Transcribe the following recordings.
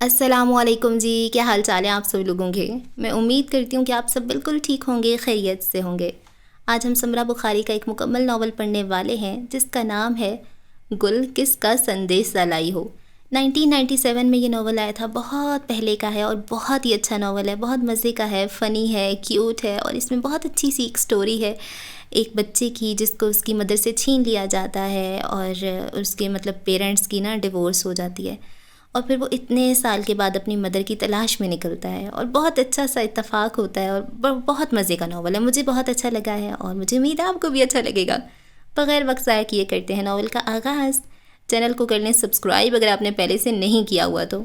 السلام علیکم جی، کیا حال چال ہے آپ سب لوگوں کے؟ میں امید کرتی ہوں کہ آپ سب بالکل ٹھیک ہوں گے، خیریت سے ہوں گے۔ آج ہم سمرہ بخاری کا ایک مکمل ناول پڑھنے والے ہیں جس کا نام ہے گل کس کا سندیس لائی ہو۔ 1997 میں یہ ناول آیا تھا، بہت پہلے کا ہے اور بہت ہی اچھا ناول ہے، بہت مزے کا ہے، فنی ہے، کیوٹ ہے اور اس میں بہت اچھی سی ایک سٹوری ہے ایک بچے کی جس کو اس کی مدر سے چھین لیا جاتا ہے اور اس کے پیرنٹس کی ڈیورس ہو جاتی ہے اور پھر وہ اتنے سال کے بعد اپنی مدر کی تلاش میں نکلتا ہے اور بہت اچھا سا اتفاق ہوتا ہے اور بہت مزے کا ناول ہے، مجھے بہت اچھا لگا ہے اور مجھے امید ہے آپ کو بھی اچھا لگے گا۔ بغیر وقت ضائع کیے کرتے ہیں ناول کا آغاز۔ چینل کو کر لیں سبسکرائب اگر آپ نے پہلے سے نہیں کیا ہوا تو۔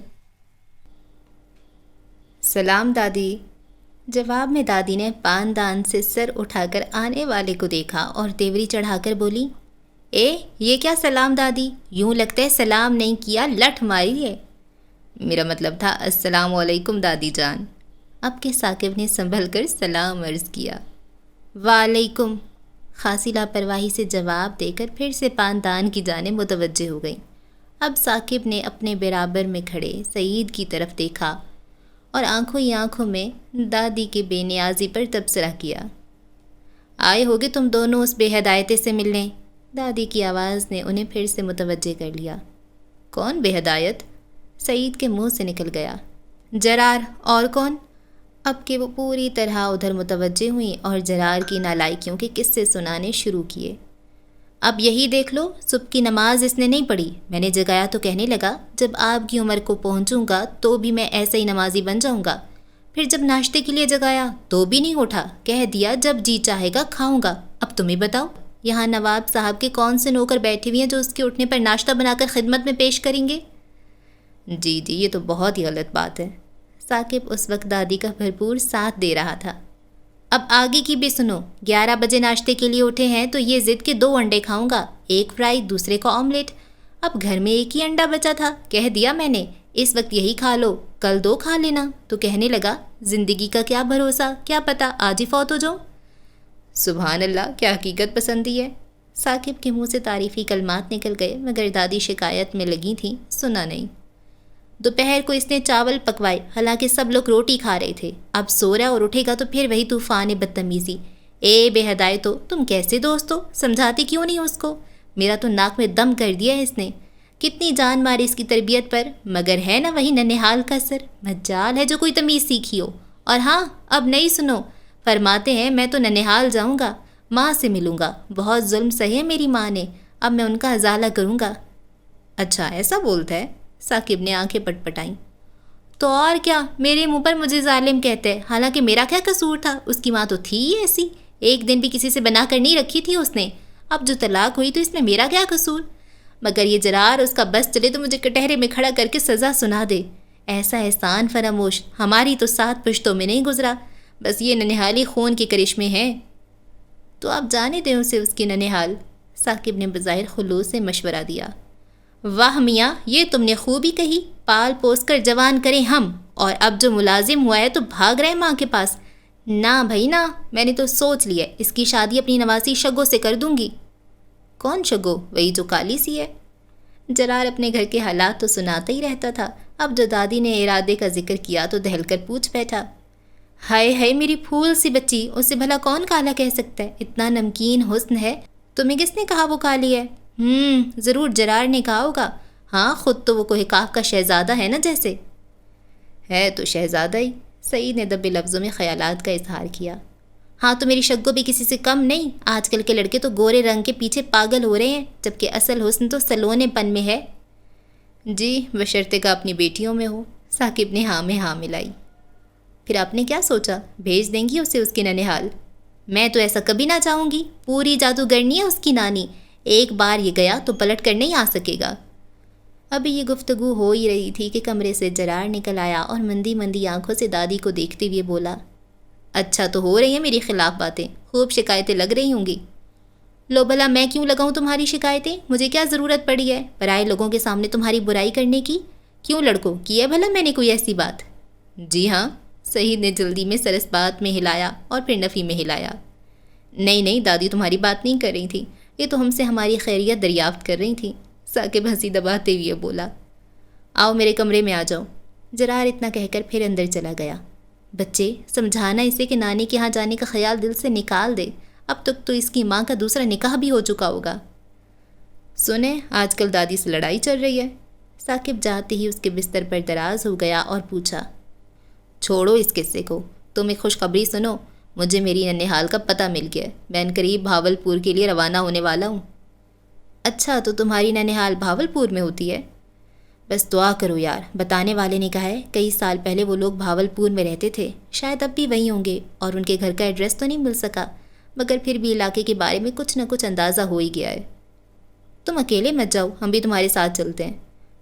سلام دادی، جواب میں دادی نے پان دان سے سر اٹھا کر آنے والے کو دیکھا اور تیوری چڑھا کر بولی، یہ کیا سلام دادی، یوں لگتا ہے سلام نہیں کیا لٹھ ماری ہے۔ میرا مطلب تھا السلام علیکم دادی جان۔ اب کے ثاقب نے سنبھل کر سلام عرض کیا۔ وعلیکم، خاصی لاپرواہی سے جواب دے کر پھر سے پاندان کی جانب متوجہ ہو گئی۔ اب ثاقب نے اپنے برابر میں کھڑے سعید کی طرف دیکھا اور آنکھوں ہی آنکھوں میں دادی کے بے نیازی پر تبصرہ کیا۔ آئے ہوگے تم دونوں اس بے ہدایتے سے ملنے؟ دادی کی آواز نے انہیں پھر سے متوجہ کر لیا۔ کون بے ہدایت؟ سعید کے منہ سے نکل گیا۔ جرار، اور کون؟ اب کہ وہ پوری طرح ادھر متوجہ ہوئیں اور جرار کی نالائکیوں کے قصے سنانے شروع کیے۔ اب یہی دیکھ لو، صبح کی نماز اس نے نہیں پڑھی، میں نے جگایا تو کہنے لگا جب آپ کی عمر کو پہنچوں گا تو بھی میں ایسا ہی نمازی بن جاؤں گا۔ پھر جب ناشتے کے لیے جگایا تو بھی نہیں اٹھا، کہہ دیا جب جی چاہے گا کھاؤں گا۔ اب تم ہی بتاؤ، یہاں نواب صاحب کے کون سے نوکر بیٹھے ہوئے ہیں جو اس کے اٹھنے پر ناشتہ بنا کر خدمت میں پیش کریں گے؟ جی یہ تو بہت ہی غلط بات ہے۔ ثاقب اس وقت دادی کا بھرپور ساتھ دے رہا تھا۔ اب آگے کی بھی سنو، 11 بجے ناشتے کے لیے اٹھے ہیں تو یہ ضد کے 2 انڈے کھاؤں گا، ایک فرائی دوسرے کو آملیٹ۔ اب گھر میں ایک ہی انڈا بچا تھا، کہہ دیا میں نے اس وقت یہی کھا لو، کل 2 کھا لینا، تو کہنے لگا زندگی کا کیا بھروسہ، کیا پتہ آج ہی فوت ہو جاؤں۔ سبحان اللہ، کیا حقیقت پسندی ہے۔ ثاقب کے منہ سے تعریفی کلمات نکل گئے مگر دادی شکایت میں لگی تھیں، سنا نہیں۔ دوپہر کو اس نے چاول پکوائے، حالانکہ سب لوگ روٹی کھا رہے تھے، اب سو رہا اور اٹھے گا تو پھر وہی طوفان بدتمیزی۔ بے ہدایتو، تم کیسے دوست ہو، سمجھاتی کیوں نہیں اس کو؟ میرا تو ناک میں دم کر دیا ہے اس نے، کتنی جان ماری اس کی تربیت پر، مگر ہے نا وہی ننہال کا سر، مجال ہے جو کوئی تمیز سیکھی ہو۔ اور ہاں، اب نہیں سنو، فرماتے ہیں میں تو ننہال جاؤں گا، ماں سے ملوں گا، بہت ظلم سہے میری ماں نے، اب میں ان کا ازالہ کروں گا۔ اچھا ایسا بولتا ہے؟ ثاقب نے آنکھیں پٹ پٹائیں۔ تو اور کیا، میرے منہ پر مجھے ظالم کہتے ہیں، حالانکہ میرا کیا قصور تھا، اس کی ماں تو تھی ہی ایسی، ایک دن بھی کسی سے بنا کر نہیں رکھی تھی اس نے، اب جو طلاق ہوئی تو اس میں میرا کیا قصور؟ مگر یہ جرار اس کا بس چلے تو مجھے کٹہرے میں کھڑا کر کے سزا سنا دے، ایسا احسان فراموش ہماری تو 7 پشتوں میں نہیں گزرا، بس یہ ننہالی خون کے کرشمے ہیں۔ تو آپ جانے دیں اسے اس کی ننہال، ثاقب نے بظاہر خلوص سے مشورہ دیا۔ واہ میاں، یہ تم نے خوبی کہی، پال پوس کر جوان کریں ہم، اور اب جو ملازم ہوا ہے تو بھاگ رہے ماں کے پاس۔ نہ بھائی نہ، میں نے تو سوچ لیا اس کی شادی اپنی نواسی شگو سے کر دوں گی۔ کون شگو؟ وہی جو کالی سی ہے۔ جرار اپنے گھر کے حالات تو سناتا ہی رہتا تھا، اب جو دادی نے ارادے کا ذکر کیا تو دہل کر پوچھ بیٹھا۔ ہائے ہائے میری پھول سی بچی، اسے بھلا کون کالا کہہ سکتا ہے، اتنا نمکین حسن ہے، تمہیں کس نے کہا وہ کالی ہے؟ ضرور جرار نے کہا ہوگا، ہاں خود تو وہ کوہ کاف کا شہزادہ ہے نا، جیسے ہے تو شہزادہ ہی۔ سعید نے دبے لفظوں میں خیالات کا اظہار کیا۔ ہاں تو میری شگو بھی کسی سے کم نہیں، آج کل کے لڑکے تو گورے رنگ کے پیچھے پاگل ہو رہے ہیں، جبکہ اصل حسن تو سلونے پن میں ہے۔ جی بشرطے کا اپنی بیٹیوں میں ہو، ثاقب نے ہاں میں ہاں ملائی۔ پھر آپ نے کیا سوچا، بھیج دیں گی اسے اس کی ننہال؟ میں تو ایسا کبھی نہ چاہوں گی، پوری جادوگرنی ہے اس کی نانی، ایک بار یہ گیا تو پلٹ کر نہیں آ سکے گا۔ ابھی یہ گفتگو ہو ہی رہی تھی کہ کمرے سے جرار نکل آیا اور مندی مندی آنکھوں سے دادی کو دیکھتے ہوئے بولا، اچھا تو ہو رہی ہیں میری خلاف باتیں، خوب شکایتیں لگ رہی ہوں گی۔ لو بھلا میں کیوں لگاؤں تمہاری شکایتیں، مجھے کیا ضرورت پڑی ہے پرائے لوگوں کے سامنے تمہاری برائی کرنے کی؟ کیوں لڑکوں کی ہے بھلا میں نے کوئی ایسی بات؟ جی ہاں، سعید نے جلدی میں سرس بات میں ہلایا اور پھر نفی میں ہلایا۔ نہیں دادی تمہاری بات نہیں کر رہی تھی، یہ تو ہم سے ہماری خیریت دریافت کر رہی تھیں۔ ثاقب ہنسی دباتے ہوئے بولا، آؤ میرے کمرے میں آ جاؤ۔ جرار اتنا کہہ کر پھر اندر چلا گیا۔ بچے سمجھانا اسے کہ نانی کے ہاں جانے کا خیال دل سے نکال دے، اب تک تو اس کی ماں کا دوسرا نکاح بھی ہو چکا ہوگا۔ سنیں آج کل دادی سے لڑائی چل رہی ہے۔ ثاقب جاتے ہی اس کے بستر پر دراز ہو گیا اور پوچھا۔ چھوڑو اس قصے کو، تم ایک خوشخبری سنو، مجھے میری ننیحال کا پتہ مل گیا ہے، میں قریب بھاولپور کے لیے روانہ ہونے والا ہوں۔ اچھا تو تمہاری ننیحال بھاولپور میں ہوتی ہے؟ بس دعا کرو یار، بتانے والے نے کہا ہے کئی سال پہلے وہ لوگ بھاولپور میں رہتے تھے، شاید اب بھی وہیں ہوں گے، اور ان کے گھر کا ایڈریس تو نہیں مل سکا، مگر پھر بھی علاقے کے بارے میں کچھ نہ کچھ اندازہ ہو ہی گیا ہے۔ تم اکیلے مت جاؤ، ہم بھی تمہارے ساتھ چلتے ہیں،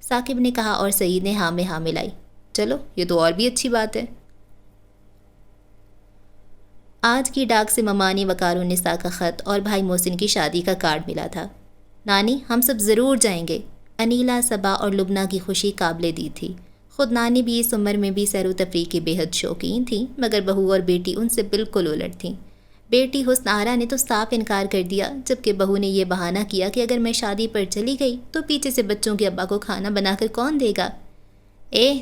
ثاقب نے کہا اور سعید نے ہاں میں ہاں ملائی۔ چلو یہ تو اور بھی اچھی بات ہے۔ آج کی ڈاک سے ممانی وقار النساء کا خط اور بھائی محسن کی شادی کا کارڈ ملا تھا۔ نانی ہم سب ضرور جائیں گے۔ انیلا، صبا اور لبنہ کی خوشی قابل دید تھی۔ خود نانی بھی اس عمر میں بھی سیر و تفریح کی بے حد شوقین تھیں، مگر بہو اور بیٹی ان سے بالکل الٹ تھیں۔ بیٹی حسن آرا نے تو صاف انکار کر دیا، جبکہ بہو نے یہ بہانہ کیا کہ اگر میں شادی پر چلی گئی تو پیچھے سے بچوں کے ابا کو کھانا بنا کر کون دے گا؟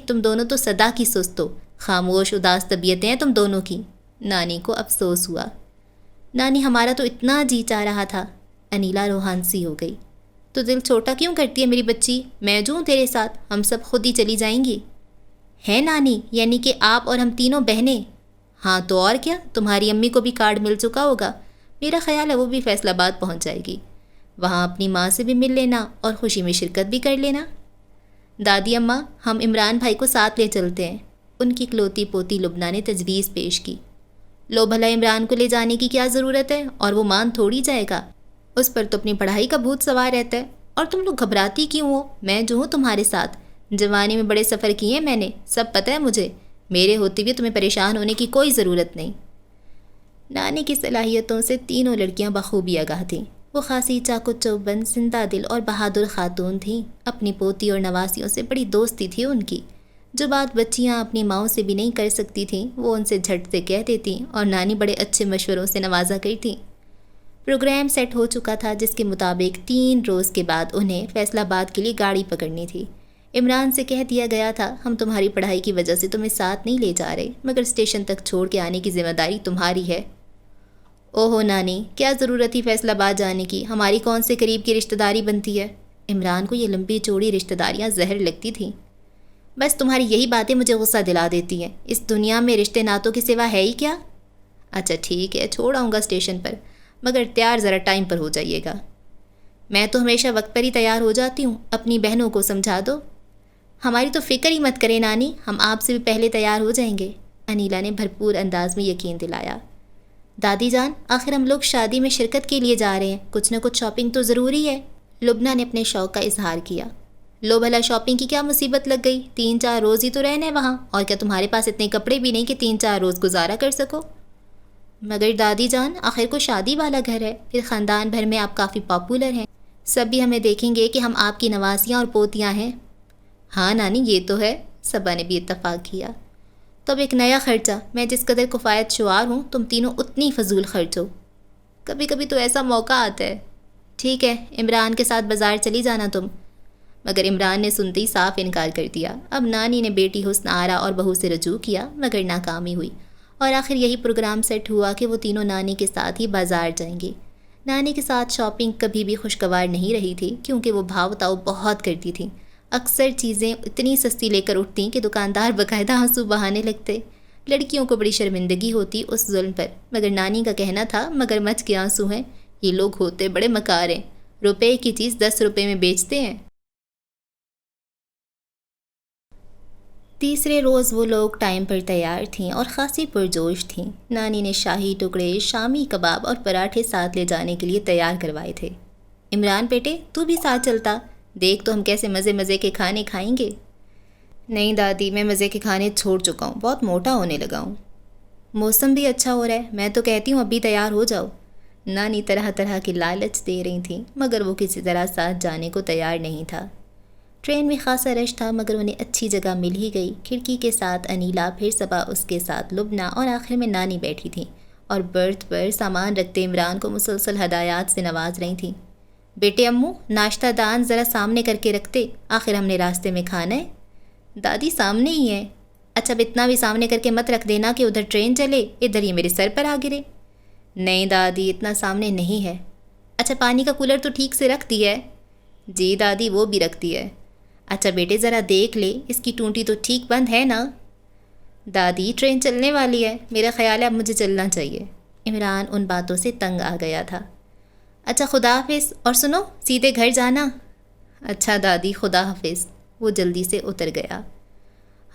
تم دونوں تو صدا کی سست ہو، خاموش اداس طبیعتیں ہیں تم دونوں کی۔ نانی کو افسوس ہوا۔ نانی ہمارا تو اتنا جی چاہ رہا تھا۔ انیلا روحان سی ہو گئی۔ تو دل چھوٹا کیوں کرتی ہے میری بچی؟ میں جو ہوں تیرے ساتھ، ہم سب خود ہی چلی جائیں گی۔ ہے نانی، یعنی کہ آپ اور ہم تینوں بہنیں؟ ہاں تو اور کیا، تمہاری امی کو بھی کارڈ مل چکا ہوگا، میرا خیال ہے وہ بھی فیصل آباد پہنچ جائے گی، وہاں اپنی ماں سے بھی مل لینا اور خوشی میں شرکت بھی کر لینا۔ دادی اماں، ہم عمران بھائی کو ساتھ لے چلتے ہیں، ان کی اکلوتی پوتی لبنہ نے تجویز پیش کی۔ لو بھلا عمران کو لے جانے کی کیا ضرورت ہے، اور وہ مان تھوڑی جائے گا، اس پر تو اپنی پڑھائی کا بھوت سوار رہتا ہے، اور تم لوگ گھبراتی کیوں ہو؟ میں جو ہوں تمہارے ساتھ، جوانی میں بڑے سفر کیے ہیں میں نے، سب پتہ ہے مجھے، میرے ہوتے ہوئے تمہیں پریشان ہونے کی کوئی ضرورت نہیں۔ نانی کی صلاحیتوں سے تینوں لڑکیاں بخوبی آگاہ تھیں۔ وہ خاصی چاق و چوبند، زندہ دل اور بہادر خاتون تھیں۔ اپنی پوتی اور نواسیوں سے بڑی دوستی تھی ان کی۔ جو بات بچیاں اپنی ماؤں سے بھی نہیں کر سکتی تھیں وہ ان سے جھٹ سے کہہ دیتیں، اور نانی بڑے اچھے مشوروں سے نوازا کرتیں۔ پروگرام سیٹ ہو چکا تھا، جس کے مطابق 3 روز کے بعد انہیں فیصل آباد کے لیے گاڑی پکڑنی تھی۔ عمران سے کہہ دیا گیا تھا، ہم تمہاری پڑھائی کی وجہ سے تمہیں ساتھ نہیں لے جا رہے، مگر اسٹیشن تک چھوڑ کے آنے کی ذمہ داری تمہاری ہے۔ اوہو نانی، کیا ضرورت تھی فیصل آباد جانے کی، ہماری کون سے قریب کی رشتہ داری بنتی ہے؟ عمران کو یہ لمبی چوڑی رشتہ داریاں زہر لگتی تھیں۔ بس تمہاری یہی باتیں مجھے غصہ دلا دیتی ہیں، اس دنیا میں رشتے ناتوں کے سوا ہے ہی کیا؟ اچھا ٹھیک ہے، چھوڑ آؤں گا اسٹیشن پر، مگر تیار ذرا ٹائم پر ہو جائیے گا۔ میں تو ہمیشہ وقت پر ہی تیار ہو جاتی ہوں، اپنی بہنوں کو سمجھا دو۔ ہماری تو فکر ہی مت کرے نانی، ہم آپ سے بھی پہلے تیار ہو جائیں گے، انیلا نے بھرپور انداز میں یقین دلایا۔ دادی جان، آخر ہم لوگ شادی میں شرکت کے لیے جا رہے ہیں، کچھ نہ کچھ شاپنگ تو ضروری ہے، لبنہ نے اپنے شوق کا اظہار کیا۔ لو بھلا شاپنگ کی کیا مصیبت لگ گئی، 3-4 روز ہی تو رہنے وہاں، اور کیا تمہارے پاس اتنے کپڑے بھی نہیں کہ 3-4 روز گزارا کر سکو؟ مگر دادی جان، آخر کو شادی والا گھر ہے، پھر خاندان بھر میں آپ کافی پاپولر ہیں، سب بھی ہمیں دیکھیں گے کہ ہم آپ کی نواسیاں اور پوتیاں ہیں۔ ہاں نانی یہ تو ہے، صبا نے بھی اتفاق کیا۔ تو اب ایک نیا خرچہ، میں جس قدر کفایت شعار ہوں، تم تینوں اتنی فضول خرچ ہو۔ کبھی کبھی تو ایسا موقع آتا ہے۔ ٹھیک ہے، عمران کے ساتھ بازار چلی جانا تم۔ مگر عمران نے سنتے ہی صاف انکار کر دیا۔ اب نانی نے بیٹی حسن آرا اور بہو سے رجوع کیا، مگر ناکامی ہوئی، اور آخر یہی پروگرام سیٹ ہوا کہ وہ تینوں نانی کے ساتھ ہی بازار جائیں گی۔ نانی کے ساتھ شاپنگ کبھی بھی خوشگوار نہیں رہی تھی، کیونکہ وہ بھاؤ تاؤ بہت کرتی تھیں۔ اکثر چیزیں اتنی سستی لے کر اٹھتیں کہ دکاندار باقاعدہ آنسو بہانے لگتے۔ لڑکیوں کو بڑی شرمندگی ہوتی اس ظلم پر، مگر نانی کا کہنا تھا مگرمچھ کے آنسو ہیں، یہ لوگ ہوتے بڑے مکار ہیں، روپے کی چیز 10 روپے میں بیچتے ہیں۔ تیسرے روز وہ لوگ ٹائم پر تیار تھیں اور خاصی پرجوش تھیں۔ نانی نے شاہی ٹکڑے، شامی کباب اور پراٹھے ساتھ لے جانے کے لیے تیار کروائے تھے۔ عمران بیٹے، تو بھی ساتھ چلتا، دیکھ تو ہم کیسے مزے مزے کے کھانے کھائیں گے۔ نہیں دادی، میں مزے کے کھانے چھوڑ چکا ہوں، بہت موٹا ہونے لگا ہوں۔ موسم بھی اچھا ہو رہا ہے، میں تو کہتی ہوں ابھی تیار ہو جاؤ۔ نانی طرح طرح کی لالچ دے رہی تھیں، مگر وہ کسی طرح ساتھ جانے کو تیار نہیں تھا۔ ٹرین میں خاصا رش تھا، مگر انہیں اچھی جگہ مل ہی گئی۔ کھڑکی کے ساتھ انیلا، پھر صبا اس کے ساتھ لبنہ، اور آخر میں نانی بیٹھی تھیں، اور برتھ پر سامان رکھتے عمران کو مسلسل ہدایات سے نواز رہی تھیں۔ بیٹے امو، ناشتہ دان ذرا سامنے کر کے رکھتے، آخر ہم نے راستے میں کھانا ہے۔ دادی سامنے ہی ہے۔ اچھا اب اتنا بھی سامنے کر کے مت رکھ دینا کہ ادھر ٹرین چلے، ادھر یہ میرے سر پر آ گرے۔ نہیں دادی اتنا سامنے نہیں ہے۔ اچھا پانی کا کولر تو ٹھیک سے رکھ دیا ہے؟ جی دادی وہ بھی رکھ دیا ہے۔ اچھا بیٹے ذرا دیکھ لے اس کی ٹونٹی تو ٹھیک بند ہے نا؟ دادی ٹرین چلنے والی ہے، میرا خیال ہے اب مجھے چلنا چاہیے۔ عمران ان باتوں سے تنگ آ گیا تھا۔ اچھا خدا حافظ، اور سنو سیدھے گھر جانا۔ اچھا دادی خدا حافظ۔ وہ جلدی سے اتر گیا۔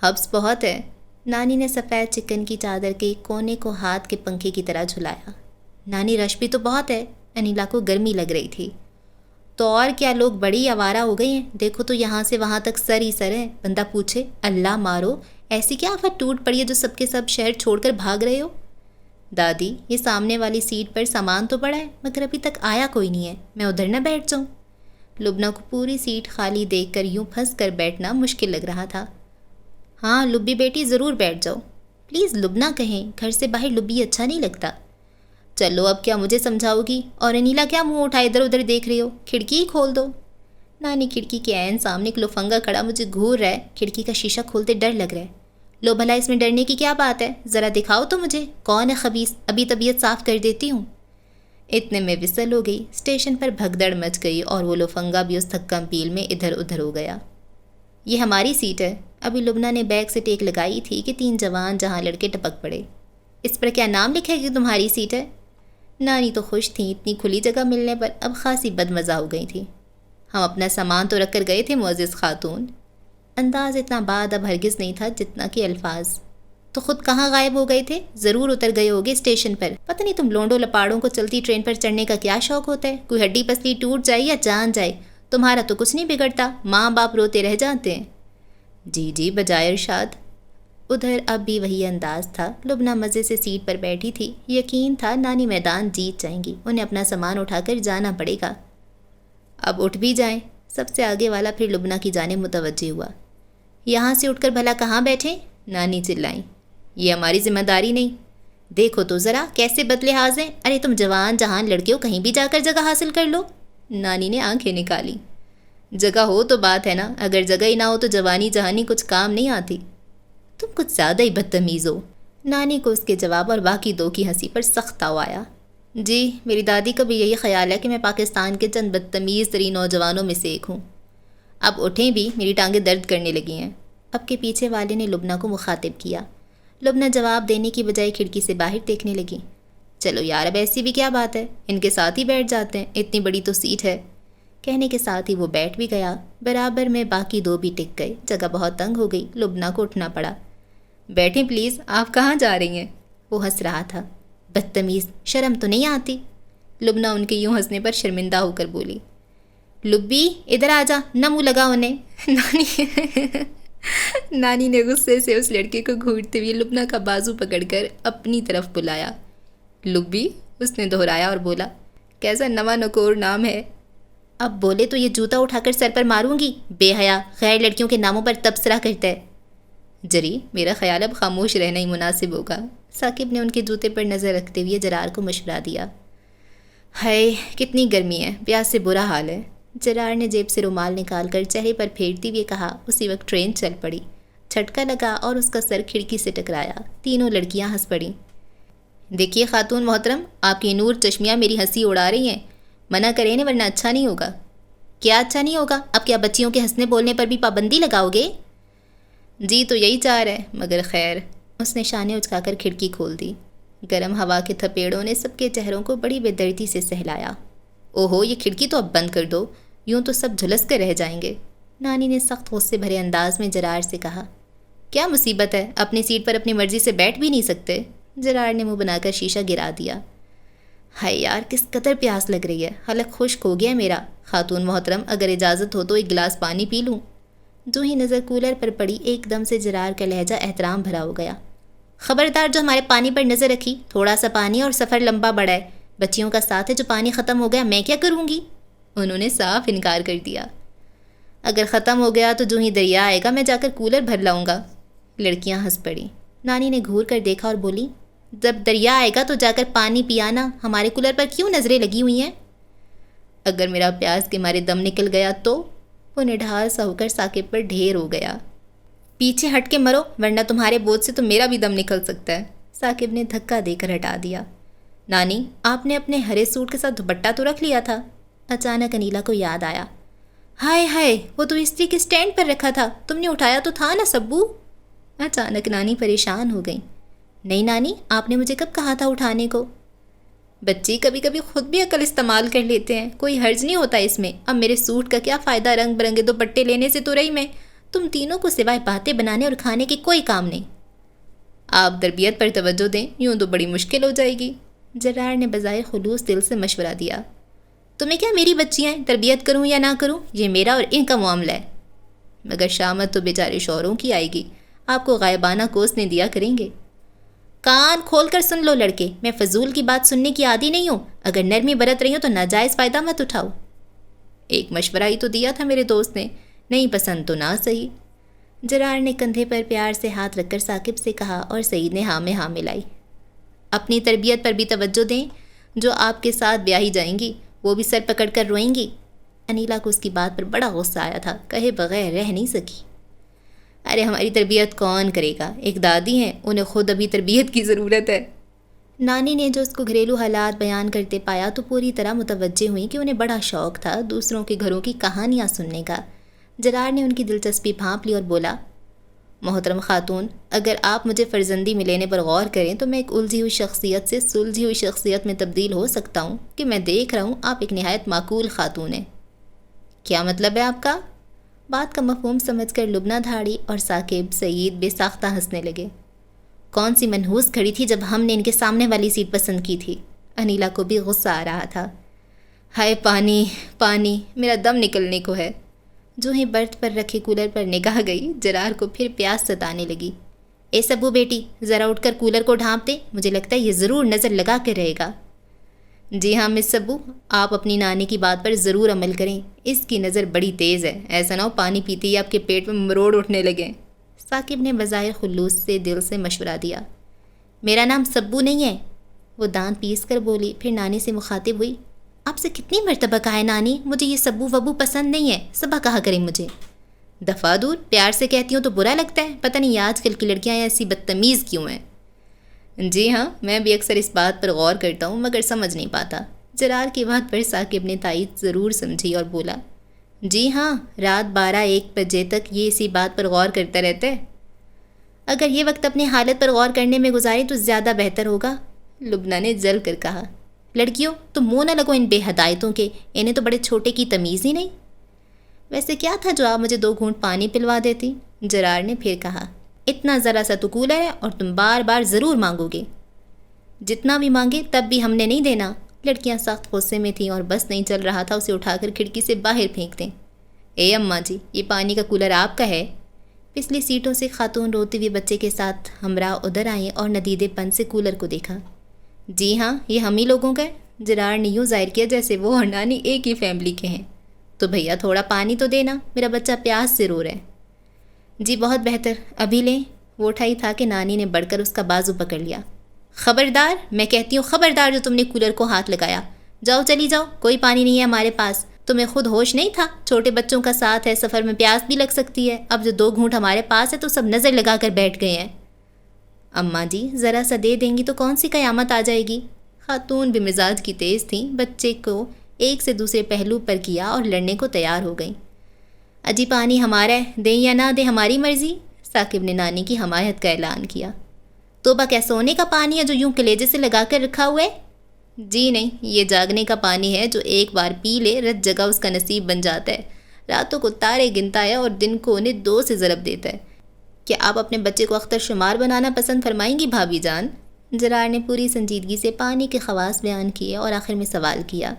حبس بہت ہے۔ نانی نے سفید چکن کی چادر کے کونے کو ہاتھ کے پنکھے کی طرح جھلایا۔ نانی رش بھی تو بہت ہے۔ انیلا کو گرمی لگ رہی تھی۔ تو اور کیا، لوگ بڑی آوارہ ہو گئی ہیں، دیکھو تو یہاں سے وہاں تک سر ہی سر ہے۔ بندہ پوچھے اللہ مارو، ایسی کیا آفت ٹوٹ پڑی ہے جو سب کے سب شہر چھوڑ کر بھاگ رہے ہو؟ دادی یہ سامنے والی سیٹ پر سامان تو پڑا ہے مگر ابھی تک آیا کوئی نہیں ہے، میں ادھر نہ بیٹھ جاؤں؟ لبنہ کو پوری سیٹ خالی دیکھ کر یوں پھنس کر بیٹھنا مشکل لگ رہا تھا۔ ہاں لبی بیٹی ضرور بیٹھ جاؤ، پلیز لبنہ کہیں، گھر سے باہر لبی اچھا نہیں لگتا۔ چلو اب کیا مجھے سمجھاؤ گی؟ اور انیلا کیا منہ اٹھائے ادھر ادھر دیکھ رہی ہو؟ کھڑکی ہی کھول دو۔ نانی کھڑکی کے عین سامنے ایک لفنگا کھڑا مجھے گھور رہا ہے، کھڑکی کا شیشہ کھولتے ڈر لگ رہا ہے۔ لو بھلا اس میں ڈرنے کی کیا بات ہے؟ ذرا دکھاؤ تو مجھے کون ہے خبیث، ابھی طبیعت صاف کر دیتی ہوں۔ اتنے میں وصل ہو گئی، اسٹیشن پر بھگدڑ مچ گئی اور وہ لفنگا بھی اس تھکم پیل میں ادھر ادھر ہو گیا۔ یہ ہماری سیٹ ہے۔ ابھی لبنہ نے بیگ سے ٹیک لگائی تھی کہ 3 جوان جہاں لڑکے ٹپک پڑے۔ اس پر کیا نام لکھا ہے کہ تمہاری سیٹ ہے؟ نانی تو خوش تھیں، اتنی کھلی جگہ ملنے پر اب خاصی بدمزہ ہو گئی تھی۔ ہم اپنا سامان تو رکھ کر گئے تھے معزز خاتون۔ انداز اتنا بعد اب ہرگز نہیں تھا جتنا کہ الفاظ۔ تو خود کہاں غائب ہو گئے تھے؟ ضرور اتر گئے ہوگے اسٹیشن پر۔ پتہ نہیں تم لونڈوں لپاڑوں کو چلتی ٹرین پر چڑھنے کا کیا شوق ہوتا ہے، کوئی ہڈی پسلی ٹوٹ جائے یا جان جائے، تمہارا تو کچھ نہیں بگڑتا، ماں باپ روتے رہ جاتے ہیں۔ جی جی بجائے ارشاد۔ ادھر اب بھی وہی انداز تھا، لبنہ مزے سے سیٹ پر بیٹھی تھی، یقین تھا نانی میدان جیت جائیں گی، انہیں اپنا سامان اٹھا کر جانا پڑے گا۔ اب اٹھ بھی جائیں۔ سب سے آگے والا پھر لبنہ کی جانب متوجہ ہوا۔ یہاں سے اٹھ کر بھلا کہاں بیٹھیں؟ نانی چلائیں۔ یہ ہماری ذمہ داری نہیں۔ دیکھو تو ذرا کیسے بدلحاظ ہیں، ارے تم جوان جہان لڑکے ہو، کہیں بھی جا کر جگہ حاصل کر لو۔ نانی نے آنکھیں نکالی۔ جگہ ہو تو بات ہے نا، اگر جگہ ہی نہ ہو تو جوانی جہانی کچھ کام نہیں آتی۔ تم کچھ زیادہ ہی بدتمیز ہو۔ نانی کو اس کے جواب اور باقی دو کی ہنسی پر سخت تاؤ آیا۔ جی میری دادی کا بھی یہی خیال ہے کہ میں پاکستان کے چند بدتمیز ترین نوجوانوں میں سے ایک ہوں۔ اب اٹھیں بھی، میری ٹانگیں درد کرنے لگی ہیں۔ اب کے پیچھے والے نے لبنہ کو مخاطب کیا۔ لبنہ جواب دینے کی بجائے کھڑکی سے باہر دیکھنے لگی۔ چلو یار اب ایسی بھی کیا بات ہے، ان کے ساتھ ہی بیٹھ جاتے ہیں، اتنی بڑی تو سیٹ ہے۔ کہنے کے ساتھ ہی وہ بیٹھ بھی گیا، برابر میں باقی دو بھی ٹک گئے۔ جگہ بہت تنگ ہو گئی، لبنہ کو اٹھنا پڑا۔ بیٹھیں پلیز، آپ کہاں جا رہی ہیں؟ وہ ہنس رہا تھا۔ بدتمیز، شرم تو نہیں آتی؟ لبنہ ان کے یوں ہنسنے پر شرمندہ ہو کر بولی۔ لبی ادھر آ جا، نہ منہ لگا انہیں۔ نانی نے غصے سے اس لڑکے کو گھورتے ہوئے لبنہ کا بازو پکڑ کر اپنی طرف بلایا۔ لبی، اس نے دہرایا اور بولا، کیسا نواں نکور نام ہے۔ اب بولے تو یہ جوتا اٹھا کر سر پر ماروں گی، بے حیا، غیر لڑکیوں کے ناموں پر تبصرہ کرتا ہے۔ جری میرا خیال اب خاموش رہنا ہی مناسب ہوگا۔ ثاقب نے ان کے جوتے پر نظر رکھتے ہوئے جرار کو مشورہ دیا۔ ہائے کتنی گرمی ہے، پیاس سے برا حال ہے۔ جرار نے جیب سے رومال نکال کر چہرے پر پھیرتے ہوئے کہا۔ اسی وقت ٹرین چل پڑی، جھٹکا لگا اور اس کا سر کھڑکی سے ٹکرایا۔ تینوں لڑکیاں ہنس پڑیں۔ دیکھیے خاتون محترم، آپ کی نور چشمیاں میری ہنسی اڑا رہی ہیں، منع کریں نا ورنہ اچھا نہیں ہوگا۔ کیا اچھا نہیں ہوگا؟ اب کیا بچیوں کے ہنسنے بولنے پر بھی پابندی لگاؤ گے؟ جی تو یہی چاہ رہے، مگر خیر۔ اس نے شانے اچکا کر کھڑکی کھول دی۔ گرم ہوا کے تھپیڑوں نے سب کے چہروں کو بڑی بے دردی سے سہلایا۔ اوہو یہ کھڑکی تو اب بند کر دو، یوں تو سب جھلس کر رہ جائیں گے۔ نانی نے سخت غصے بھرے انداز میں جرار سے کہا۔ کیا مصیبت ہے، اپنی سیٹ پر اپنی مرضی سے بیٹھ بھی نہیں سکتے؟ جرار نے منہ بنا کر شیشہ گرا دیا۔ ہائے یار کس قدر پیاس لگ رہی ہے، حلق خشک ہو گیا میرا۔ خاتون محترم اگر اجازت ہو تو ایک گلاس پانی پی لوں؟ جو ہی نظر کولر پر پڑی ایک دم سے جرار کا لہجہ احترام بھرا ہو گیا۔ خبردار جو ہمارے پانی پر نظر رکھی، تھوڑا سا پانی اور سفر لمبا بڑا ہے، بچیوں کا ساتھ ہے، جو پانی ختم ہو گیا میں کیا کروں گی؟ انہوں نے صاف انکار کر دیا۔ اگر ختم ہو گیا تو جو ہی دریا آئے گا میں جا کر کولر بھر لاؤں گا۔ لڑکیاں ہنس پڑیں۔ نانی نے گھور کر دیکھا اور بولی، جب دریا آئے گا تو جا کر پانی پیانا، ہمارے کولر پر کیوں نظریں لگی ہوئی ہیں؟ اگر میرا پیاس کے مارے دم نکل گیا تو؟ وہ نڈھال سا ہو کر ثاقب پر ڈھیر ہو گیا۔ پیچھے ہٹ کے مرو ورنہ تمہارے بوجھ سے تو میرا بھی دم نکل سکتا ہے، ثاقب نے دھکا دے کر ہٹا دیا۔ نانی آپ نے اپنے ہرے سوٹ کے ساتھ دوپٹہ تو رکھ لیا تھا؟ اچانک انیلا کو یاد آیا۔ ہائے ہائے، وہ تو استری کے سٹینڈ پر رکھا تھا، تم نے اٹھایا تو تھا نا سبو؟ اچانک نانی پریشان ہو گئی۔ نہیں نانی، آپ نے مجھے کب کہا تھا اٹھانے کو؟ بچی کبھی کبھی خود بھی عقل استعمال کر لیتے ہیں، کوئی حرج نہیں ہوتا اس میں۔ اب میرے سوٹ کا کیا فائدہ رنگ برنگے دوپٹے لینے سے تو رہی میں، تم تینوں کو سوائے باتیں بنانے اور کھانے کی کوئی کام نہیں۔ آپ تربیت پر توجہ دیں، یوں تو بڑی مشکل ہو جائے گی، جرار نے بظاہر خلوص دل سے مشورہ دیا۔ تمہیں کیا میری بچیاں ہیں، تربیت کروں یا نہ کروں یہ میرا اور ان کا معاملہ ہے، مگر شامت تو بیچارے شوہروں کی آئے گی، آپ کو غائبانہ کوسنے دیا کریں گے۔ کان کھول کر سن لو لڑکے، میں فضول کی بات سننے کی عادی نہیں ہوں، اگر نرمی برت رہی ہوں تو ناجائز فائدہ مت اٹھاؤ۔ ایک مشورہ ہی تو دیا تھا میرے دوست نے، نہیں پسند تو نہ صحیح، جرار نے کندھے پر پیار سے ہاتھ رکھ کر ثاقب سے کہا اور سعید نے ہاں میں ہاں ملائی۔ اپنی تربیت پر بھی توجہ دیں، جو آپ کے ساتھ بیاہی جائیں گی وہ بھی سر پکڑ کر روئیں گی۔ انیلا کو اس کی بات پر بڑا غصہ آیا تھا، کہے بغیر رہ نہیں سکی۔ ارے ہماری تربیت کون کرے گا، ایک دادی ہیں، انہیں خود ابھی تربیت کی ضرورت ہے۔ نانی نے جو اس کو گھریلو حالات بیان کرتے پایا تو پوری طرح متوجہ ہوئی کہ انہیں بڑا شوق تھا دوسروں کے گھروں کی کہانیاں سننے کا۔ جرار نے ان کی دلچسپی بھانپ لی اور بولا، محترم خاتون، اگر آپ مجھے فرزندی میں لینے پر غور کریں تو میں ایک الجھی ہوئی شخصیت سے سلجھی ہوئی شخصیت میں تبدیل ہو سکتا ہوں کہ میں دیکھ رہا ہوں آپ ایک نہایت معقول خاتون ہیں۔ کیا مطلب ہے آپ کا؟ بات کا مفہوم سمجھ کر لبنہ دھاڑی اور ثاقب سعید بے ساختہ ہنسنے لگے۔ کون سی منحوس کھڑی تھی جب ہم نے ان کے سامنے والی سیٹ پسند کی تھی؟ انیلا کو بھی غصہ آ رہا تھا۔ ہائے پانی پانی، میرا دم نکلنے کو ہے۔ جو ہی برتھ پر رکھے کولر پر نگاہ گئی، جرار کو پھر پیاس ستانے لگی۔ اے سبو بیٹی، ذرا اٹھ کر کولر کو ڈھانپ دے، مجھے لگتا ہے یہ ضرور نظر لگا کے رہے گا۔ جی ہاں مس سبو، آپ اپنی نانی کی بات پر ضرور عمل کریں، اس کی نظر بڑی تیز ہے، ایسا نہ ہو پانی پیتے ہی آپ کے پیٹ میں مروڑ اٹھنے لگیں۔ ثاقب نے بظاہر خلوص سے دل سے مشورہ دیا۔ میرا نام سبو نہیں ہے، وہ دانت پیس کر بولی، پھر نانی سے مخاطب ہوئی۔ آپ سے کتنی مرتبہ کہا ہے نانی، مجھے یہ سبو وبو پسند نہیں ہے، صبح کہا کریں مجھے۔ دفعہ دور، پیار سے کہتی ہوں تو برا لگتا ہے، پتہ نہیں آج کل کی لڑکیاں ایسی بدتمیز کیوں ہیں۔ جی ہاں، میں بھی اکثر اس بات پر غور کرتا ہوں مگر سمجھ نہیں پاتا۔ جرار کی بات پر ثاقب نے تائید ضرور سمجھی اور بولا، جی ہاں، رات 12-1 بجے تک یہ اسی بات پر غور کرتا رہتا ہے۔ اگر یہ وقت اپنی حالت پر غور کرنے میں گزارے تو زیادہ بہتر ہوگا، لبنہ نے جل کر کہا۔ لڑکیوں، تم منہ نہ لگو ان بے ہدایتوں کے، انہیں تو بڑے چھوٹے کی تمیز ہی نہیں۔ ویسے کیا تھا جو آپ مجھے 2 گھونٹ پانی پلوا دیتی؟ جرار نے پھر کہا۔ اتنا ذرا سا تو کولر ہے اور تم بار بار ضرور مانگو گے۔ جتنا بھی مانگے تب بھی ہم نے نہیں دینا۔ لڑکیاں سخت غصے میں تھیں اور بس نہیں چل رہا تھا اسے اٹھا کر کھڑکی سے باہر پھینک دیں۔ اے اماں جی، یہ پانی کا کولر آپ کا ہے؟ پچھلی سیٹوں سے خاتون روتے ہوئے بچے کے ساتھ ہمراہ ادھر آئیں اور ندیدے پن سے کولر کو دیکھا۔ جی ہاں، یہ ہم ہی لوگوں کا ہے، جرار نے یوں ظاہر کیا جیسے وہ اور نانی ایک ہی فیملی کے ہیں۔ تو بھیا تھوڑا پانی تو دینا، میرا بچہ پیاس سے رو رہا ہے۔ جی بہت بہتر، ابھی لیں۔ وہ اٹھا ہی تھا کہ نانی نے بڑھ کر اس کا بازو پکڑ لیا۔ خبردار، میں کہتی ہوں خبردار، جو تم نے کولر کو ہاتھ لگایا۔ جاؤ چلی جاؤ، کوئی پانی نہیں ہے ہمارے پاس۔ تمہیں خود ہوش نہیں تھا؟ چھوٹے بچوں کا ساتھ ہے، سفر میں پیاس بھی لگ سکتی ہے۔ اب جو 2 گھونٹ ہمارے پاس ہے تو سب نظر لگا کر بیٹھ گئے ہیں۔ اماں جی ذرا سا دے دیں گی تو کون سی قیامت آ جائے گی؟ خاتون بھی مزاج کی تیز تھیں، بچے کو ایک سے دوسرے پہلو پر کیا اور لڑنے کو تیار ہو گئیں۔ اجی پانی ہمارا ہے، دیں یا نہ دیں ہماری مرضی، ثاقب نے نانی کی حمایت کا اعلان کیا۔ توبہ، کیا سونے کا پانی ہے جو یوں کلیجے سے لگا کر رکھا ہوا ہے؟ جی نہیں، یہ جاگنے کا پانی ہے جو ایک بار پی لے رت جگہ اس کا نصیب بن جاتا ہے، راتوں کو تارے گنتا ہے اور دن کو انہیں 2 سے ضرب دیتا ہے۔ کیا آپ اپنے بچے کو اختر شمار بنانا پسند فرمائیں گی بھابھی جان؟ جرار نے پوری سنجیدگی سے پانی کے خواص بیان کیے اور آخر میں سوال کیا۔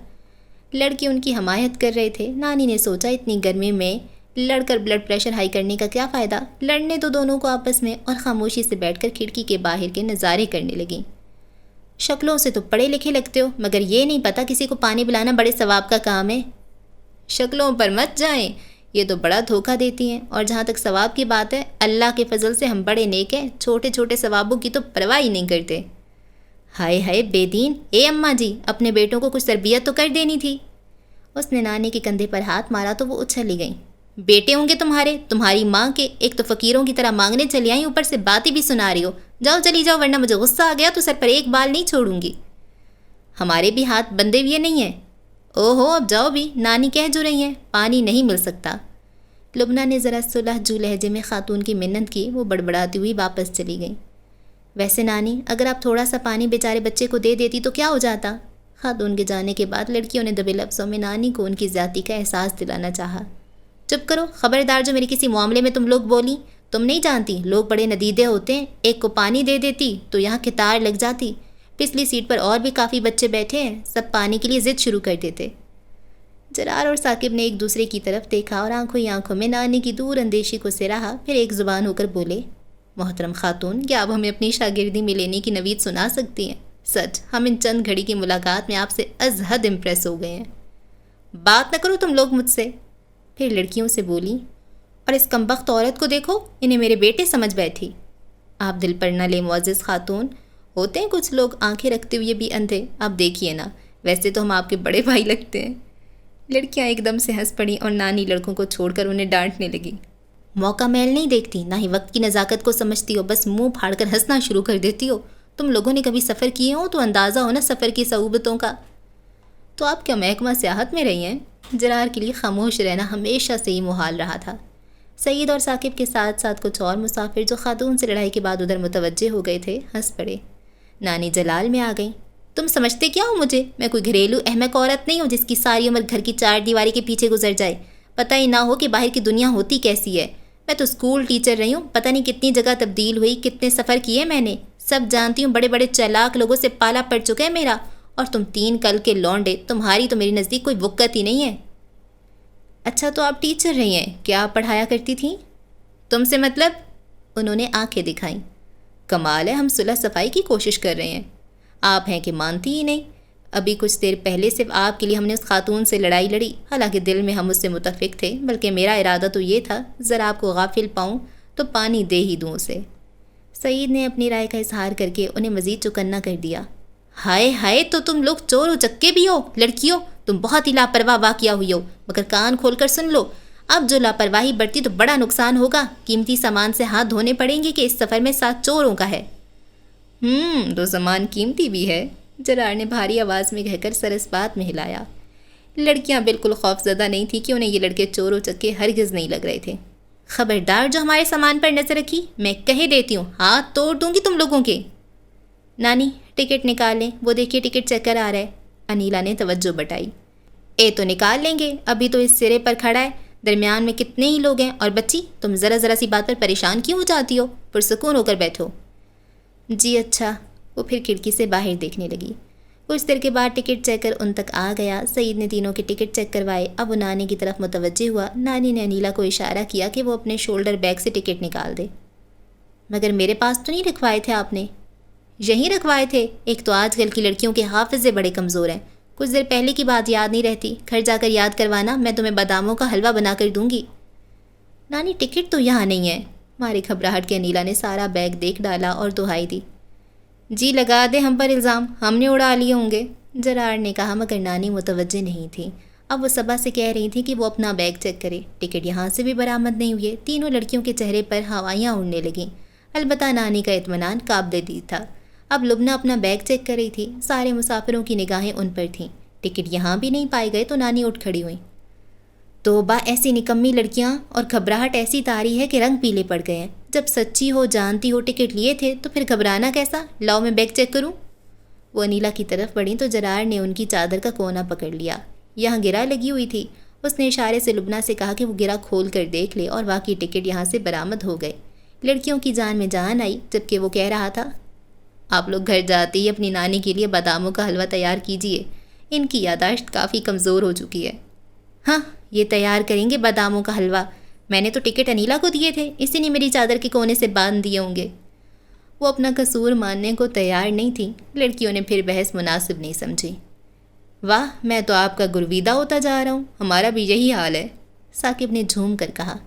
لڑکے ان کی حمایت کر رہے تھے۔ نانی نے سوچا اتنی گرمی میں لڑ کر بلڈ پریشر ہائی کرنے کا کیا فائدہ، لڑنے تو دونوں کو آپس میں، اور خاموشی سے بیٹھ کر کھڑکی کے باہر کے نظارے کرنے لگیں۔ شکلوں سے تو پڑھے لکھے لگتے ہو، مگر یہ نہیں پتہ کسی کو پانی پلانا بڑے ثواب کا کام ہے۔ شکلوں پر مت جائیں، یہ تو بڑا دھوکہ دیتی ہیں، اور جہاں تک ثواب کی بات ہے، اللہ کے فضل سے ہم بڑے نیک ہیں، چھوٹے چھوٹے ثوابوں کی تو پرواہ ہی نہیں کرتے۔ ہائے ہائے بے دین، اے اماں جی، اپنے بیٹوں کو کچھ تربیت تو کر دینی تھی۔ اس نے نانی کے کندھے پر ہاتھ مارا تو وہ اچھل ہی گئیں۔ بیٹے ہوں گے تمہارے، تمہاری ماں کے، ایک تو فقیروں کی طرح مانگنے چلی آئی، اوپر سے باتیں بھی سنا رہی ہو۔ جاؤ چلی جاؤ، ورنہ مجھے غصہ آ گیا تو سر پر ایک بال نہیں چھوڑوں گی۔ ہمارے بھی ہاتھ بندے ہوئے نہیں ہیں۔ او ہو، اب جاؤ بھی، نانی کہہ جو رہی ہیں، پانی نہیں مل سکتا۔ لبنہ نے ذرا صلح جو لہجے میں خاتون کی منت کی، وہ بڑبڑاتی ہوئی واپس چلی گئیں۔ ویسے نانی، اگر آپ تھوڑا سا پانی بیچارے بچے کو دے دیتی تو کیا ہو جاتا؟ خاتون کے جانے کے بعد لڑکیوں نے دبے لفظوں میں نانی کو ان کی زیادتی کا احساس دلانا چاہا۔ چپ کرو، خبردار جو میری کسی معاملے میں تم لوگ بولی۔ تم نہیں جانتی لوگ بڑے ندیدے ہوتے ہیں، ایک کو پانی دے دیتی تو یہاں قطار لگ جاتی۔ پچھلی سیٹ پر اور بھی کافی بچے بیٹھے ہیں، سب پانی کے لیے ضد شروع کر دیتے۔ جرار اور ثاقب نے ایک دوسرے کی طرف دیکھا اور آنکھوں ہی آنکھوں میں نانی کی دور اندیشی کو سراہا، پھر ایک زبان ہو کر بولے، محترم خاتون، کیا آپ ہمیں اپنی شاگردی میں لینے کی نوید سنا سکتی ہیں؟ سچ، ہم ان چند گھڑی کی ملاقات میں آپ سے از حد امپریس ہو گئے ہیں۔ بات نہ کرو تم لوگ مجھ سے۔ پھر لڑکیوں سے بولی، اور اس کمبخت عورت کو دیکھو، انہیں میرے بیٹے سمجھ بیٹھی۔ آپ دل پر نہ لے معزز خاتون، ہوتے ہیں کچھ لوگ آنکھیں رکھتے ہوئے بھی اندھے، آپ دیکھیے نا، ویسے تو ہم آپ کے بڑے بھائی لگتے ہیں۔ لڑکیاں ایک دم سے ہنس پڑیں اور نانی لڑکوں کو چھوڑ کر انہیں ڈانٹنے لگی۔ موقع میل نہیں دیکھتی، نہ ہی وقت کی نزاکت کو سمجھتی ہو، بس منہ پھاڑ کر ہنسنا شروع کر دیتی ہو۔ تم لوگوں نے کبھی سفر کیے ہو تو اندازہ ہو نا سفر کی صعوبتوں کا۔ تو آپ کیا محکمہ سیاحت میں رہی ہیں؟ جرار کے لیے خاموش رہنا ہمیشہ سے ہی محال رہا تھا۔ سعید اور ثاقب کے ساتھ ساتھ کچھ اور مسافر جو خاتون سے لڑائی کے بعد ادھر متوجہ ہو گئے تھے، ہنس پڑے۔ نانی جلال میں آ گئیں۔ تم سمجھتے کیا ہو مجھے؟ میں کوئی گھریلو احمق عورت نہیں ہوں جس کی ساری عمر گھر کی چار دیواری کے پیچھے گزر جائے، پتہ ہی نہ ہو کہ باہر کی دنیا ہوتی کیسی ہے۔ میں تو اسکول ٹیچر رہی ہوں، پتہ نہیں کتنی جگہ تبدیل ہوئی، کتنے سفر کیے میں نے، سب جانتی ہوں، بڑے بڑے چالاک لوگوں سے پالا پڑ چکا ہے میرا، اور تم تین کل کے لونڈے، تمہاری تو میری نزدیک کوئی وقت ہی نہیں ہے۔ اچھا تو آپ ٹیچر رہی ہیں، کیا آپ پڑھایا کرتی تھیں؟ تم سے مطلب؟ انہوں نے آنکھیں دکھائیں۔ کمال ہے، ہم صلح صفائی کی کوشش کر رہے ہیں، آپ ہیں کہ مانتی ہی نہیں۔ ابھی کچھ دیر پہلے صرف آپ کے لیے ہم نے اس خاتون سے لڑائی لڑی، حالانکہ دل میں ہم اس سے متفق تھے، بلکہ میرا ارادہ تو یہ تھا ذرا آپ کو غافل پاؤں تو پانی دے ہی دوں اسے۔ سعید نے اپنی رائے کا اظہار کر کے انہیں مزید چوکنا کر دیا۔ ہائے ہائے، تو تم لوگ چور و چکے بھی ہو، لڑکیوں، تم بہت ہی لاپرواہ واقعہ ہوئی ہو، مگر کان کھول کر سن لو، اب جو لاپرواہی برتی تو بڑا نقصان ہوگا، قیمتی سامان سے ہاتھ دھونے پڑیں گے کہ اس سفر میں 7 چوروں کا ہے۔ تو سامان قیمتی بھی ہے، جرار نے بھاری آواز میں کہہ کر سر اس بات میں ہلایا۔ لڑکیاں بالکل خوف زدہ نہیں تھیں کہ انہیں یہ لڑکے چور و چکے ہرگز نہیں لگ رہے تھے۔ خبردار جو ہمارے سامان پر نظر رکھی، میں کہہ دیتی ہوں ہاتھ توڑ دوں گی تم لوگوں کے۔ نانی ٹکٹ نکال لیں، وہ دیکھیے ٹکٹ چیکر آ رہا ہے۔ انیلا نے توجہ بٹائی۔ تو نکال لیں گے، ابھی تو اس سرے پر کھڑا ہے، درمیان میں کتنے ہی لوگ ہیں، اور بچی تم ذرا سی بات پر پریشان کیوں ہو جاتی ہو؟ پرسکون ہو کر بیٹھو۔ جی اچھا۔ وہ پھر کھڑکی سے باہر دیکھنے لگی۔ کچھ دیر کے بعد ٹکٹ چیکر ان تک آ گیا۔ سعید نے تینوں کے ٹکٹ چیک کروائے۔ اب وہ نانی کی طرف متوجہ ہوا۔ نانی نے انیلا کو اشارہ کیا کہ وہ اپنے شولڈر بیگ سے ٹکٹ نکال دے۔ مگر میرے پاس تو نہیں رکھوائے تھے آپ نے؟ یہیں رکھوائے تھے، ایک تو آج کل کی لڑکیوں کے حافظے بڑے کمزور ہیں، کچھ دیر پہلے کی بات یاد نہیں رہتی، گھر جا کر یاد کروانا، میں تمہیں باداموں کا حلوہ بنا کر دوں گی۔ نانی ٹکٹ تو یہاں نہیں ہے۔ ماری گھبراہٹ کے انیلا نے سارا بیگ دیکھ ڈالا اور دہائی دی، جی لگا دے ہم پر الزام، ہم نے اڑا لیے ہوں گے، جرار نے کہا، مگر نانی متوجہ نہیں تھی۔ اب وہ صبا سے کہہ رہی تھی کہ وہ اپنا بیگ چیک کرے۔ ٹکٹ یہاں سے بھی برآمد نہیں ہوئے۔ تینوں لڑکیوں کے چہرے پر ہوائیاں اڑنے لگیں۔ البتہ نانی کا اطمینان قابل دید تھا۔ اب لبنہ اپنا بیگ چیک کر رہی تھی، سارے مسافروں کی نگاہیں ان پر تھیں۔ ٹکٹ یہاں بھی نہیں پائے گئے تو نانی اٹھ کھڑی ہوئیں۔ توبہ، ایسی نکمی لڑکیاں، اور گھبراہٹ ایسی طاری ہے کہ رنگ پیلے پڑ گئے ہیں۔ جب سچی ہو، جانتی ہو ٹکٹ لیے تھے تو پھر گھبرانا کیسا؟ لاؤ میں بیگ چیک کروں۔ وہ انیلا کی طرف بڑھی تو جرار نے ان کی چادر کا کونا پکڑ لیا۔ یہاں گرہ لگی ہوئی تھی۔ اس نے اشارے سے لبنہ سے کہا کہ وہ گرہ کھول کر دیکھ لے، اور واقعی ٹکٹ یہاں سے برآمد ہو گئے۔ لڑکیوں کی جان میں جان آئی جبکہ وہ کہہ رہا تھا، آپ لوگ گھر جاتے ہی اپنی نانی کے لیے باداموں کا حلوہ تیار کیجیے، ان کی یادداشت کافی کمزور ہو چکی ہے۔ ہاں، یہ تیار کریں گے باداموں کا حلوہ، میں نے تو ٹکٹ انیلا کو دیے تھے، اسی نے میری چادر کے کونے سے باندھ دیے ہوں گے۔ وہ اپنا قصور ماننے کو تیار نہیں تھی۔ لڑکیوں نے پھر بحث مناسب نہیں سمجھی۔ واہ، میں تو آپ کا گرویدہ ہوتا جا رہا ہوں، ہمارا بھی یہی حال ہے، ثاقب نے جھوم کر کہا۔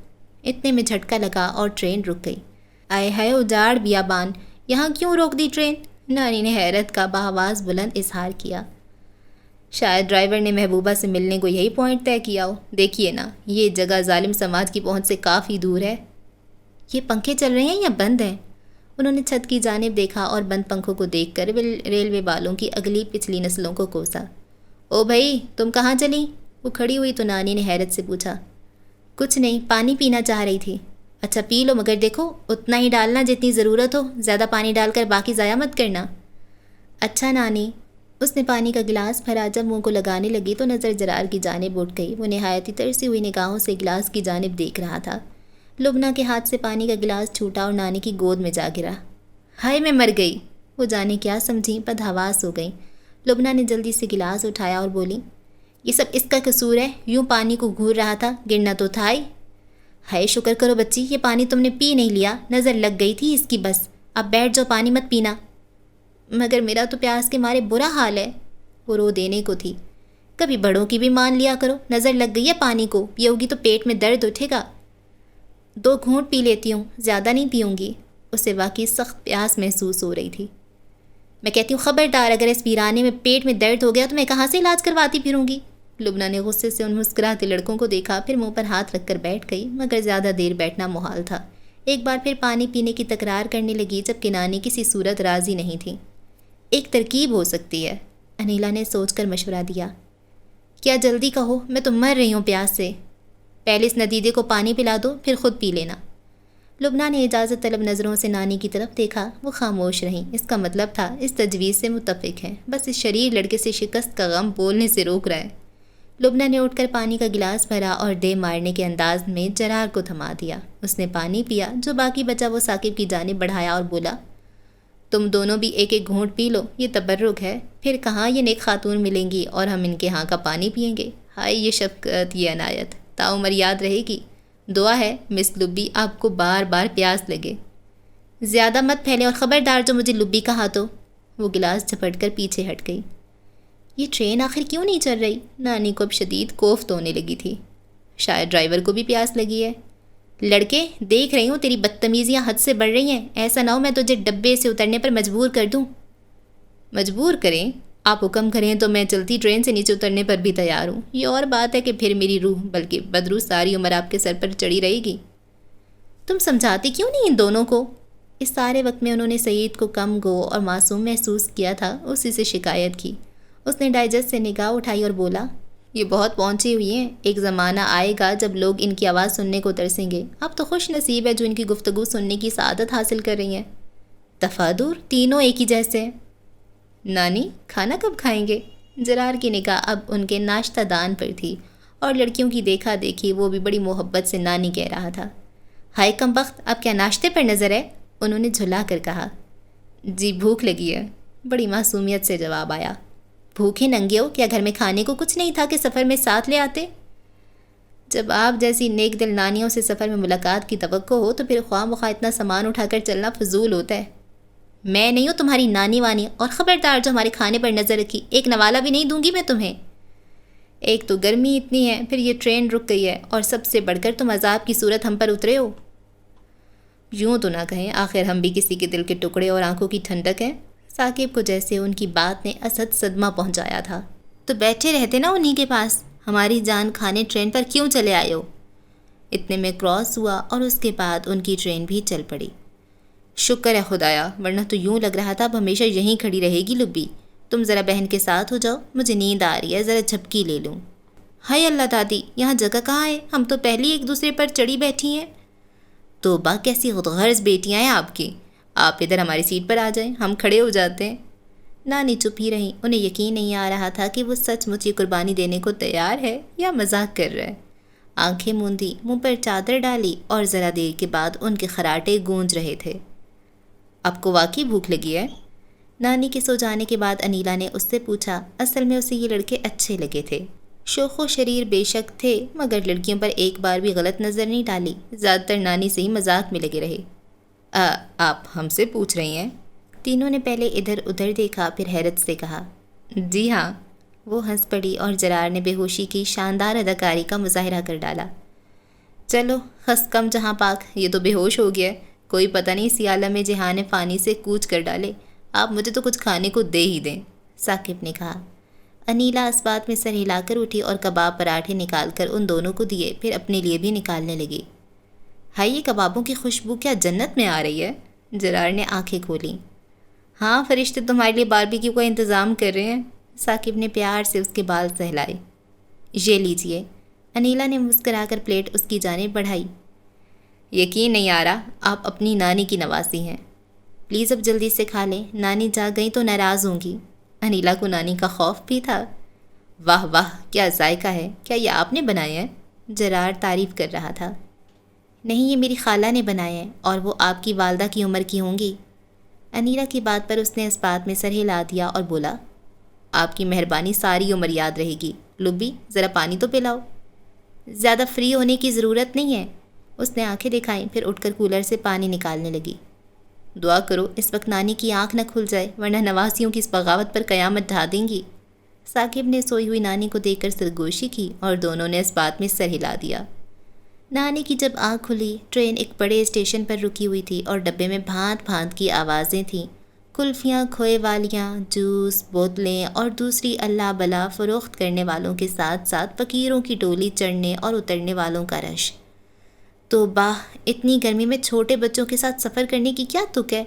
اتنے میں جھٹکا لگا اور ٹرین رک گئی۔ آئے ہائے اجاڑ بیابان، یہاں کیوں روک دی ٹرین؟ نانی نے حیرت کا بآواز بلند اظہار کیا۔ شاید ڈرائیور نے محبوبہ سے ملنے کو یہی پوائنٹ طے کیا ہو۔ دیکھیے نا، یہ جگہ ظالم سماج کی پہنچ سے کافی دور ہے۔ یہ پنکھے چل رہے ہیں یا بند ہیں؟ انہوں نے چھت کی جانب دیکھا اور بند پنکھوں کو دیکھ کر ریلوے والوں کی اگلی پچھلی نسلوں کو کوسا۔ او بھائی، تم کہاں چلی؟ وہ کھڑی ہوئی تو نانی نے حیرت سے پوچھا۔ کچھ نہیں، پانی پینا چاہ رہی تھی۔ اچھا پی لو، مگر دیکھو اتنا ہی ڈالنا جتنی ضرورت ہو، زیادہ پانی ڈال کر باقی ضائع مت کرنا۔ اچھا نانی۔ اس نے پانی کا گلاس بھرا۔ جب منہ کو لگانے لگی تو نظر جرار کی جانب اٹھ گئی۔ وہ نہایت ہی ترسی ہوئی نگاہوں سے گلاس کی جانب دیکھ رہا تھا۔ لبنہ کے ہاتھ سے پانی کا گلاس چھوٹا اور نانی کی گود میں جا گرا۔ ہائے میں مر گئی! وہ جانے کیا سمجھی، بدحواس ہو گئیں۔ لبنہ نے جلدی سے گلاس اٹھایا اور بولی، یہ سب اس کا قصور ہے، یوں پانی کو گھور رہا تھا، گرنا تو تھا ہی۔ ہائے شکر کرو بچی، یہ پانی تم نے پی نہیں لیا، نظر لگ گئی تھی اس کی بس۔ اب بیٹھ جاؤ، پانی مت پینا۔ مگر میرا تو پیاس کے مارے برا حال ہے۔ وہ رو دینے کو تھی۔ کبھی بڑوں کی بھی مان لیا کرو، نظر لگ گئی ہے پانی کو، پیو گی تو پیٹ میں درد اٹھے گا۔ 2 گھونٹ پی لیتی ہوں، زیادہ نہیں پیوں گی۔ اسے واقعی سخت پیاس محسوس ہو رہی تھی۔ میں کہتی ہوں خبردار، اگر اس ویرانے میں پیٹ میں درد ہو گیا تو میں کہاں سے علاج کرواتی پھروں گی؟ لبنہ نے غصے سے ان مسکراتے لڑکوں کو دیکھا، پھر منہ پر ہاتھ رکھ کر بیٹھ گئی، مگر زیادہ دیر بیٹھنا محال تھا۔ ایک بار پھر پانی پینے کی تکرار کرنے لگی، جبکہ نانی کسی صورت راضی نہیں تھی۔ ایک ترکیب ہو سکتی ہے، انیلا نے سوچ کر مشورہ دیا۔ کیا؟ جلدی کہو، میں تو مر رہی ہوں پیاس سے۔ پہلے اس ندیدے کو پانی پلا دو، پھر خود پی لینا۔ لبنہ نے اجازت طلب نظروں سے نانی کی طرف دیکھا۔ وہ خاموش رہیں۔ اس کا مطلب تھا اس تجویز سے متفق ہیں، بس اس شریر لڑکے سے شکست کا غم بولنے سے روک رہا ہے۔ لبنہ نے اٹھ کر پانی کا گلاس بھرا اور دے مارنے کے انداز میں جرار کو تھما دیا۔ اس نے پانی پیا، جو باقی بچا وہ ثاقب کی جانب بڑھایا اور بولا، تم دونوں بھی ایک ایک گھونٹ پی لو، یہ تبرک ہے، پھر کہاں یہ نیک خاتون ملیں گی اور ہم ان کے ہاں کا پانی پئیں گے۔ ہائے یہ شفقت، یہ عنایت تعمر یاد رہے گی۔ دعا ہے مس لبی آپ کو بار بار پیاس لگے۔ زیادہ مت پھیلے اور خبردار جو مجھے لبی کہا تو۔ وہ گلاس جھپٹ کر پیچھے ہٹ گئی۔ یہ ٹرین آخر کیوں نہیں چل رہی؟ نانی کو اب شدید کوفت ہونے لگی تھی۔ شاید ڈرائیور کو بھی پیاس لگی ہے۔ لڑکے دیکھ رہی ہوں تیری بدتمیزیاں حد سے بڑھ رہی ہیں، ایسا نہ ہو میں تجھے ڈبے سے اترنے پر مجبور کر دوں۔ مجبور کریں؟ آپ حکم کریں تو میں چلتی ٹرین سے نیچے اترنے پر بھی تیار ہوں۔ یہ اور بات ہے کہ پھر میری روح بلکہ بدروح ساری عمر آپ کے سر پر چڑھی رہے گی۔ تم سمجھاتی کیوں نہیں ان دونوں کو؟ اس سارے وقت میں انہوں نے سعید کو کم گو اور معصوم محسوس کیا تھا، اسی سے شکایت کی۔ اس نے ڈائجسٹ سے نگاہ اٹھائی اور بولا، یہ بہت پہنچی ہوئی ہیں، ایک زمانہ آئے گا جب لوگ ان کی آواز سننے کو ترسیں گے۔ اب تو خوش نصیب ہے جو ان کی گفتگو سننے کی سعادت حاصل کر رہی ہیں۔ دفعہ دور، تینوں ایک ہی جیسے ہیں۔ نانی کھانا کب کھائیں گے؟ جرار کی نگاہ اب ان کے ناشتہ دان پر تھی اور لڑکیوں کی دیکھا دیکھی وہ بھی بڑی محبت سے نانی کہہ رہا تھا۔ ہائے کم بخت، اب کیا ناشتے پر نظر ہے؟ انہوں نے جھلا کر کہا۔ جی بھوک لگی ہے، بڑی معصومیت سے جواب آیا۔ بھوکے ننگے ہو؟ کیا گھر میں کھانے کو کچھ نہیں تھا کہ سفر میں ساتھ لے آتے؟ جب آپ جیسی نیک دل نانیوں سے سفر میں ملاقات کی توقع ہو تو پھر خواہ مخواہ اتنا سامان اٹھا کر چلنا فضول ہوتا ہے۔ میں نہیں ہوں تمہاری نانی وانی، اور خبردار جو ہمارے کھانے پر نظر رکھی، ایک نوالا بھی نہیں دوں گی میں تمہیں۔ ایک تو گرمی اتنی ہے، پھر یہ ٹرین رک گئی ہے، اور سب سے بڑھ کر تم عذاب کی صورت ہم پر اترے ہو۔ یوں تو نہ کہیں، آخر ہم بھی کسی کے دل کے ٹکڑے اور آنکھوں کی ٹھنڈک ہیں۔ ثاقب کو جیسے ان کی بات نے اسد صدمہ پہنچایا تھا۔ تو بیٹھے رہتے نا انہی کے پاس، ہماری جان کھانے ٹرین پر کیوں چلے آئے ہو؟ اتنے میں کراس ہوا اور اس کے بعد ان کی ٹرین بھی چل پڑی۔ شکر ہے خدایا، ورنہ تو یوں لگ رہا تھا اب ہمیشہ یہیں کھڑی رہے گی لبی۔ تم ذرا بہن کے ساتھ ہو جاؤ، مجھے نیند آ رہی ہے، ذرا جھپکی لے لوں۔ ہائے اللہ دادی، یہاں جگہ کہاں ہے؟ ہم تو پہلے ایک دوسرے پر چڑھی بیٹھی ہیں۔ توبہ کیسی خودغرض بیٹیاں ہیں آپ کی۔ آپ ادھر ہماری سیٹ پر آ جائیں، ہم کھڑے ہو جاتے ہیں۔ نانی چپ ہی رہیں، انہیں یقین نہیں آ رہا تھا کہ وہ سچ مچ یہ قربانی دینے کو تیار ہے یا مذاق کر رہا ہے۔ آنکھیں موندی، منہ پر چادر ڈالی، اور ذرا دیر کے بعد ان کے خراٹے گونج رہے تھے۔ آپ کو واقعی بھوک لگی ہے؟ نانی کے سو جانے کے بعد انیلا نے اس سے پوچھا۔ اصل میں اسے یہ لڑکے اچھے لگے تھے، شوخ و شریر بے شک تھے، مگر لڑکیوں پر ایک بار بھی غلط نظر نہیں ڈالی، زیادہ تر نانی سے ہی مذاق میں لگے رہے۔ آپ ہم سے پوچھ رہی ہیں؟ تینوں نے پہلے ادھر ادھر دیکھا، پھر حیرت سے کہا، جی ہاں۔ وہ ہنس پڑی اور جرار نے بے ہوشی کی شاندار اداکاری کا مظاہرہ کر ڈالا۔ چلو خس کم جہاں پاک، یہ تو بے ہوش ہو گیا ہے، کوئی پتہ نہیں اسی عالم جہان فانی سے کوچ کر ڈالے۔ آپ مجھے تو کچھ کھانے کو دے ہی دیں، ثاقب نے کہا۔ انیلا اس بات میں سر ہلا کر اٹھی اور کباب پراٹھے نکال کر ان دونوں کو دیے، پھر اپنے لیے بھی نکالنے لگی۔ ہائی، یہ کبابوں کی خوشبو کیا جنت میں آ رہی ہے؟ جرار نے آنکھیں کھولیں۔ ہاں، فرشتے تمہارے لیے باربیکیو کا انتظام کر رہے ہیں۔ ثاقب نے پیار سے اس کے بال سہلائے۔ یہ لیجئے۔ انیلا نے مسکرا کر پلیٹ اس کی جانب بڑھائی۔ یقین نہیں آ رہا آپ اپنی نانی کی نواسی ہیں۔ پلیز اب جلدی سے کھا لیں، نانی جاگ گئی تو ناراض ہوں گی۔ انیلا کو نانی کا خوف بھی تھا۔ واہ واہ، کیا ذائقہ ہے، کیا یہ آپ نے بنائے ہیں؟ جرار تعریف کر رہا تھا۔ نہیں، یہ میری خالہ نے بنائے ہیں، اور وہ آپ کی والدہ کی عمر کی ہوں گی۔ انیلا کی بات پر اس نے اس بات میں سر ہلا دیا اور بولا، آپ کی مہربانی ساری عمر یاد رہے گی۔ لبی، ذرا پانی تو پلاؤ۔ زیادہ فری ہونے کی ضرورت نہیں ہے۔ اس نے آنکھیں دکھائیں، پھر اٹھ کر کولر سے پانی نکالنے لگی۔ دعا کرو اس وقت نانی کی آنکھ نہ کھل جائے، ورنہ نواسیوں کی اس بغاوت پر قیامت ڈھا دیں گی۔ ثاقب نے سوئی ہوئی نانی کو دیکھ کر سرگوشی کی اور دونوں نے اس بات میں سر ہلا دیا۔ نانی کی جب آنکھ کھلی، ٹرین ایک بڑے اسٹیشن پر رکی ہوئی تھی اور ڈبے میں بھانت بھانت کی آوازیں تھیں۔ کلفیاں، کھوئے والیاں، جوس، بوتلیں اور دوسری اللہ بلا فروخت کرنے والوں کے ساتھ ساتھ فقیروں کی ٹولی چڑھنے اور اترنے والوں کا رش۔ توبہ، اتنی گرمی میں چھوٹے بچوں کے ساتھ سفر کرنے کی کیا تک ہے؟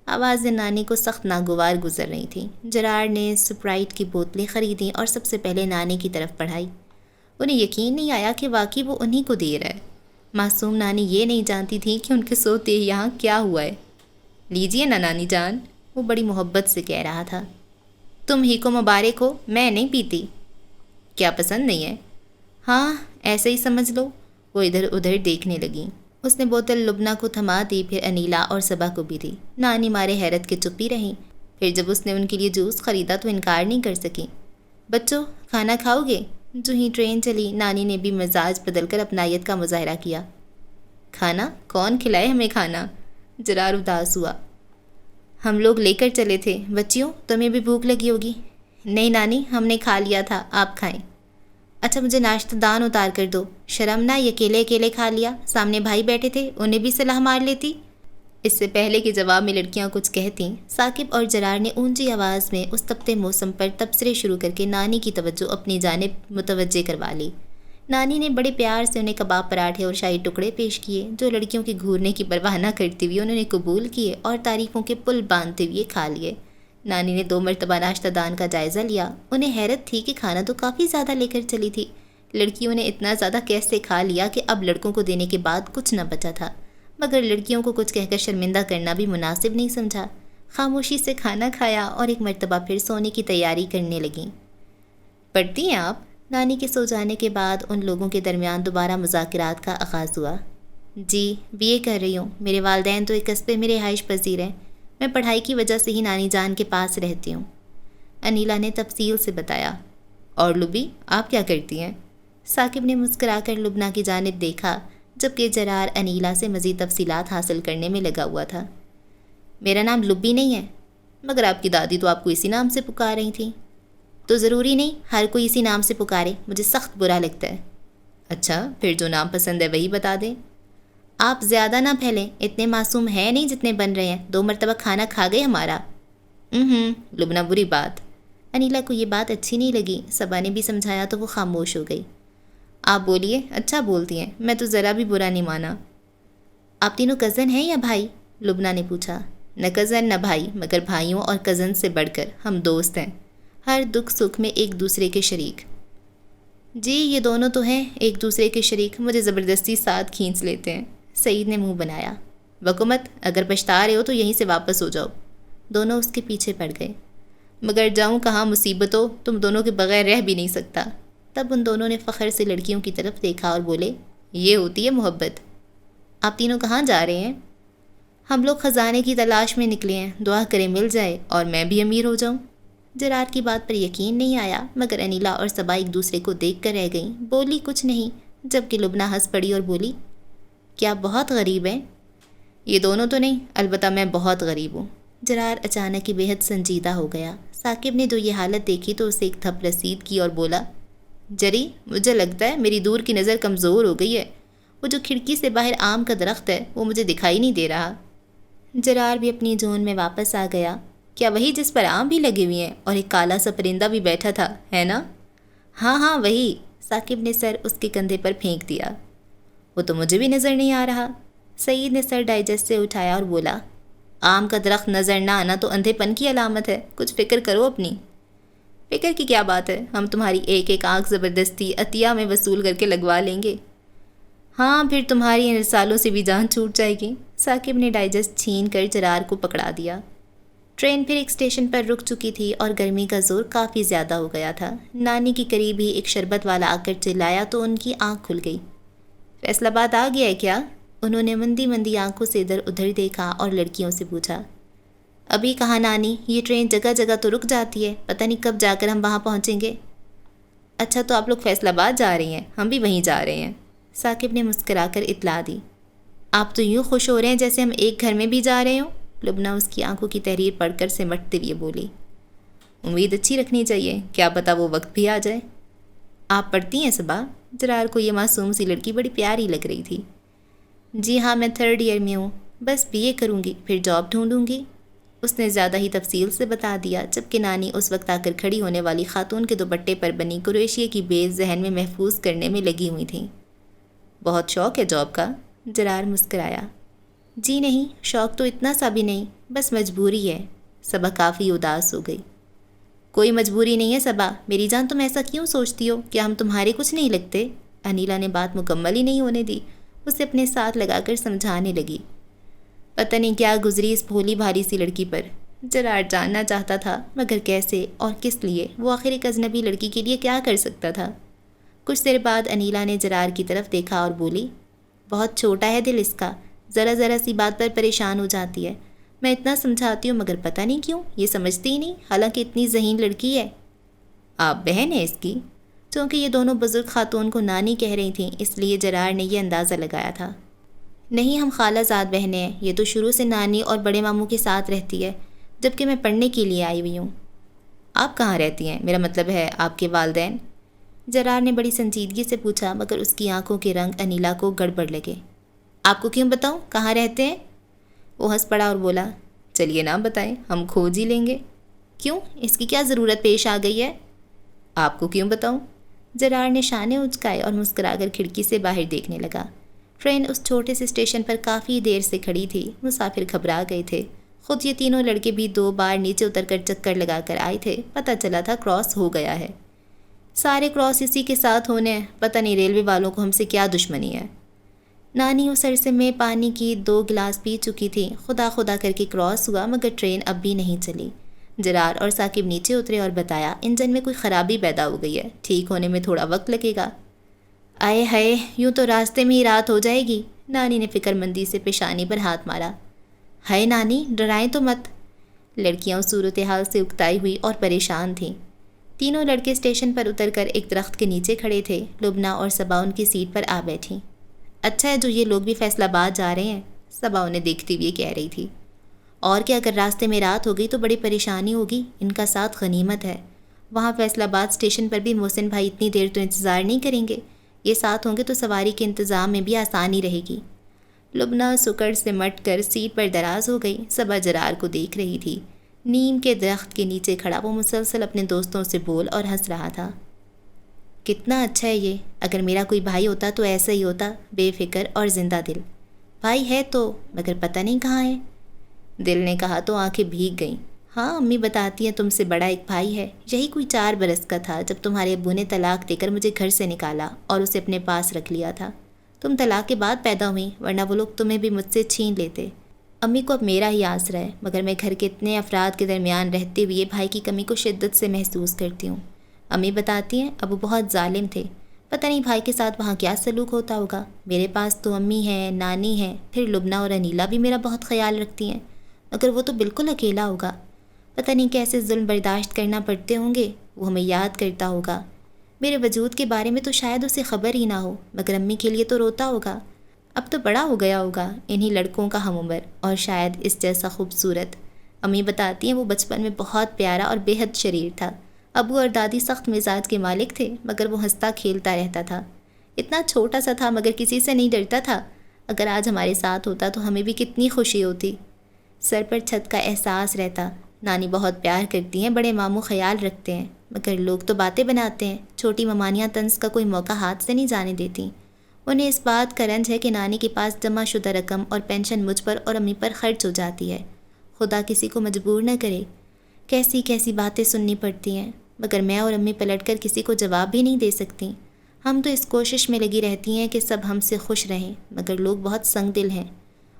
آوازیں نانی کو سخت ناگوار گزر رہی تھیں۔ جرار نے سپرائٹ کی بوتلیں خریدیں اور سب سے پہلے نانی کی طرف بڑھائی۔ انہیں یقین نہیں آیا کہ واقعی وہ انہی کو دے رہا ہے۔ معصوم نانی یہ نہیں جانتی تھی کہ ان کے سوتے یہاں کیا ہوا ہے۔ لیجئے نا نانی جان، وہ بڑی محبت سے کہہ رہا تھا۔ تم ہی کو مبارک ہو، میں نہیں پیتی۔ کیا پسند نہیں ہے؟ ہاں، ایسے ہی سمجھ لو۔ وہ ادھر ادھر دیکھنے لگیں۔ اس نے بوتل لبنہ کو تھما دی، پھر انیلا اور صبا کو بھی دی۔ نانی مارے حیرت کے چپی رہیں، پھر جب اس نے ان کے لیے جوس خریدا تو انکار نہیں کر سکیں۔ بچوں، کھانا کھاؤ گے؟ جو ہی ٹرین چلی، نانی نے بھی مزاج بدل کر اپنائیت کا مظاہرہ کیا۔ کھانا؟ کون کھلائے ہمیں کھانا؟ جرار اداس ہوا۔ ہم لوگ لے کر چلے تھے۔ بچیوں، تمہیں بھی بھوک لگی ہوگی۔ نہیں نانی، ہم نے کھا لیا تھا، آپ کھائیں۔ اچھا، مجھے ناشتہ دان اتار کر دو۔ شرم نہ، یہ اکیلے اکیلے کھا لیا، سامنے بھائی بیٹھے تھے، انہیں بھی صلاح مار لیتی۔ اس سے پہلے کہ جواب میں لڑکیاں کچھ کہتیں، ثاقب اور جرار نے اونچی آواز میں اس تپتے موسم پر تبصرے شروع کر کے نانی کی توجہ اپنی جانب متوجہ کروا لی۔ نانی نے بڑے پیار سے انہیں کباب، پراٹھے اور شاہی ٹکڑے پیش کیے، جو لڑکیوں کے گھورنے کی پرواہ نہ کرتے ہوئے انہوں نے قبول کیے اور تعریفوں کے پل باندھتے ہوئے کھا لیے۔ نانی نے 2 مرتبہ ناشتہ دان کا جائزہ لیا۔ انہیں حیرت تھی کہ کھانا تو کافی زیادہ لے کر چلی تھی۔ لڑکیوں نے اتنا زیادہ کیسے کھا لیا کہ اب لڑکوں کو دینے کے بعد کچھ نہ بچا تھا، مگر لڑکیوں کو کچھ کہہ کر شرمندہ کرنا بھی مناسب نہیں سمجھا۔ خاموشی سے کھانا کھایا اور ایک مرتبہ پھر سونے کی تیاری کرنے لگیں۔ پڑھتی ہیں آپ؟ نانی کے سو جانے کے بعد ان لوگوں کے درمیان دوبارہ مذاکرات کا آغاز ہوا۔ جی، بی اے کر رہی ہوں۔ میرے والدین تو ایک قصبے میں رہائش پذیر ہیں، میں پڑھائی کی وجہ سے ہی نانی جان کے پاس رہتی ہوں، انیلا نے تفصیل سے بتایا۔ اور لبی، آپ کیا کرتی ہیں؟ ثاقب نے مسکرا کر لبنہ کی جانب دیکھا، جبکہ جرار انیلا سے مزید تفصیلات حاصل کرنے میں لگا ہوا تھا۔ میرا نام لبی نہیں ہے، مگر آپ کی دادی تو آپ کو اسی نام سے پکار رہی تھیں۔ تو ضروری نہیں ہر کوئی اسی نام سے پکارے، مجھے سخت برا لگتا ہے۔ اچھا، پھر جو نام پسند ہے وہی بتا دیں۔ آپ زیادہ نہ پھیلیں، اتنے معصوم ہیں نہیں جتنے بن رہے ہیں۔ 2 مرتبہ کھانا کھا گئے ہمارا۔ لبنہ، بری بات۔ انیلا کو یہ بات اچھی نہیں لگی۔ صبا نے بھی سمجھایا تو وہ خاموش ہو گئی۔ آپ بولیے، اچھا بولتی ہیں، میں تو ذرا بھی برا نہیں مانا۔ آپ تینوں کزن ہیں یا بھائی؟ لبنہ نے پوچھا۔ نہ کزن نہ بھائی، مگر بھائیوں اور کزن سے بڑھ کر ہم دوست ہیں، ہر دکھ سکھ میں ایک دوسرے کے شریک۔ جی، یہ دونوں تو ہیں ایک دوسرے کے شریک، مجھے زبردستی ساتھ کھینچ لیتے ہیں۔ سعید نے منہ بنایا۔ وکمت، اگر پچھتا رہے ہو تو یہیں سے واپس ہو جاؤ۔ دونوں اس کے پیچھے پڑ گئے۔ مگر جاؤں کہاں، مصیبت ہو، تم دونوں کے بغیر رہ بھی نہیں سکتا۔ تب ان دونوں نے فخر سے لڑکیوں کی طرف دیکھا اور بولے، یہ ہوتی ہے محبت۔ آپ تینوں کہاں جا رہے ہیں؟ ہم لوگ خزانے کی تلاش میں نکلے ہیں، دعا کریں مل جائے اور میں بھی امیر ہو جاؤں۔ جرار کی بات پر یقین نہیں آیا، مگر انیلا اور صبا ایک دوسرے کو دیکھ کر رہ گئیں، بولی کچھ نہیں، جبکہ لبنہ ہنس پڑی اور بولی، کیا بہت غریب ہیں؟ یہ دونوں تو نہیں، البتہ میں بہت غریب ہوں۔ جرار اچانک ہی بے حد سنجیدہ ہو گیا۔ ثاقب نے جو یہ حالت دیکھی تو اسے ایک تھپ رسید کی اور بولا، جری، مجھے لگتا ہے میری دور کی نظر کمزور ہو گئی ہے، وہ جو کھڑکی سے باہر آم کا درخت ہے وہ مجھے دکھائی نہیں دے رہا۔ جرار بھی اپنی جون میں واپس آ گیا۔ کیا وہی جس پر آم بھی لگے ہوئے ہیں اور ایک کالا سا پرندہ بھی بیٹھا تھا، ہے نا؟ ہاں ہاں وہی، ثاقب نے سر اس کے کندھے پر پھینک دیا۔ وہ تو مجھے بھی نظر نہیں آ رہا۔ سعید نے سر ڈائجسٹ سے اٹھایا اور بولا، آم کا درخت نظر نہ آنا تو اندھے پن کی علامت ہے، کچھ فکر کرو اپنی۔ فکر کی کیا بات ہے، ہم تمہاری ایک ایک آنکھ زبردستی عطیہ میں وصول کر کے لگوا لیں گے۔ ہاں پھر تمہاری ان رسالوں سے بھی جان چھوٹ جائے گی۔ ثاقب نے ڈائجسٹ چھین کر جرار کو پکڑا دیا۔ ٹرین پھر ایک اسٹیشن پر رک چکی تھی اور گرمی کا زور کافی زیادہ ہو گیا تھا۔ نانی کے قریب ہی ایک شربت والا آ کر چلایا تو ان کی آنکھ کھل گئی۔ فیصل آباد آ گیا ہے کیا؟ انہوں نے مندی مندی آنکھوں سے ادھر ادھر دیکھا اور لڑکیوں سے پوچھا۔ ابھی کہاں نانی، یہ ٹرین جگہ جگہ تو رک جاتی ہے، پتہ نہیں کب جا کر ہم وہاں پہنچیں گے۔ اچھا تو آپ لوگ فیصل آباد جا رہی ہیں، ہم بھی وہیں جا رہے ہیں، ثاقب نے مسکرا کر اطلاع دی۔ آپ تو یوں خوش ہو رہے ہیں جیسے ہم ایک گھر میں بھی جا رہے ہوں، لبنہ اس کی آنکھوں کی تحریر پڑھ کر سمٹتے ہوئے بولی۔ امید اچھی رکھنی چاہیے، کیا پتہ وہ وقت بھی آ جائے۔ آپ پڑھتی ہیں صبا؟ جرار کو یہ معصوم سی لڑکی بڑی پیاری لگ رہی تھی۔ جی ہاں میں 3rd ایئر میں ہوں، بس BA کروں گی پھر جاب ڈھونڈوں گی، اس نے زیادہ ہی تفصیل سے بتا دیا، جبکہ نانی اس وقت آ کر کھڑی ہونے والی خاتون کے دوپٹے پر بنی کروشیے کی بیس ذہن میں محفوظ کرنے میں لگی ہوئی تھیں۔ بہت شوق ہے جاب کا؟ جرار مسکرایا۔ جی نہیں، شوق تو اتنا سا بھی نہیں، بس مجبوری ہے۔ صبا کافی اداس ہو گئی۔ کوئی مجبوری نہیں ہے صبا، میری جان تم ایسا کیوں سوچتی ہو؟ کیا ہم تمہارے کچھ نہیں لگتے؟ انیلا نے بات مکمل ہی نہیں ہونے دی، اسے اپنے ساتھ لگا کر سمجھانے لگی۔ پتہ نہیں کیا گزری اس بھولی بھالی سی لڑکی پر۔ جرار جاننا چاہتا تھا مگر کیسے اور کس لیے؟ وہ آخر ایک اجنبی لڑکی کے لیے کیا کر سکتا تھا؟ کچھ دیر بعد انیلا نے جرار کی طرف دیکھا اور بولی، بہت چھوٹا ہے دل اس کا، ذرا ذرا سی بات پر پریشان ہو جاتی ہے۔ میں اتنا سمجھاتی ہوں مگر پتہ نہیں کیوں یہ سمجھتی ہی نہیں، حالانکہ اتنی ذہین لڑکی ہے۔ آپ بہن ہیں اس کی؟ چونکہ یہ دونوں بزرگ خاتون کو نانی کہہ رہی تھیں اس لیے جرار نے یہ اندازہ لگایا تھا۔ نہیں ہم خالہ زاد بہنیں ہیں، یہ تو شروع سے نانی اور بڑے ماموں کے ساتھ رہتی ہے، جبکہ میں پڑھنے کے لیے آئی ہوئی ہوں۔ آپ کہاں رہتی ہیں؟ میرا مطلب ہے آپ کے والدین؟ جرار نے بڑی سنجیدگی سے پوچھا مگر اس کی آنکھوں کے رنگ انیلا کو گڑبڑ لگے۔ آپ کو کیوں بتاؤں کہاں رہتے ہیں؟ وہ ہنس پڑا اور بولا، چلیے نام بتائیں، ہم کھوج ہی لیں گے۔ کیوں، اس کی کیا ضرورت پیش آ گئی ہے؟ آپ کو کیوں بتاؤں؟ جرار نے شانے اچکائے اور مسکرا کر کھڑکی سے باہر دیکھنے لگا۔ ٹرین اس چھوٹے سے اسٹیشن پر کافی دیر سے کھڑی تھی، مسافر گھبرا گئے تھے۔ خود یہ تینوں لڑکے بھی 2 بار نیچے اتر کر چکر لگا کر آئے تھے، پتہ چلا تھا کراس ہو گیا ہے۔ سارے کراس اسی کے ساتھ ہونے ہیں، پتہ نہیں ریلوے والوں کو ہم سے کیا دشمنی ہے۔ نانی اس عرصے میں پانی کی 2 گلاس پی چکی تھی، خدا خدا کر کے کراس ہوا مگر ٹرین اب بھی نہیں چلی۔ جرار اور ثاقب نیچے اترے اور بتایا، انجن میں کوئی خرابی پیدا ہو گئی ہے، ٹھیک ہونے میں تھوڑا وقت لگے گا۔ آئے ہائے، یوں تو راستے میں ہی رات ہو جائے گی، نانی نے فکر مندی سے پیشانی پر ہاتھ مارا۔ ہائے نانی ڈرائیں تو مت۔ لڑکیاں اس صورتحال سے اکتائی ہوئی اور پریشان تھیں۔ تینوں لڑکے اسٹیشن پر اتر کر ایک درخت کے نیچے کھڑے تھے، لبنہ اور صبا ان کی سیٹ پر آ بیٹھیں۔ اچھا ہے جو یہ لوگ بھی فیصل آباد جا رہے ہیں، صبا انہیں دیکھتی ہوئے کہہ رہی تھی۔ اور کیا، اگر راستے میں رات ہو گئی تو بڑی پریشانی ہوگی، ان کا ساتھ غنیمت ہے۔ وہاں فیصل آباد اسٹیشن پر بھی محسن بھائی اتنی دیر تو انتظار نہیں کریں گے، یہ ساتھ ہوں گے تو سواری کے انتظام میں بھی آسانی رہے گی۔ لبنہ سکڑ سے مٹ کر سیٹ پر دراز ہو گئی، صبا جرار کو دیکھ رہی تھی۔ نیم کے درخت کے نیچے کھڑا وہ مسلسل اپنے دوستوں سے بول اور ہنس رہا تھا۔ کتنا اچھا ہے یہ، اگر میرا کوئی بھائی ہوتا تو ایسا ہی ہوتا، بے فکر اور زندہ دل۔ بھائی ہے تو مگر پتہ نہیں کہاں ہے۔ دل نے کہا تو آنکھیں بھیگ گئیں۔ ہاں امی بتاتی ہیں تم سے بڑا ایک بھائی ہے، یہی کوئی 4 برس کا تھا جب تمہارے ابو نے طلاق دے کر مجھے گھر سے نکالا اور اسے اپنے پاس رکھ لیا تھا۔ تم طلاق کے بعد پیدا ہوئی، ورنہ وہ لوگ تمہیں بھی مجھ سے چھین لیتے۔ امی کو اب میرا ہی آسرا ہے، مگر میں گھر کے اتنے افراد کے درمیان رہتے ہوئے بھائی کی کمی کو شدت سے محسوس کرتی ہوں۔ امی بتاتی ہیں ابو بہت ظالم تھے، پتہ نہیں بھائی کے ساتھ وہاں کیا سلوک ہوتا ہوگا۔ میرے پاس تو امی ہیں، نانی ہیں، پھر لبنہ اور انیلا بھی میرا بہت خیال رکھتی ہیں، مگر وہ تو بالکل اکیلا ہوگا۔ پتہ نہیں کیسے ظلم برداشت کرنا پڑتے ہوں گے، وہ ہمیں یاد کرتا ہوگا۔ میرے وجود کے بارے میں تو شاید اسے خبر ہی نہ ہو، مگر امی کے لیے تو روتا ہوگا۔ اب تو بڑا ہو گیا ہوگا، انہی لڑکوں کا ہم عمر اور شاید اس جیسا خوبصورت۔ امی بتاتی ہیں وہ بچپن میں بہت پیارا اور بے حد شریر تھا۔ ابو اور دادی سخت مزاج کے مالک تھے، مگر وہ ہنستا کھیلتا رہتا تھا۔ اتنا چھوٹا سا تھا مگر کسی سے نہیں ڈرتا تھا۔ اگر آج ہمارے ساتھ ہوتا تو ہمیں بھی کتنی خوشی ہوتی۔ سر پر چھت کا احساس رہتا، نانی بہت پیار کرتی ہیں، بڑے ماموں خیال رکھتے ہیں، مگر لوگ تو باتیں بناتے ہیں۔ چھوٹی ممانیاں طنز کا کوئی موقع ہاتھ سے نہیں جانے دیتی۔ انہیں اس بات کا رنج ہے کہ نانی کے پاس جمع شدہ رقم اور پینشن مجھ پر اور امی پر خرچ ہو جاتی ہے۔ خدا کسی کو مجبور نہ کرے۔ کیسی کیسی باتیں سننی پڑتی ہیں، مگر میں اور امی پلٹ کر کسی کو جواب بھی نہیں دے سکتی۔ ہم تو اس کوشش میں لگی رہتی ہیں کہ سب ہم سے خوش رہیں، مگر لوگ بہت سنگ دل ہیں۔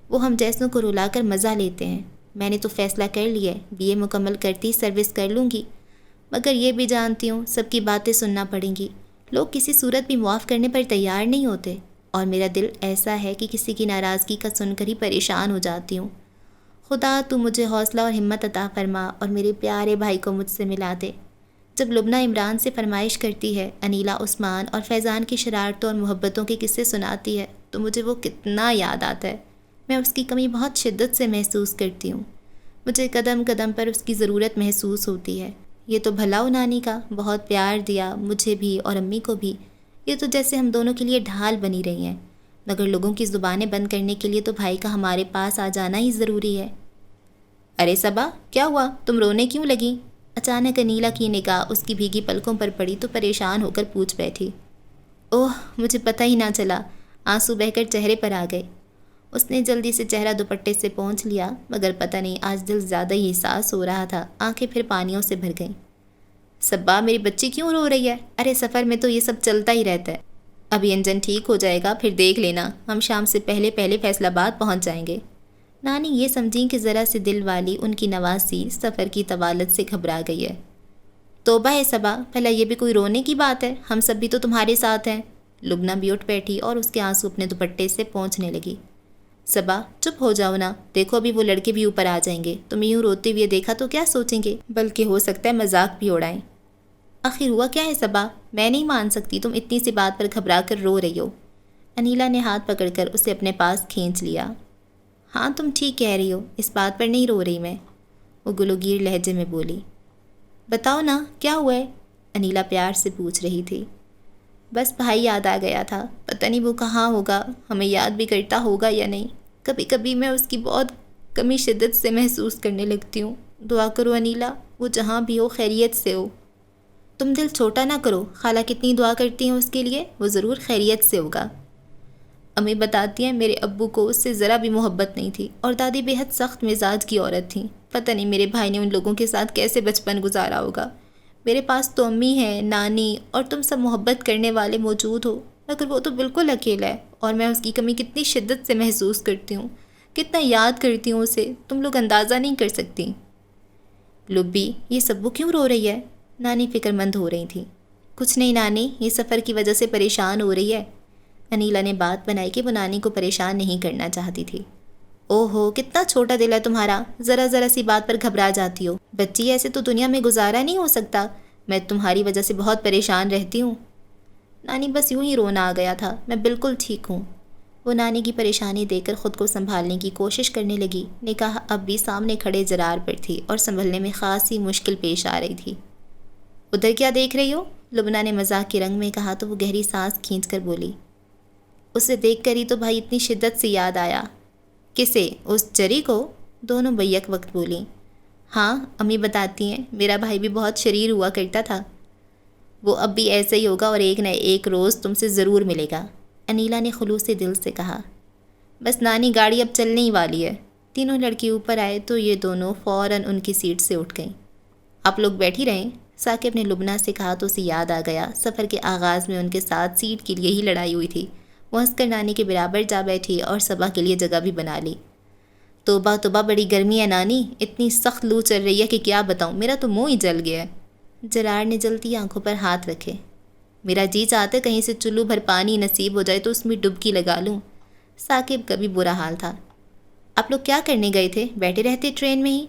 وہ ہم جیسوں کو رلا کر مزہ لیتے ہیں۔ میں نے تو فیصلہ کر لیا ہے، بی اے مکمل کرتی سروس کر لوں گی، مگر یہ بھی جانتی ہوں سب کی باتیں سننا پڑیں گی۔ لوگ کسی صورت بھی معاف کرنے پر تیار نہیں ہوتے، اور میرا دل ایسا ہے کہ کسی کی ناراضگی کا سن کر ہی پریشان ہو جاتی ہوں۔ خدا تو مجھے حوصلہ اور ہمت عطا فرما اور میرے پیارے بھائی کو مجھ سے ملا دے۔ جب لبنہ عمران سے فرمائش کرتی ہے، انیلا عثمان اور فیضان کی شرارتوں اور محبتوں کے قصے سناتی ہے، تو مجھے وہ کتنا یاد آتا ہے۔ میں اس کی کمی بہت شدت سے محسوس کرتی ہوں۔ مجھے قدم قدم پر اس کی ضرورت محسوس ہوتی ہے۔ یہ تو بھلا ہو نانی کا، بہت پیار دیا مجھے بھی اور امی کو بھی۔ یہ تو جیسے ہم دونوں کے لیے ڈھال بنی رہی ہیں، مگر لوگوں کی زبانیں بند کرنے کے لیے تو بھائی کا ہمارے پاس آ جانا ہی ضروری ہے۔ ارے صبا، کیا ہوا؟ تم رونے کیوں لگی؟ اچانک انیلا کی نگاہ اس کی بھیگی پلکوں پر پڑی تو پریشان ہو کر پوچھ بیٹھی۔ اوہ، مجھے پتہ ہی نہ چلا، آنسو بہہ کر چہرے پر آ گئے۔ اس نے جلدی سے چہرہ دوپٹے سے پونچھ لیا، مگر پتہ نہیں آج دل زیادہ ہی حساس ہو رہا تھا، آنکھیں پھر پانیوں سے بھر گئیں۔ صبا، میری بچی کیوں رو رہی ہے؟ ارے سفر میں تو یہ سب چلتا ہی رہتا ہے، ابھی انجن ٹھیک ہو جائے گا، پھر دیکھ لینا، ہم شام سے پہلے پہلے فیصل آباد پہنچ جائیں گے۔ نانی یہ سمجھیں کہ ذرا سی دل والی ان کی نوازی سفر کی طوالت سے گھبرا گئی ہے۔ توبہ ہے صبا، بھلا یہ بھی کوئی رونے کی بات ہے؟ ہم سب بھی تو تمہارے ساتھ ہیں۔ لبنہ بھی اٹھ بیٹھی اور اس کے آنسو اپنے دوپٹے سے پونچھنے لگی۔ صبا، چپ ہو جاؤ نا، دیکھو ابھی وہ لڑکے بھی اوپر آ جائیں گے، تم یوں روتے ہوئے دیکھا تو کیا سوچیں گے، بلکہ ہو سکتا ہے مذاق بھی اڑائیں۔ آخر ہوا کیا ہے صبا؟ میں نہیں مان سکتی تم اتنی سی بات پر گھبرا کر رو رہی ہو۔ انیلا نے ہاتھ پکڑ کر اسے اپنے پاس کھینچ لیا۔ ہاں تم ٹھیک کہہ رہی ہو، اس بات پر نہیں رو رہی میں، وہ گلوگیر لہجے میں بولی۔ بتاؤ نا کیا ہوا ہے؟ انیلا پیار سے پوچھ رہی تھی۔ بس بھائی یاد آ گیا تھا، پتہ نہیں وہ کہاں ہوگا، ہمیں یاد بھی کرتا ہوگا یا نہیں۔ کبھی کبھی میں اس کی بہت کمی شدت سے محسوس کرنے لگتی ہوں۔ دعا کرو انیلا، وہ جہاں بھی ہو خیریت سے ہو۔ تم دل چھوٹا نہ کرو، خالہ کتنی دعا کرتی ہیں اس کے لیے، وہ ضرور خیریت سے ہوگا۔ امی بتاتی ہیں میرے ابو کو اس سے ذرا بھی محبت نہیں تھی، اور دادی بے حد سخت مزاج کی عورت تھیں۔ پتہ نہیں میرے بھائی نے ان لوگوں کے ساتھ کیسے بچپن گزارا ہوگا۔ میرے پاس تو امی ہیں، نانی اور تم سب محبت کرنے والے موجود ہو، مگر وہ تو بالکل اکیلا ہے، اور میں اس کی کمی کتنی شدت سے محسوس کرتی ہوں، کتنا یاد کرتی ہوں اسے، تم لوگ اندازہ نہیں کر سکتی۔ لبی، یہ سب وہ کیوں رو رہی ہے؟ نانی فکر مند ہو رہی تھی۔ کچھ نہیں نانی، یہ سفر کی وجہ سے پریشان ہو رہی ہے۔ انیلا نے بات بنائی کہ وہ نانی کو پریشان نہیں کرنا چاہتی تھی۔ اوہو، کتنا چھوٹا دل ہے تمہارا، ذرا ذرا سی بات پر گھبرا جاتی ہو۔ بچی ایسے تو دنیا میں گزارا نہیں ہو سکتا، میں تمہاری وجہ سے بہت پریشان رہتی ہوں۔ نانی بس یوں ہی رونا آ گیا تھا، میں بالکل ٹھیک ہوں۔ وہ نانی کی پریشانی دیکھ کر خود کو سنبھالنے کی کوشش کرنے لگی۔ نکاح اب بھی سامنے کھڑے جرار پر تھی اور سنبھلنے میں خاصی مشکل پیش آ رہی تھی۔ ادھر کیا دیکھ رہی ہو؟ لبنہ نے مزاح کے رنگ میں کہا تو وہ گہری سانس کھینچ کر بولی۔ اسے دیکھ کر ہی تو بھائی اتنی شدت سے یاد آیا۔ کسے؟ اس جری کو؟ دونوں بیک وقت بولیں۔ ہاں، امی بتاتی ہیں میرا بھائی بھی بہت شریر ہوا کرتا تھا۔ وہ اب بھی ایسا ہی ہوگا اور ایک نہ ایک روز تم سے ضرور ملے گا، انیلا نے خلوص دل سے کہا۔ بس نانی، گاڑی اب چلنے ہی والی ہے۔ تینوں لڑکی اوپر آئے تو یہ دونوں فوراً ان کی سیٹ سے اٹھ گئیں۔ آپ لوگ بیٹھی رہیں، ثاقب نے لبنہ سے کہا تو اسے یاد آ گیا سفر کے آغاز میں ان کے ساتھ سیٹ کے لیے ہی لڑائی ہوئی تھی۔ وہ ہنس کر نانی کے برابر جا بیٹھی اور صبا کے لیے جگہ بھی بنا لی۔ توبہ توبہ، بڑی گرمی ہے نانی، اتنی سخت لو چل رہی ہے کہ کیا بتاؤں، میرا تو منہ ہی جل گیا ہے۔ جرار نے جلتی آنکھوں پر ہاتھ رکھے۔ میرا جی چاہتا ہے کہیں سے چلو بھر پانی نصیب ہو جائے تو اس میں ڈبکی لگا لوں۔ ثاقب کا بھی برا حال تھا۔ آپ لوگ کیا کرنے گئے تھے؟ بیٹھے رہتے ٹرین میں ہی؟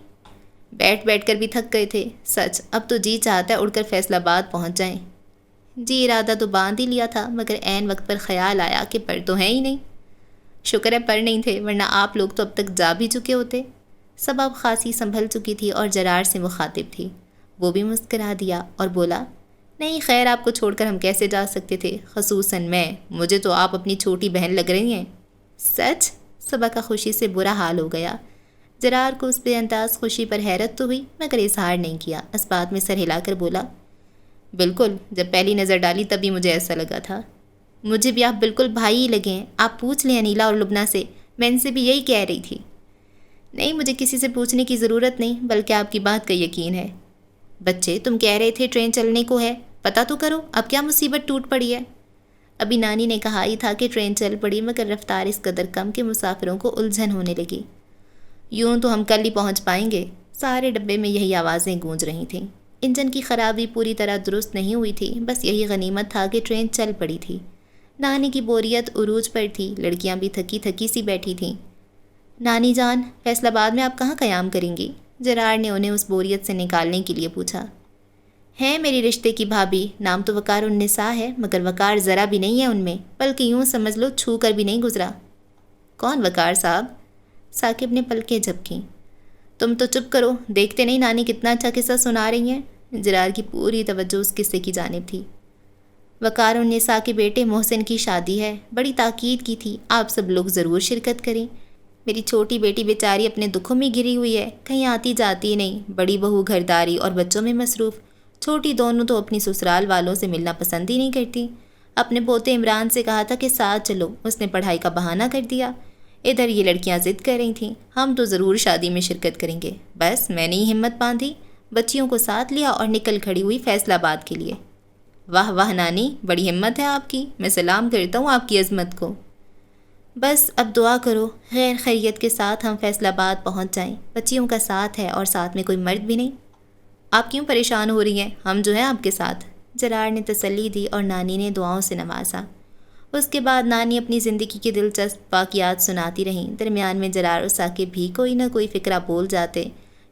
بیٹھ بیٹھ کر بھی تھک گئے تھے، سچ اب تو جی چاہتا ہے اڑ کر فیصل آباد پہنچ جائیں۔ جی ارادہ تو باندھ ہی لیا تھا، مگر عین وقت پر خیال آیا کہ پر تو ہیں ہی نہیں۔ شکر ہے پر نہیں تھے، ورنہ آپ لوگ تو اب تک جا بھی چکے ہوتے۔ سب اب خاصی سنبھل چکی تھی اور جرار سے مخاطب تھی۔ وہ بھی مسکرا دیا اور بولا، نہیں خیر، آپ کو چھوڑ کر ہم کیسے جا سکتے تھے، خصوصاً میں، مجھے تو آپ اپنی چھوٹی بہن لگ رہی ہیں۔ سچ؟ صبا کا خوشی سے برا حال ہو گیا۔ جرار کو اس بے انداز خوشی پر حیرت تو ہوئی مگر اظہار نہیں کیا، اس بات میں سر ہلا کر بولا، بالکل، جب پہلی نظر ڈالی تب بھی مجھے ایسا لگا تھا۔ مجھے بھی آپ بالکل بھائی ہی لگے ہیں، آپ پوچھ لیں انیلا اور لبنہ سے، میں ان سے بھی یہی کہہ رہی تھی۔ نہیں، مجھے کسی سے پوچھنے کی ضرورت نہیں، بلکہ آپ کی بات کا یقین ہے۔ بچے، تم کہہ رہے تھے ٹرین چلنے کو ہے، پتہ تو کرو اب کیا مصیبت ٹوٹ پڑی ہے۔ ابھی نانی نے کہا ہی تھا کہ ٹرین چل پڑی، مگر رفتار اس قدر کم کہ مسافروں کو الجھن ہونے لگی۔ یوں تو ہم کل ہی پہنچ پائیں گے۔ سارے ڈبے میں یہی آوازیں گونج رہی تھیں۔ انجن کی خرابی پوری طرح درست نہیں ہوئی تھی، بس یہی غنیمت تھا کہ ٹرین چل پڑی تھی۔ نانی کی بوریت عروج پر تھی، لڑکیاں بھی تھکی تھکی سی بیٹھی تھیں۔ نانی جان، فیصل آباد میں آپ کہاں قیام کریں گی؟ جرار نے انہیں اس بوریت سے نکالنے کے لیے پوچھا۔ ہے میری رشتے کی بھابھی، نام تو وقار النساء ہے، مگر وقار ذرا بھی نہیں ہے ان میں، بلکہ یوں سمجھ لو چھو کر بھی نہیں گزرا۔ کون وقار صاحب؟ ثاقب نے پلکیں جھپکیں۔ تم تو چپ کرو، دیکھتے نہیں نانی کتنا اچھا قصہ سنا رہی ہیں۔ جرار کی پوری توجہ اس قصے کی جانب تھی۔ وقار النساء کے بیٹے محسن کی شادی ہے، بڑی تاکید کی تھی، آپ سب لوگ ضرور شرکت کریں۔ میری چھوٹی بیٹی بیچاری اپنے دکھوں میں گری ہوئی ہے، کہیں آتی جاتی نہیں، بڑی بہو گھرداری اور بچوں میں مصروف، چھوٹی دونوں تو اپنی سسرال والوں سے ملنا پسند ہی نہیں کرتی۔ اپنے پوتے عمران سے کہا تھا کہ ساتھ چلو، اس نے پڑھائی کا بہانہ کر دیا۔ ادھر یہ لڑکیاں ضد کر رہی تھیں، ہم تو ضرور شادی میں شرکت کریں گے۔ بس میں نے ہی ہمت باندھی، بچیوں کو ساتھ لیا اور نکل کھڑی ہوئی فیصل آباد کے لیے۔ واہ واہ نانی، بڑی ہمت ہے آپ کی، میں سلام کرتا ہوں آپ کی عظمت کو۔ بس اب دعا کرو خیر خیریت کے ساتھ ہم فیصل آباد پہنچ جائیں، بچیوں کا ساتھ ہے اور ساتھ میں کوئی مرد بھی نہیں۔ آپ کیوں پریشان ہو رہی ہیں، ہم جو ہیں آپ کے ساتھ، جرار نے تسلی دی اور نانی نے دعاؤں سے نوازا۔ اس کے بعد نانی اپنی زندگی کی دلچسپ واقعات سناتی رہیں، درمیان میں جرار اور ثاقب بھی کوئی نہ کوئی فقرہ بول جاتے۔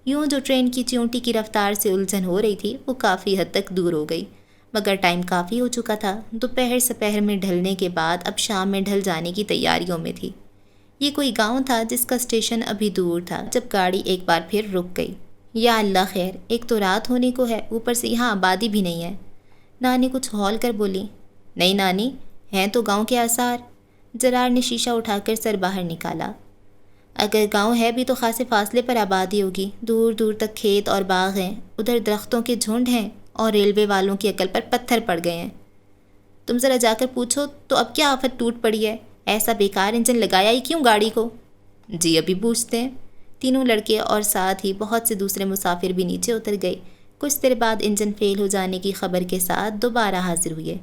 یوں جو ٹرین کی چیونٹی کی رفتار سے الجھن ہو رہی تھی وہ کافی حد تک دور ہو گئی، مگر ٹائم کافی ہو چکا تھا، دوپہر سپہر میں ڈھلنے کے بعد اب شام میں ڈھل جانے کی تیاریوں میں تھی۔ یہ کوئی گاؤں تھا جس کا اسٹیشن ابھی دور تھا جب گاڑی ایک بار پھر رک گئی۔ یا اللہ خیر، ایک تو رات ہونے کو ہے، اوپر سے یہاں آبادی بھی نہیں ہے۔ نانی کچھ ہول کر بولی، نہیں نانی، ہیں تو گاؤں کے آثار۔ جرار نے شیشہ اٹھا کر سر باہر نکالا۔ اگر گاؤں ہے بھی تو خاصے فاصلے پر آبادی ہوگی، دور دور تک کھیت اور باغ ہیں، ادھر درختوں کے جھنڈ ہیں اور ریلوے والوں کی عقل پر پتھر پڑ گئے ہیں۔ تم ذرا جا کر پوچھو تو اب کیا آفت ٹوٹ پڑی ہے، ایسا بیکار انجن لگایا ہی کیوں گاڑی کو؟ جی ابھی پوچھتے ہیں۔ تینوں لڑکے اور ساتھ ہی بہت سے دوسرے مسافر بھی نیچے اتر گئے۔ کچھ دیر بعد انجن فیل ہو جانے کی خبر کے ساتھ دوبارہ حاضر ہوئے۔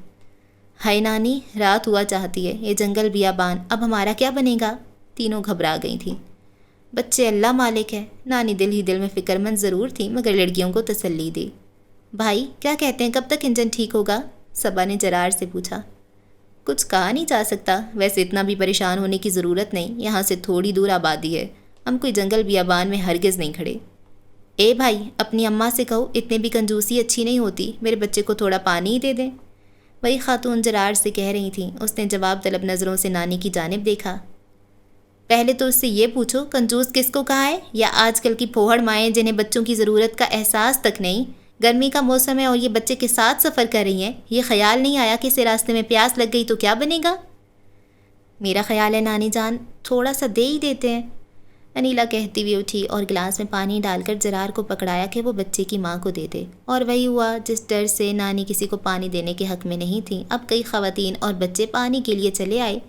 ہائے نانی، رات ہوا چاہتی ہے، یہ جنگل بیابان، اب ہمارا کیا بنے گا؟ تینوں گھبرا گئی تھیں۔ بچے اللہ مالک ہے، نانی دل ہی دل میں فکر مند ضرور تھی مگر لڑکیوں کو تسلی دی۔ بھائی کیا کہتے ہیں، کب تک انجن ٹھیک ہوگا؟ صبا نے جرار سے پوچھا۔ کچھ کہا نہیں جا سکتا، ویسے اتنا بھی پریشان ہونے کی ضرورت نہیں، یہاں سے تھوڑی دور آبادی ہے، ہم کوئی جنگل بیابان میں ہرگز نہیں کھڑے۔ اے بھائی، اپنی اماں سے کہو اتنے بھی کنجوسی اچھی نہیں ہوتی، میرے بچے کو تھوڑا پانی ہی دے دیں۔ وہی خاتون جرار سے کہہ رہی تھیں۔ اس نے جواب طلب نظروں سے نانی کی جانب دیکھا۔ پہلے تو اس سے یہ پوچھو کنجوس کس کو کہا ہے، یا آج کل کی پھوہڑ مائیں جنہیں بچوں کی ضرورت کا احساس تک نہیں، گرمی کا موسم ہے اور یہ بچے کے ساتھ سفر کر رہی ہیں، یہ خیال نہیں آیا کہ اسے راستے میں پیاس لگ گئی تو کیا بنے گا؟ میرا خیال ہے نانی جان تھوڑا سا دے ہی دیتے ہیں، انیلا کہتی ہوئی اٹھی اور گلاس میں پانی ڈال کر جرار کو پکڑایا کہ وہ بچے کی ماں کو دے دے، اور وہی ہوا جس ڈر سے نانی کسی کو پانی دینے کے حق میں نہیں تھیں۔ اب کئی خواتین اور بچے پانی کے لیے چلے آئے۔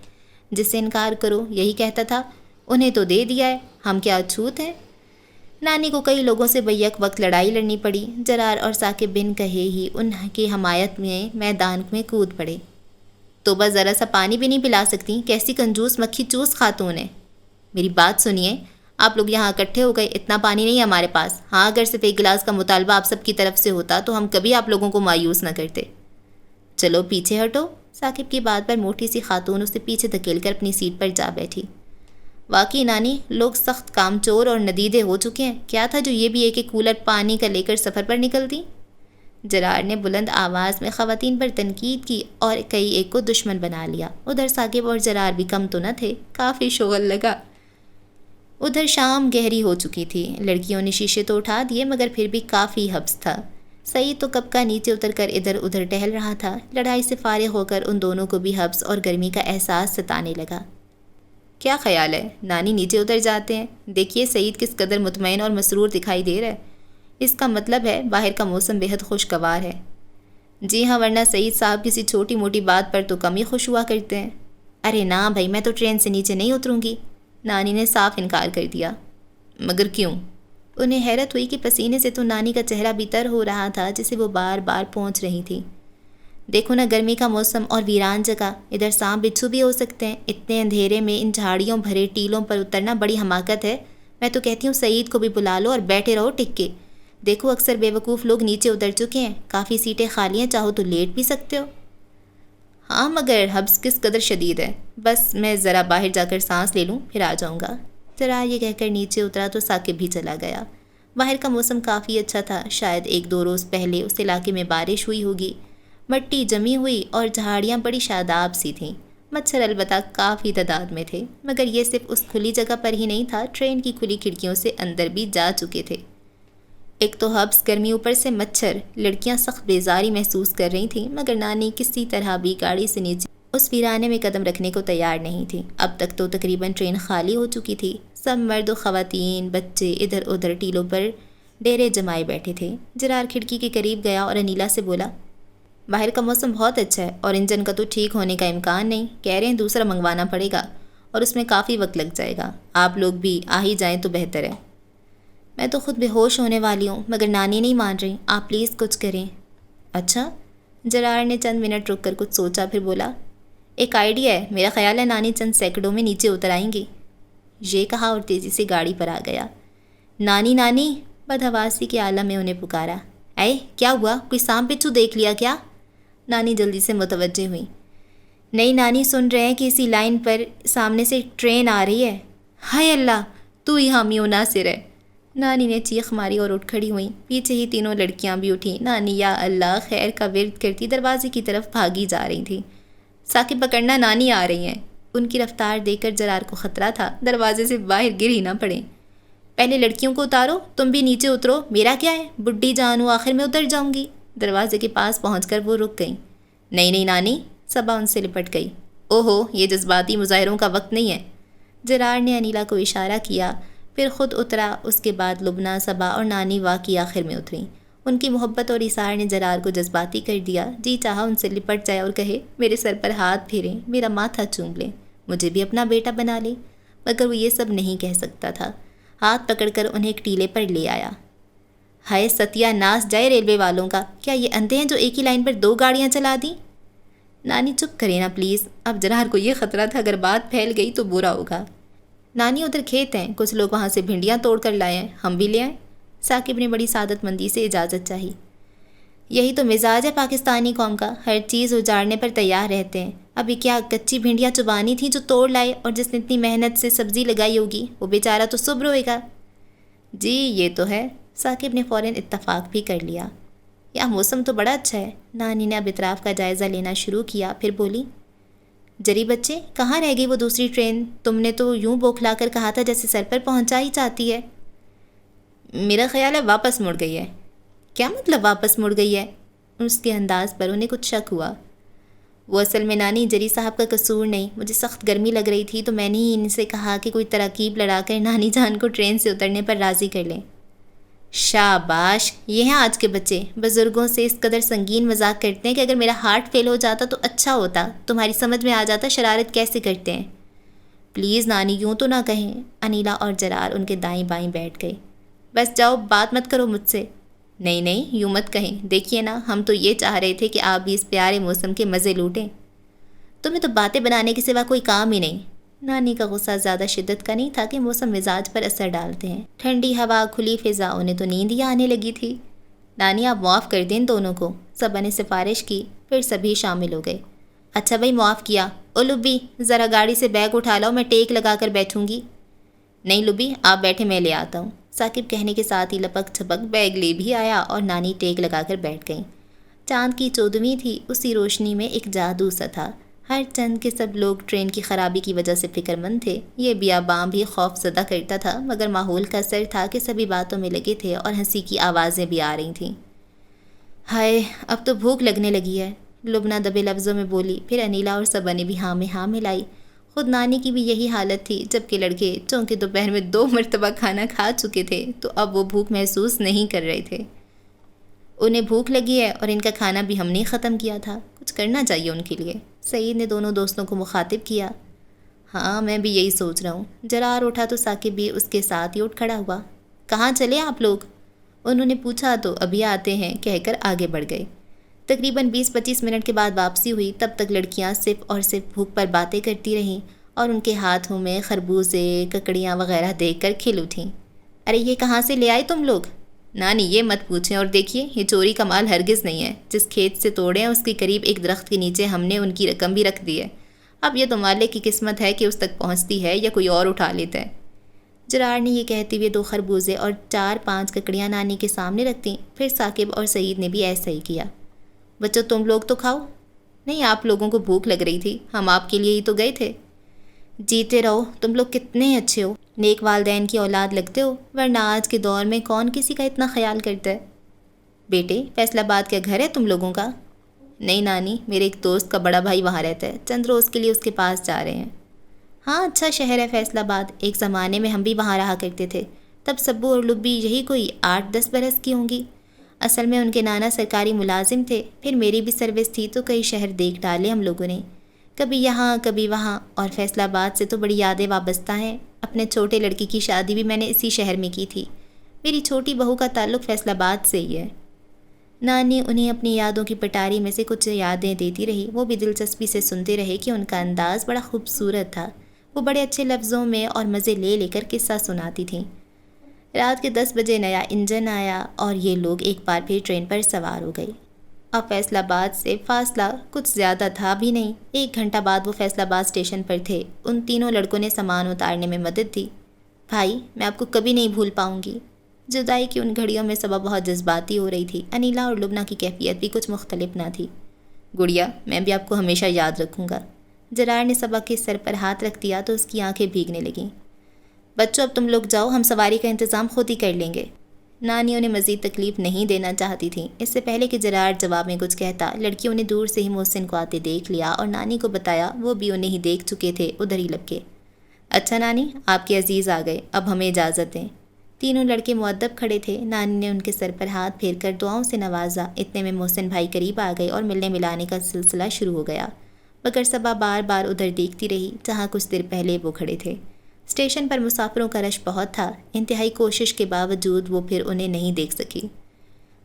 جس سے انکار کرو یہی کہتا تھا انہیں تو دے دیا ہے، ہم کیا اچھوت ہیں۔ نانی کو کئی لوگوں سے بیک وقت لڑائی لڑنی پڑی۔ جرار اور ثاقب بن کہے ہی ان کی حمایت میں میدان میں کود پڑے۔ تو بس ذرا سا پانی بھی نہیں پلا سکتی، کیسی کنجوس مکھی چوس خاتون ہے۔ میری بات سنیے، آپ لوگ یہاں اکٹھے ہو گئے، اتنا پانی نہیں ہے ہمارے پاس، ہاں اگر صرف ایک گلاس کا مطالبہ آپ سب کی طرف سے ہوتا تو ہم کبھی آپ لوگوں کو مایوس نہ کرتے۔ چلو پیچھے ہٹو۔ ثاقب کی بات پر موٹی سی خاتون اسے پیچھے دھکیل کر اپنی سیٹ پر جا بیٹھی۔ واقعی نانی، لوگ سخت کام چور اور ندیدے ہو چکے ہیں، کیا تھا جو یہ بھی ایک کولر پانی کا لے کر سفر پر نکلتی؟ جرار نے بلند آواز میں خواتین پر تنقید کی اور کئی ایک کو دشمن بنا لیا۔ ادھر ثاقب اور جرار بھی کم تو نہ تھے، کافی شغل لگا۔ ادھر شام گہری ہو چکی تھی، لڑکیوں نے شیشے تو اٹھا دیے مگر پھر بھی کافی حبس تھا۔ سعید تو کب کا نیچے اتر کر ادھر ادھر ٹہل رہا تھا۔ لڑائی سے فارغ ہو کر ان دونوں کو بھی حبس اور گرمی کا احساس ستانے لگا۔ کیا خیال ہے؟ نانی نیچے اتر جاتے ہیں۔ دیکھیے سعید کس قدر مطمئن اور مسرور دکھائی دے رہا ہے۔ اس کا مطلب ہے باہر کا موسم بہت خوشگوار ہے۔ جی ہاں، ورنہ سعید صاحب کسی چھوٹی موٹی بات پر تو کم ہی خوش ہوا کرتے ہیں۔ ارے نہ بھائی، میں تو ٹرین سے نیچے نہیں اتروں گی، نانی نے صاف انکار کر دیا۔ مگر کیوں؟ انہیں حیرت ہوئی کہ پسینے سے تو نانی کا چہرہ بھی تر ہو رہا تھا جسے وہ بار بار پہنچ رہی تھی۔ دیکھو نا، گرمی کا موسم اور ویران جگہ، ادھر سانپ بچھو بھی ہو سکتے ہیں، اتنے اندھیرے میں ان جھاڑیوں بھرے ٹیلوں پر اترنا بڑی حماقت ہے۔ میں تو کہتی ہوں سعید کو بھی بلا لو اور بیٹھے رہو ٹک کے۔ دیکھو اکثر بے وقوف لوگ نیچے اتر چکے ہیں، کافی سیٹیں خالی ہیں، چاہو تو لیٹ بھی سکتے ہو۔ ہاں مگر حبس کس قدر شدید ہے، بس میں ذرا باہر جا کر سانس لے لوں پھر آ جاؤں گا۔ ذرا یہ کہہ کر نیچے اترا تو ثاقب بھی چلا گیا۔ باہر کا موسم کافی اچھا تھا، شاید 1-2 روز پہلے اس علاقے میں بارش ہوئی ہوگی۔ مٹی جمی ہوئی اور جھاڑیاں بڑی شاداب سی تھیں۔ مچھر البتہ کافی تعداد میں تھے، مگر یہ صرف اس کھلی جگہ پر ہی نہیں تھا، ٹرین کی کھلی کھڑکیوں سے اندر بھی جا چکے تھے۔ ایک تو حبس، گرمی، اوپر سے مچھر، لڑکیاں سخت بیزاری محسوس کر رہی تھیں، مگر نانی کسی طرح بھی گاڑی سے نیچے اس ویرانے میں قدم رکھنے کو تیار نہیں تھی۔ اب تک تو تقریباً ٹرین خالی ہو چکی تھی، سب مرد و خواتین، بچے ادھر ادھر ٹیلوں پر ڈیرے جمائے بیٹھے تھے۔ جرار کھڑکی کے قریب گیا اور انیلا سے بولا، باہر کا موسم بہت اچھا ہے اور انجن کا تو ٹھیک ہونے کا امکان نہیں، کہہ رہے ہیں دوسرا منگوانا پڑے گا اور اس میں کافی وقت لگ جائے گا، آپ لوگ بھی آ ہی جائیں تو بہتر ہے۔ میں تو خود بے ہوش ہونے والی ہوں، مگر نانی نہیں مان رہی، آپ پلیز کچھ کریں۔ اچھا؟ جرار نے چند منٹ رک کر کچھ سوچا، پھر بولا، ایک آئیڈیا ہے، میرا خیال ہے نانی چند سیکنڈوں میں نیچے اتر آئیں گی۔ یہ کہا اور تیزی سے گاڑی پر آ گیا۔ نانی نانی، بدحواسی کے عالم میں انہیں پکارا۔ اے کیا ہوا، کوئی سانپ بچھو دیکھ لیا کیا؟ نانی جلدی سے متوجہ ہوئی۔ نہیں نانی، سن رہے ہیں کہ اسی لائن پر سامنے سے ٹرین آ رہی ہے۔ ہائے اللہ، تو ہی حامی و ناصر ہے۔ نانی نے چیخ ماری اور اٹھ کھڑی ہوئیں، پیچھے ہی تینوں لڑکیاں بھی اٹھیں۔ نانی یا اللہ خیر کا ورد کرتی دروازے کی طرف بھاگی جا رہی تھیں۔ ثاقب پکڑنا، نانی آ رہی ہیں۔ ان کی رفتار دیکھ کر جرار کو خطرہ تھا دروازے سے باہر گر ہی نہ پڑیں۔ پہلے لڑکیوں کو اتارو، تم بھی نیچے اترو، میرا کیا ہے، بڈھی جان ہوں، آخر میں اتر جاؤں گی۔ دروازے کے پاس پہنچ کر وہ رک گئیں۔ نہیں نہیں نانی، صبا ان سے لپٹ گئی۔ اوہو، یہ جذباتی مظاہروں کا وقت نہیں ہے۔ جرار نے انیلا کو اشارہ کیا، پھر خود اترا، اس کے بعد لبنہ، صبا اور نانی واقعی آخر میں اتریں۔ ان کی محبت اور ایثار نے جرار کو جذباتی کر دیا، جی چاہا ان سے لپٹ جائے اور کہے، میرے سر پر ہاتھ پھیریں، میرا ماتھا چوم لیں، مجھے بھی اپنا بیٹا بنا لیں، مگر وہ یہ سب نہیں کہہ سکتا تھا۔ ہاتھ پکڑ کر انہیں ایک ٹیلے پر لے آیا۔ ہائے ستیہ ناس جائے ریلوے والوں کا، کیا یہ اندھے ہیں جو ایک ہی لائن پر 2 گاڑیاں چلا دیں؟ نانی چپ کرے نا پلیز، اب جرار کو یہ خطرہ تھا اگر بات پھیل گئی تو برا ہوگا۔ نانی ادھر کھیت ہیں، کچھ لوگ وہاں سے بھنڈیاں توڑ کر لائے ہیں، ہم بھی لے آئیں؟ ثاقب نے بڑی سعادت مندی سے اجازت چاہی۔ یہی تو مزاج ہے پاکستانی قوم کا، ہر چیز اجاڑنے پر تیار رہتے ہیں۔ ابھی کیا کچی بھنڈیاں چبانی تھیں جو توڑ لائے، اور جس نے اتنی محنت سے سبزی لگائی ہوگی وہ بیچارہ تو صبر ہوئے گا۔ جی یہ تو ہے، ثاقب نے فوراً اتفاق بھی کر لیا۔ یہ موسم تو بڑا اچھا ہے۔ نانی نے اب اطراف کا جائزہ لینا شروع کیا، پھر بولی، جری بچے کہاں رہ گئی وہ دوسری ٹرین؟ تم نے تو یوں بوکھلا کر کہا تھا جیسے سر پر پہنچا ہی چاہتی ہے۔ میرا خیال ہے واپس مڑ گئی ہے۔ کیا مطلب واپس مڑ گئی ہے؟ اس کے انداز پر انہیں کچھ شک ہوا۔ وہ اصل میں نانی جری صاحب کا قصور نہیں، مجھے سخت گرمی لگ رہی تھی تو میں نے ہی ان سے کہا کہ کوئی تراکیب لڑا کر نانی جان کو ٹرین سے اترنے پر راضی کر لیں۔ شاباش، یہ ہیں آج کے بچے، بزرگوں سے اس قدر سنگین مذاق کرتے ہیں کہ اگر میرا ہارٹ فیل ہو جاتا تو اچھا ہوتا، تمہاری سمجھ میں آ جاتا شرارت کیسے کرتے ہیں۔ پلیز نانی یوں تو نہ کہیں۔ انیلا اور جرار ان کے دائیں بائیں بیٹھ گئے۔ بس جاؤ، بات مت کرو مجھ سے۔ نہیں نہیں، یوں مت کہیں، دیکھیے نا، ہم تو یہ چاہ رہے تھے کہ آپ بھی اس پیارے موسم کے مزے لوٹیں۔ تمہیں تو باتیں بنانے کے سوا کوئی کام ہی نہیں۔ نانی کا غصہ زیادہ شدت کا نہیں تھا کہ موسم مزاج پر اثر ڈالتے ہیں، ٹھنڈی ہوا، کھلی فضا، انہیں تو نیند ہی آنے لگی تھی۔ نانی آپ معاف کر دیں ان دونوں کو، صبا نے سفارش کی، پھر سبھی شامل ہو گئے۔ اچھا بھائی معاف کیا۔ او لبی، ذرا گاڑی سے بیگ اٹھا لاؤ، میں ٹیک لگا کر بیٹھوں گی۔ نہیں لبی، آپ بیٹھے، میں لے آتا ہوں۔ ثاقب کہنے کے ساتھ ہی لپک چھپک بیگ لے بھی آیا اور نانی ٹیک لگا کر بیٹھ گئیں۔ چاند کی 14ویں تھی، اسی روشنی میں ایک جادو سا تھا۔ ہر چند کے سب لوگ ٹرین کی خرابی کی وجہ سے فکر مند تھے۔ یہ بیاباں بھی خوف زدہ کرتا تھا، مگر ماحول کا اثر تھا کہ سبھی باتوں میں لگے تھے اور ہنسی کی آوازیں بھی آ رہی تھیں۔ ہائے اب تو بھوک لگنے لگی ہے، لبنہ دبے لفظوں میں بولی، پھر انیلا اور صبا نے بھی ہاں میں ہاں ملائی۔ خود نانی کی بھی یہی حالت تھی، جبکہ لڑکے چونکہ دوپہر میں 2 مرتبہ کھانا کھا چکے تھے تو اب وہ بھوک محسوس نہیں کر رہے تھے۔ انہیں بھوک لگی ہے اور ان کا کھانا بھی ہم نے ختم کیا تھا، کچھ کرنا چاہیے ان کے لیے۔ سعید نے دونوں دوستوں کو مخاطب کیا۔ ہاں میں بھی یہی سوچ رہا ہوں۔ جرار اٹھا تو ثاقب بھی اس کے ساتھ ہی اٹھ کھڑا ہوا۔ کہاں چلے آپ لوگ؟ انہوں نے پوچھا تو ابھی آتے ہیں کہہ کر آگے بڑھ گئے۔ تقریباً 20-25 منٹ کے بعد واپسی ہوئی، تب تک لڑکیاں صرف اور صرف بھوک پر باتیں کرتی رہیں اور ان کے ہاتھوں میں خربوزے، ککڑیاں وغیرہ دیکھ کر کھل اٹھیں۔ ارے یہ کہاں سے لے آئے تم لوگ؟ نانی یہ مت پوچھیں، اور دیکھیے یہ چوری کا مال ہرگز نہیں ہے، جس کھیت سے توڑے ہیں اس کے قریب ایک درخت کے نیچے ہم نے ان کی رقم بھی رکھ دی ہے۔ اب یہ تو مالک کی قسمت ہے کہ اس تک پہنچتی ہے یا کوئی اور اٹھا لیتا ہے۔ جرار نے یہ کہتے ہوئے 2 خربوزے اور 4-5 ککڑیاں نانی کے سامنے رکھ دیں، پھر ثاقب اور سعید نے بھی ایسا ہی کیا۔ بچوں تم لوگ تو کھاؤ۔ نہیں آپ لوگوں کو بھوک لگ رہی تھی، ہم آپ کے لیے ہی تو گئے تھے۔ جیتے رہو، تم لوگ کتنے اچھے ہو، نیک والدین کی اولاد لگتے ہو، ورنہ آج کے دور میں کون کسی کا اتنا خیال کرتا ہے۔ بیٹے فیصل آباد کیا گھر ہے تم لوگوں کا؟ نہیں نانی، میرے ایک دوست کا بڑا بھائی وہاں رہتا ہے، چند روز کے لیے اس کے پاس جا رہے ہیں۔ ہاں اچھا شہر ہے فیصل آباد، ایک زمانے میں ہم بھی وہاں رہا کرتے تھے، تب سبو اور لبی یہی کوئی 8-10 برس کی ہوں گی۔ اصل میں ان کے نانا سرکاری ملازم تھے، پھر میری بھی سروس تھی تو کئی شہر دیکھ ڈالے ہم لوگوں نے، کبھی یہاں کبھی وہاں، اور فیصل آباد سے تو بڑی یادیں وابستہ ہیں۔ اپنے چھوٹے لڑکی کی شادی بھی میں نے اسی شہر میں کی تھی، میری چھوٹی بہو کا تعلق فیصل آباد سے ہی ہے۔ نانی انہیں اپنی یادوں کی پٹاری میں سے کچھ یادیں دیتی رہی، وہ بھی دلچسپی سے سنتے رہے کہ ان کا انداز بڑا خوبصورت تھا، وہ بڑے اچھے لفظوں میں اور مزے لے لے کر قصہ سناتی تھیں۔ رات کے 10 بجے نیا انجن آیا اور یہ لوگ ایک بار پھر ٹرین پر سوار ہو گئے۔ اب فیصل آباد سے فاصلہ کچھ زیادہ تھا بھی نہیں، 1 گھنٹہ بعد وہ فیصل آباد اسٹیشن پر تھے۔ ان تینوں لڑکوں نے سامان اتارنے میں مدد دی۔ بھائی میں آپ کو کبھی نہیں بھول پاؤں گی۔ جدائی کی ان گھڑیوں میں صبا بہت جذباتی ہو رہی تھی، انیلا اور لبنہ کی کیفیت بھی کچھ مختلف نہ تھی۔ گڑیا میں بھی آپ کو ہمیشہ یاد رکھوں گا۔ جرار نے صبا کے سر پر ہاتھ رکھ دیا تو اس کی آنکھیں بھیگنے لگیں۔ بچوں اب تم لوگ جاؤ، ہم سواری کا انتظام خود ہی کر لیں گے۔ نانی انہیں مزید تکلیف نہیں دینا چاہتی تھیں۔ اس سے پہلے کہ جرار جواب میں کچھ کہتا، لڑکیوں نے دور سے ہی محسن کو آتے دیکھ لیا اور نانی کو بتایا، وہ بھی انہیں ہی دیکھ چکے تھے، ادھر ہی لپکے۔ اچھا نانی آپ کے عزیز آ گئے، اب ہمیں اجازت دیں۔ تینوں لڑکے مؤدب کھڑے تھے، نانی نے ان کے سر پر ہاتھ پھیر کر دعاؤں سے نوازا۔ اتنے میں محسن بھائی قریب آ گئے اور ملنے ملانے کا سلسلہ شروع ہو گیا، مگر صبا بار بار ادھر دیکھتی رہی جہاں کچھ دیر پہلے وہ کھڑے تھے۔ اسٹیشن پر مسافروں کا رش بہت تھا، انتہائی کوشش کے باوجود وہ پھر انہیں نہیں دیکھ سکی۔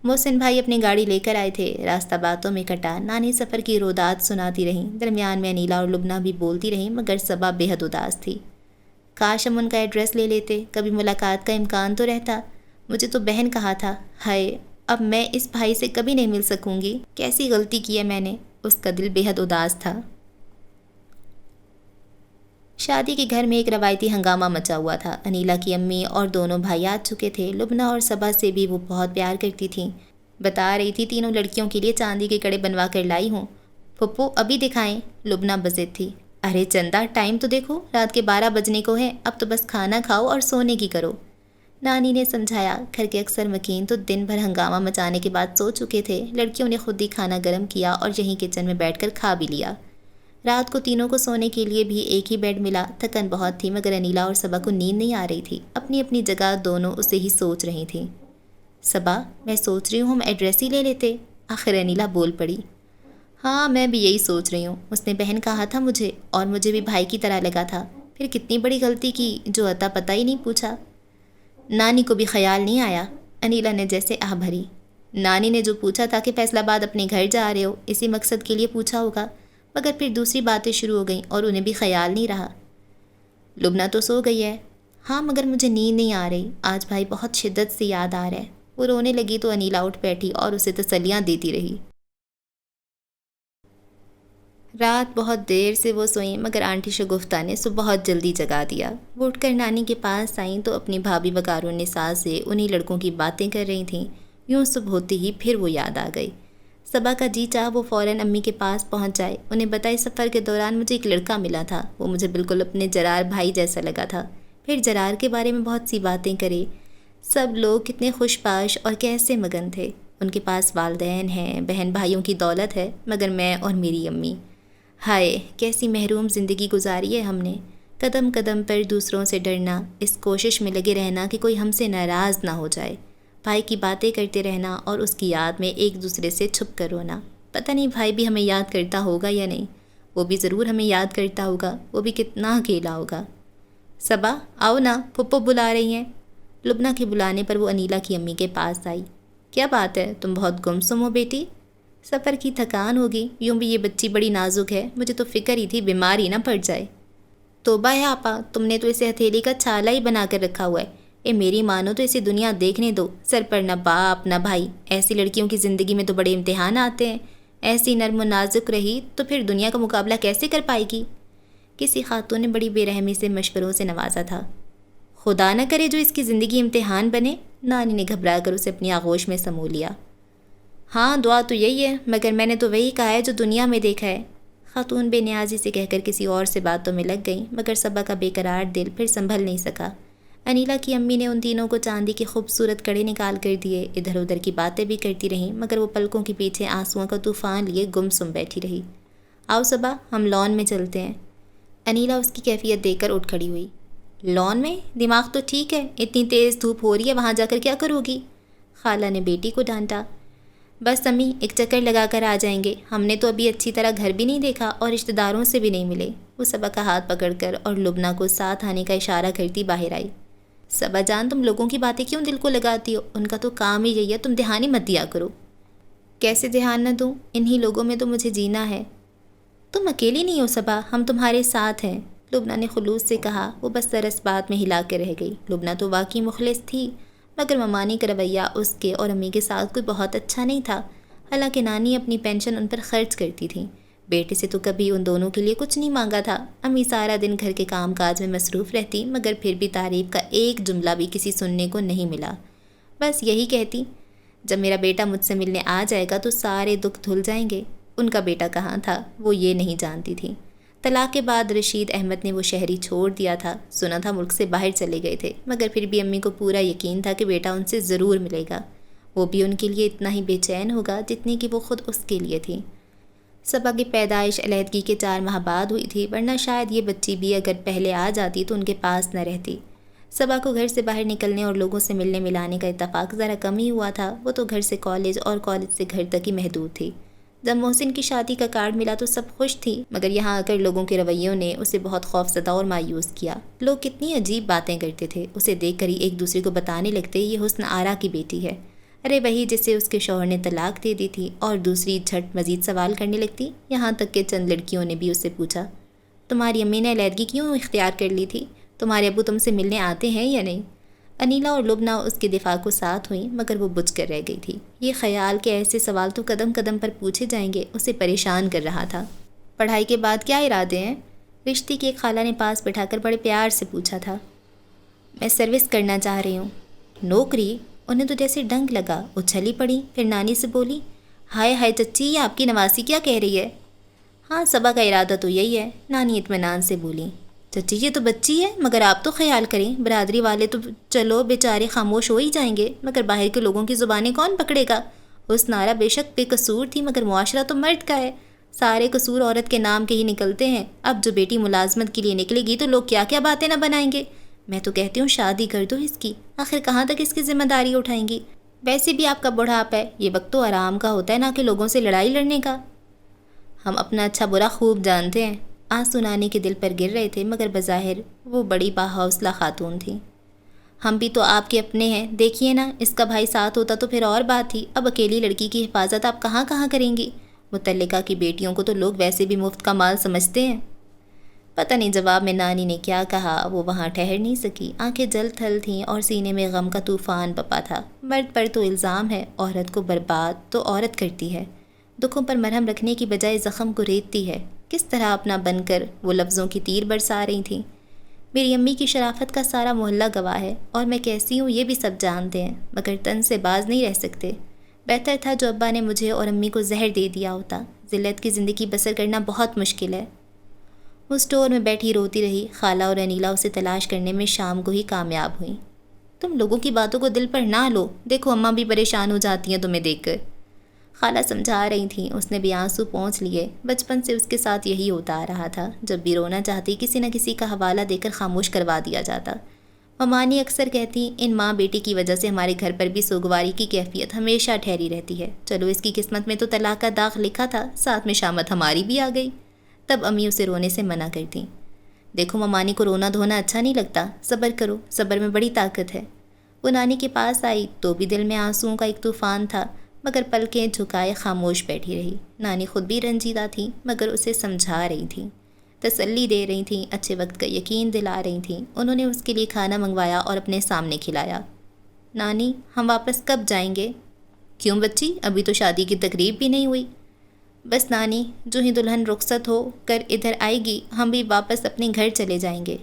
محسن بھائی اپنی گاڑی لے کر آئے تھے، راستہ باتوں میں کٹا، نانی سفر کی رودات سناتی رہیں، درمیان میں انیلا اور لبنہ بھی بولتی رہیں، مگر صبا بے حد اداس تھی۔ کاش ہم ان کا ایڈریس لے لیتے، کبھی ملاقات کا امکان تو رہتا۔ مجھے تو بہن کہا تھا، ہائے اب میں اس بھائی سے کبھی نہیں مل سکوں گی، کیسی غلطی کی ہے میں نے۔ اس کا دل بے حد اداس تھا۔ شادی کے گھر میں ایک روایتی ہنگامہ مچا ہوا تھا۔ انیلا کی امی اور دونوں بھائی آ چکے تھے، لبنہ اور صبا سے بھی وہ بہت پیار کرتی تھیں۔ بتا رہی تھی تینوں لڑکیوں کے لیے چاندی کے کڑے بنوا کر لائی ہوں۔ پھپھو ابھی دکھائیں، لبنہ بضد تھی۔ ارے چندا ٹائم تو دیکھو، رات کے 12 بجنے کو ہے، اب تو بس کھانا کھاؤ اور سونے کی کرو۔ نانی نے سمجھایا۔ گھر کے اکثر مکین تو دن بھر ہنگامہ مچانے کے بعد سو چکے تھے، لڑکیوں نے خود ہی کھانا گرم کیا اور یہیں کچن میں بیٹھ کر کھا بھی لیا۔ رات کو تینوں کو سونے کے لیے بھی ایک ہی بیڈ ملا۔ تھکن بہت تھی، مگر انیلا اور صبا کو نیند نہیں آ رہی تھی، اپنی اپنی جگہ دونوں اسے ہی سوچ رہی تھیں۔ صبا میں سوچ رہی ہوں ہم ایڈریس ہی لے لیتے، آخر انیلا بول پڑی۔ ہاں میں بھی یہی سوچ رہی ہوں، اس نے بہن کہا تھا مجھے، اور مجھے بھی بھائی کی طرح لگا تھا، پھر کتنی بڑی غلطی کی جو اتا پتہ ہی نہیں پوچھا۔ نانی کو بھی خیال نہیں آیا، انیلا نے جیسے آہ بھری۔ نانی نے جو پوچھا تھا کہ فیصل آباد اپنے گھر جا رہے ہو، اسی مقصد کے لیے پوچھا ہوگا، مگر پھر دوسری باتیں شروع ہو گئیں اور انہیں بھی خیال نہیں رہا۔ لبنہ تو سو گئی ہے۔ ہاں مگر مجھے نیند نہیں آ رہی، آج بھائی بہت شدت سے یاد آ رہا ہے۔ وہ رونے لگی تو انیلا اٹھ بیٹھی اور اسے تسلیاں دیتی رہی۔ رات بہت دیر سے وہ سوئیں، مگر آنٹی شگفتہ نے صبح بہت جلدی جگا دیا۔ وہ اٹھ کر نانی کے پاس آئیں تو اپنی بھابھی وقار النساء سے انہی لڑکوں کی باتیں کر رہی تھیں۔ یوں صبح ہوتے ہی پھر وہ یاد آ گئی۔ صبا کا جی چاہ وہ فوراً امی کے پاس پہنچ جائے، انہیں بتائے سفر کے دوران مجھے ایک لڑکا ملا تھا، وہ مجھے بالکل اپنے جرار بھائی جیسا لگا تھا۔ پھر جرار کے بارے میں بہت سی باتیں کرے۔ سب لوگ کتنے خوش باش اور کیسے مگن تھے۔ ان کے پاس والدین ہیں، بہن بھائیوں کی دولت ہے، مگر میں اور میری امی ہائے کیسی محروم زندگی گزاری ہے ہم نے، قدم قدم پر دوسروں سے ڈرنا، اس کوشش میں لگے رہنا کہ کوئی ہم سے ناراض نہ ہو جائے، بھائی کی باتیں کرتے رہنا اور اس کی یاد میں ایک دوسرے سے چھپ کر رونا۔ پتہ نہیں بھائی بھی ہمیں یاد کرتا ہوگا یا نہیں، وہ بھی ضرور ہمیں یاد کرتا ہوگا، وہ بھی کتنا اکیلا ہوگا۔ صبا آؤ نا، پھپھو بلا رہی ہیں۔ لبنہ کے بلانے پر وہ انیلا کی امی کے پاس آئی۔ کیا بات ہے، تم بہت گمسم ہو بیٹی؟ سفر کی تھکان ہوگی، یوں بھی یہ بچی بڑی نازک ہے، مجھے تو فکر ہی تھی بیمار ہی نہ پڑ جائے۔ توبہ ہے آپا، تم نے تو اسے ہتھیلی کا چھالا ہی بنا کر رکھا ہوا ہے۔ اے میری مانو تو اسے دنیا دیکھنے دو، سر پر نہ باپ نہ بھائی، ایسی لڑکیوں کی زندگی میں تو بڑے امتحان آتے ہیں۔ ایسی نرم و نازک رہی تو پھر دنیا کا مقابلہ کیسے کر پائے گی؟ کسی خاتون نے بڑی بے رحمی سے مشوروں سے نوازا تھا۔ خدا نہ کرے جو اس کی زندگی امتحان بنے۔ نانی نے گھبرا کر اسے اپنی آغوش میں سمو لیا۔ ہاں دعا تو یہی ہے، مگر میں نے تو وہی کہا ہے جو دنیا میں دیکھا ہے۔ خاتون بے نیازی سے کہہ کر کسی اور سے باتوں میں لگ گئیں، مگر صبا کا بے قرار دل پھر سنبھل نہیں سکا۔ انیلا کی امی نے ان تینوں کو چاندی کے خوبصورت کڑے نکال کر دیے، ادھر ادھر کی باتیں بھی کرتی رہیں، مگر وہ پلکوں کے پیچھے آنسوؤں کا طوفان لیے گم سم بیٹھی رہی۔ آؤ صبا، ہم لان میں چلتے ہیں۔ انیلا اس کی کیفیت دیکھ کر اٹھ کھڑی ہوئی۔ لان میں؟ دماغ تو ٹھیک ہے، اتنی تیز دھوپ ہو رہی ہے، وہاں جا کر کیا کرو گی؟ خالہ نے بیٹی کو ڈانٹا۔ بس امی، ایک چکر لگا کر آ جائیں گے، ہم نے تو ابھی اچھی طرح گھر بھی نہیں دیکھا اور رشتہ داروں سے بھی نہیں ملے۔ وہ صبا کا ہاتھ پکڑ کر اور لبنہ کو ساتھ آنے کا اشارہ کرتی باہر آئی۔ صبا جان، تم لوگوں کی باتیں کیوں دل کو لگاتی ہو؟ ان کا تو کام ہی یہی ہے، تم دھیان ہی مت دیا کرو۔ کیسے دھیان نہ دوں؟ انہی لوگوں میں تو مجھے جینا ہے۔ تم اکیلی نہیں ہو صبا، ہم تمہارے ساتھ ہیں، لبنہ نے خلوص سے کہا۔ وہ بس طرز بات میں ہلا کے رہ گئی۔ لبنہ تو واقعی مخلص تھی، مگر ممانی کا رویہ اس کے اور امی کے ساتھ کوئی بہت اچھا نہیں تھا۔ حالانکہ نانی اپنی پینشن ان پر خرچ کرتی تھیں، بیٹے سے تو کبھی ان دونوں کے لیے کچھ نہیں مانگا تھا۔ امی سارا دن گھر کے کام کاج میں مصروف رہتی، مگر پھر بھی تعریف کا ایک جملہ بھی کسی سننے کو نہیں ملا۔ بس یہی کہتی، جب میرا بیٹا مجھ سے ملنے آ جائے گا تو سارے دکھ دھل جائیں گے۔ ان کا بیٹا کہاں تھا، وہ یہ نہیں جانتی تھی۔ طلاق کے بعد رشید احمد نے وہ شہری چھوڑ دیا تھا، سنا تھا ملک سے باہر چلے گئے تھے، مگر پھر بھی امی کو پورا یقین تھا کہ بیٹا ان سے ضرور ملے گا، وہ بھی ان کے لیے اتنا ہی بے چین ہوگا جتنی کہ وہ خود اس کے لیے تھی۔ صبا کی پیدائش علیحدگی کے 4 ماہ بعد ہوئی تھی، ورنہ شاید یہ بچی بھی اگر پہلے آ جاتی تو ان کے پاس نہ رہتی۔ صبا کو گھر سے باہر نکلنے اور لوگوں سے ملنے ملانے کا اتفاق ذرا کم ہی ہوا تھا، وہ تو گھر سے کالج اور کالج سے گھر تک ہی محدود تھی۔ جب محسن کی شادی کا کارڈ ملا تو سب خوش تھی، مگر یہاں آ کر لوگوں کے رویوں نے اسے بہت خوفزدہ اور مایوس کیا۔ لوگ کتنی عجیب باتیں کرتے تھے، اسے دیکھ کر ہی ایک دوسرے کو بتانے لگتے یہ حسن آرا کی بیٹی ہے۔ ارے وہی جسے اس کے شوہر نے طلاق دے دی تھی، اور دوسری جھٹ مزید سوال کرنے لگتی، یہاں تک کہ چند لڑکیوں نے بھی اس سے پوچھا، تمہاری امی نے علیحدگی کیوں اختیار کر لی تھی؟ تمہارے ابو تم سے ملنے آتے ہیں یا نہیں؟ انیلا اور لبنہ اس کے دفاع کو ساتھ ہوئیں، مگر وہ بجھ کر رہ گئی تھی۔ یہ خیال کہ ایسے سوال تو قدم قدم پر پوچھے جائیں گے اسے پریشان کر رہا تھا۔ پڑھائی کے بعد کیا ارادے ہیں؟ رشتے کی ایک خالہ نے پاس بٹھا کر بڑے پیار سے پوچھا تھا۔ میں سروس کرنا چاہ رہی ہوں۔ نوکری؟ انہیں تو جیسے ڈنک لگا، اچھلی پڑی، پھر نانی سے بولی، ہائے ہائے چچی، یہ آپ کی نواسی کیا کہہ رہی ہے؟ ہاں صبا کا ارادہ تو یہی ہے، نانی اطمینان سے بولی۔ چچی یہ تو بچی ہے، مگر آپ تو خیال کریں، برادری والے تو چلو بیچارے خاموش ہو ہی جائیں گے، مگر باہر کے لوگوں کی زبانیں کون پکڑے گا؟ اس نارا بے شک بے قصور تھی، مگر معاشرہ تو مرد کا ہے، سارے قصور عورت کے نام کے ہی نکلتے ہیں۔ اب جو بیٹی ملازمت کے لیے نکلے گی تو لوگ کیا کیا باتیں نہ بنائیں گے۔ میں تو کہتی ہوں شادی کر دو اس کی، آخر کہاں تک اس کی ذمہ داری اٹھائیں گی؟ ویسے بھی آپ کا بڑھاپا ہے، یہ وقت تو آرام کا ہوتا ہے، نہ کہ لوگوں سے لڑائی لڑنے کا۔ ہم اپنا اچھا برا خوب جانتے ہیں۔ آنسو نانی کے دل پر گر رہے تھے، مگر بظاہر وہ بڑی باحوصلہ خاتون تھیں۔ ہم بھی تو آپ کے اپنے ہیں، دیکھیے نا، اس کا بھائی ساتھ ہوتا تو پھر اور بات تھی، اب اکیلی لڑکی کی حفاظت آپ کہاں کہاں کریں گی؟ متعلقہ کی بیٹیوں کو تو لوگ ویسے بھی مفت کا مال سمجھتے ہیں۔ پتہ نہیں جواب میں نانی نے کیا کہا، وہ وہاں ٹھہر نہیں سکی، آنکھیں جل تھل تھیں اور سینے میں غم کا طوفان بپا تھا۔ مرد پر تو الزام ہے، عورت کو برباد تو عورت کرتی ہے، دکھوں پر مرہم رکھنے کی بجائے زخم کو ریتتی ہے۔ کس طرح اپنا بن کر وہ لفظوں کی تیر برسا رہی تھیں۔ میری امی کی شرافت کا سارا محلہ گواہ ہے، اور میں کیسی ہوں یہ بھی سب جانتے ہیں، مگر تن سے باز نہیں رہ سکتے۔ بہتر تھا جو ابا نے مجھے اور امی کو زہر دے دیا ہوتا، ذلت کی زندگی بسر کرنا بہت مشکل ہے۔ وہ اسٹور میں بیٹھی روتی رہی، خالہ اور انیلا اسے تلاش کرنے میں شام کو ہی کامیاب ہوئیں۔ تم لوگوں کی باتوں کو دل پر نہ لو، دیکھو اماں بھی پریشان ہو جاتی ہیں تمہیں دیکھ کر۔ خالہ سمجھا رہی تھیں، اس نے بھی آنسو پونچھ لیے۔ بچپن سے اس کے ساتھ یہی ہوتا آ رہا تھا، جب بھی رونا چاہتی کسی نہ کسی کا حوالہ دے کر خاموش کروا دیا جاتا۔ ممانی اکثر کہتی، ان ماں بیٹی کی وجہ سے ہمارے گھر پر بھی سوگواری کی کیفیت ہمیشہ ٹھہری رہتی ہے۔ چلو اس کی قسمت میں تو طلاق کا داغ لکھا تھا، ساتھ میں شامت ہماری بھی آ گئی۔ تب امی اسے رونے سے منع کرتی۔ دیکھو ممانی کو رونا دھونا اچھا نہیں لگتا، صبر کرو، صبر میں بڑی طاقت ہے۔ وہ نانی کے پاس آئی تو بھی دل میں آنسوؤں کا ایک طوفان تھا، مگر پلکیں جھکائے خاموش بیٹھی رہی۔ نانی خود بھی رنجیدہ تھیں، مگر اسے سمجھا رہی تھیں، تسلی دے رہی تھیں، اچھے وقت کا یقین دلا رہی تھیں۔ انہوں نے اس کے لیے کھانا منگوایا اور اپنے سامنے کھلایا۔ نانی، ہم واپس کب جائیں گے؟ کیوں بچی، ابھی تو شادی کی تقریب بھی نہیں ہوئی۔ بس نانی، جو ہی دلہن رخصت ہو کر ادھر آئے گی ہم بھی واپس اپنے گھر چلے جائیں گے۔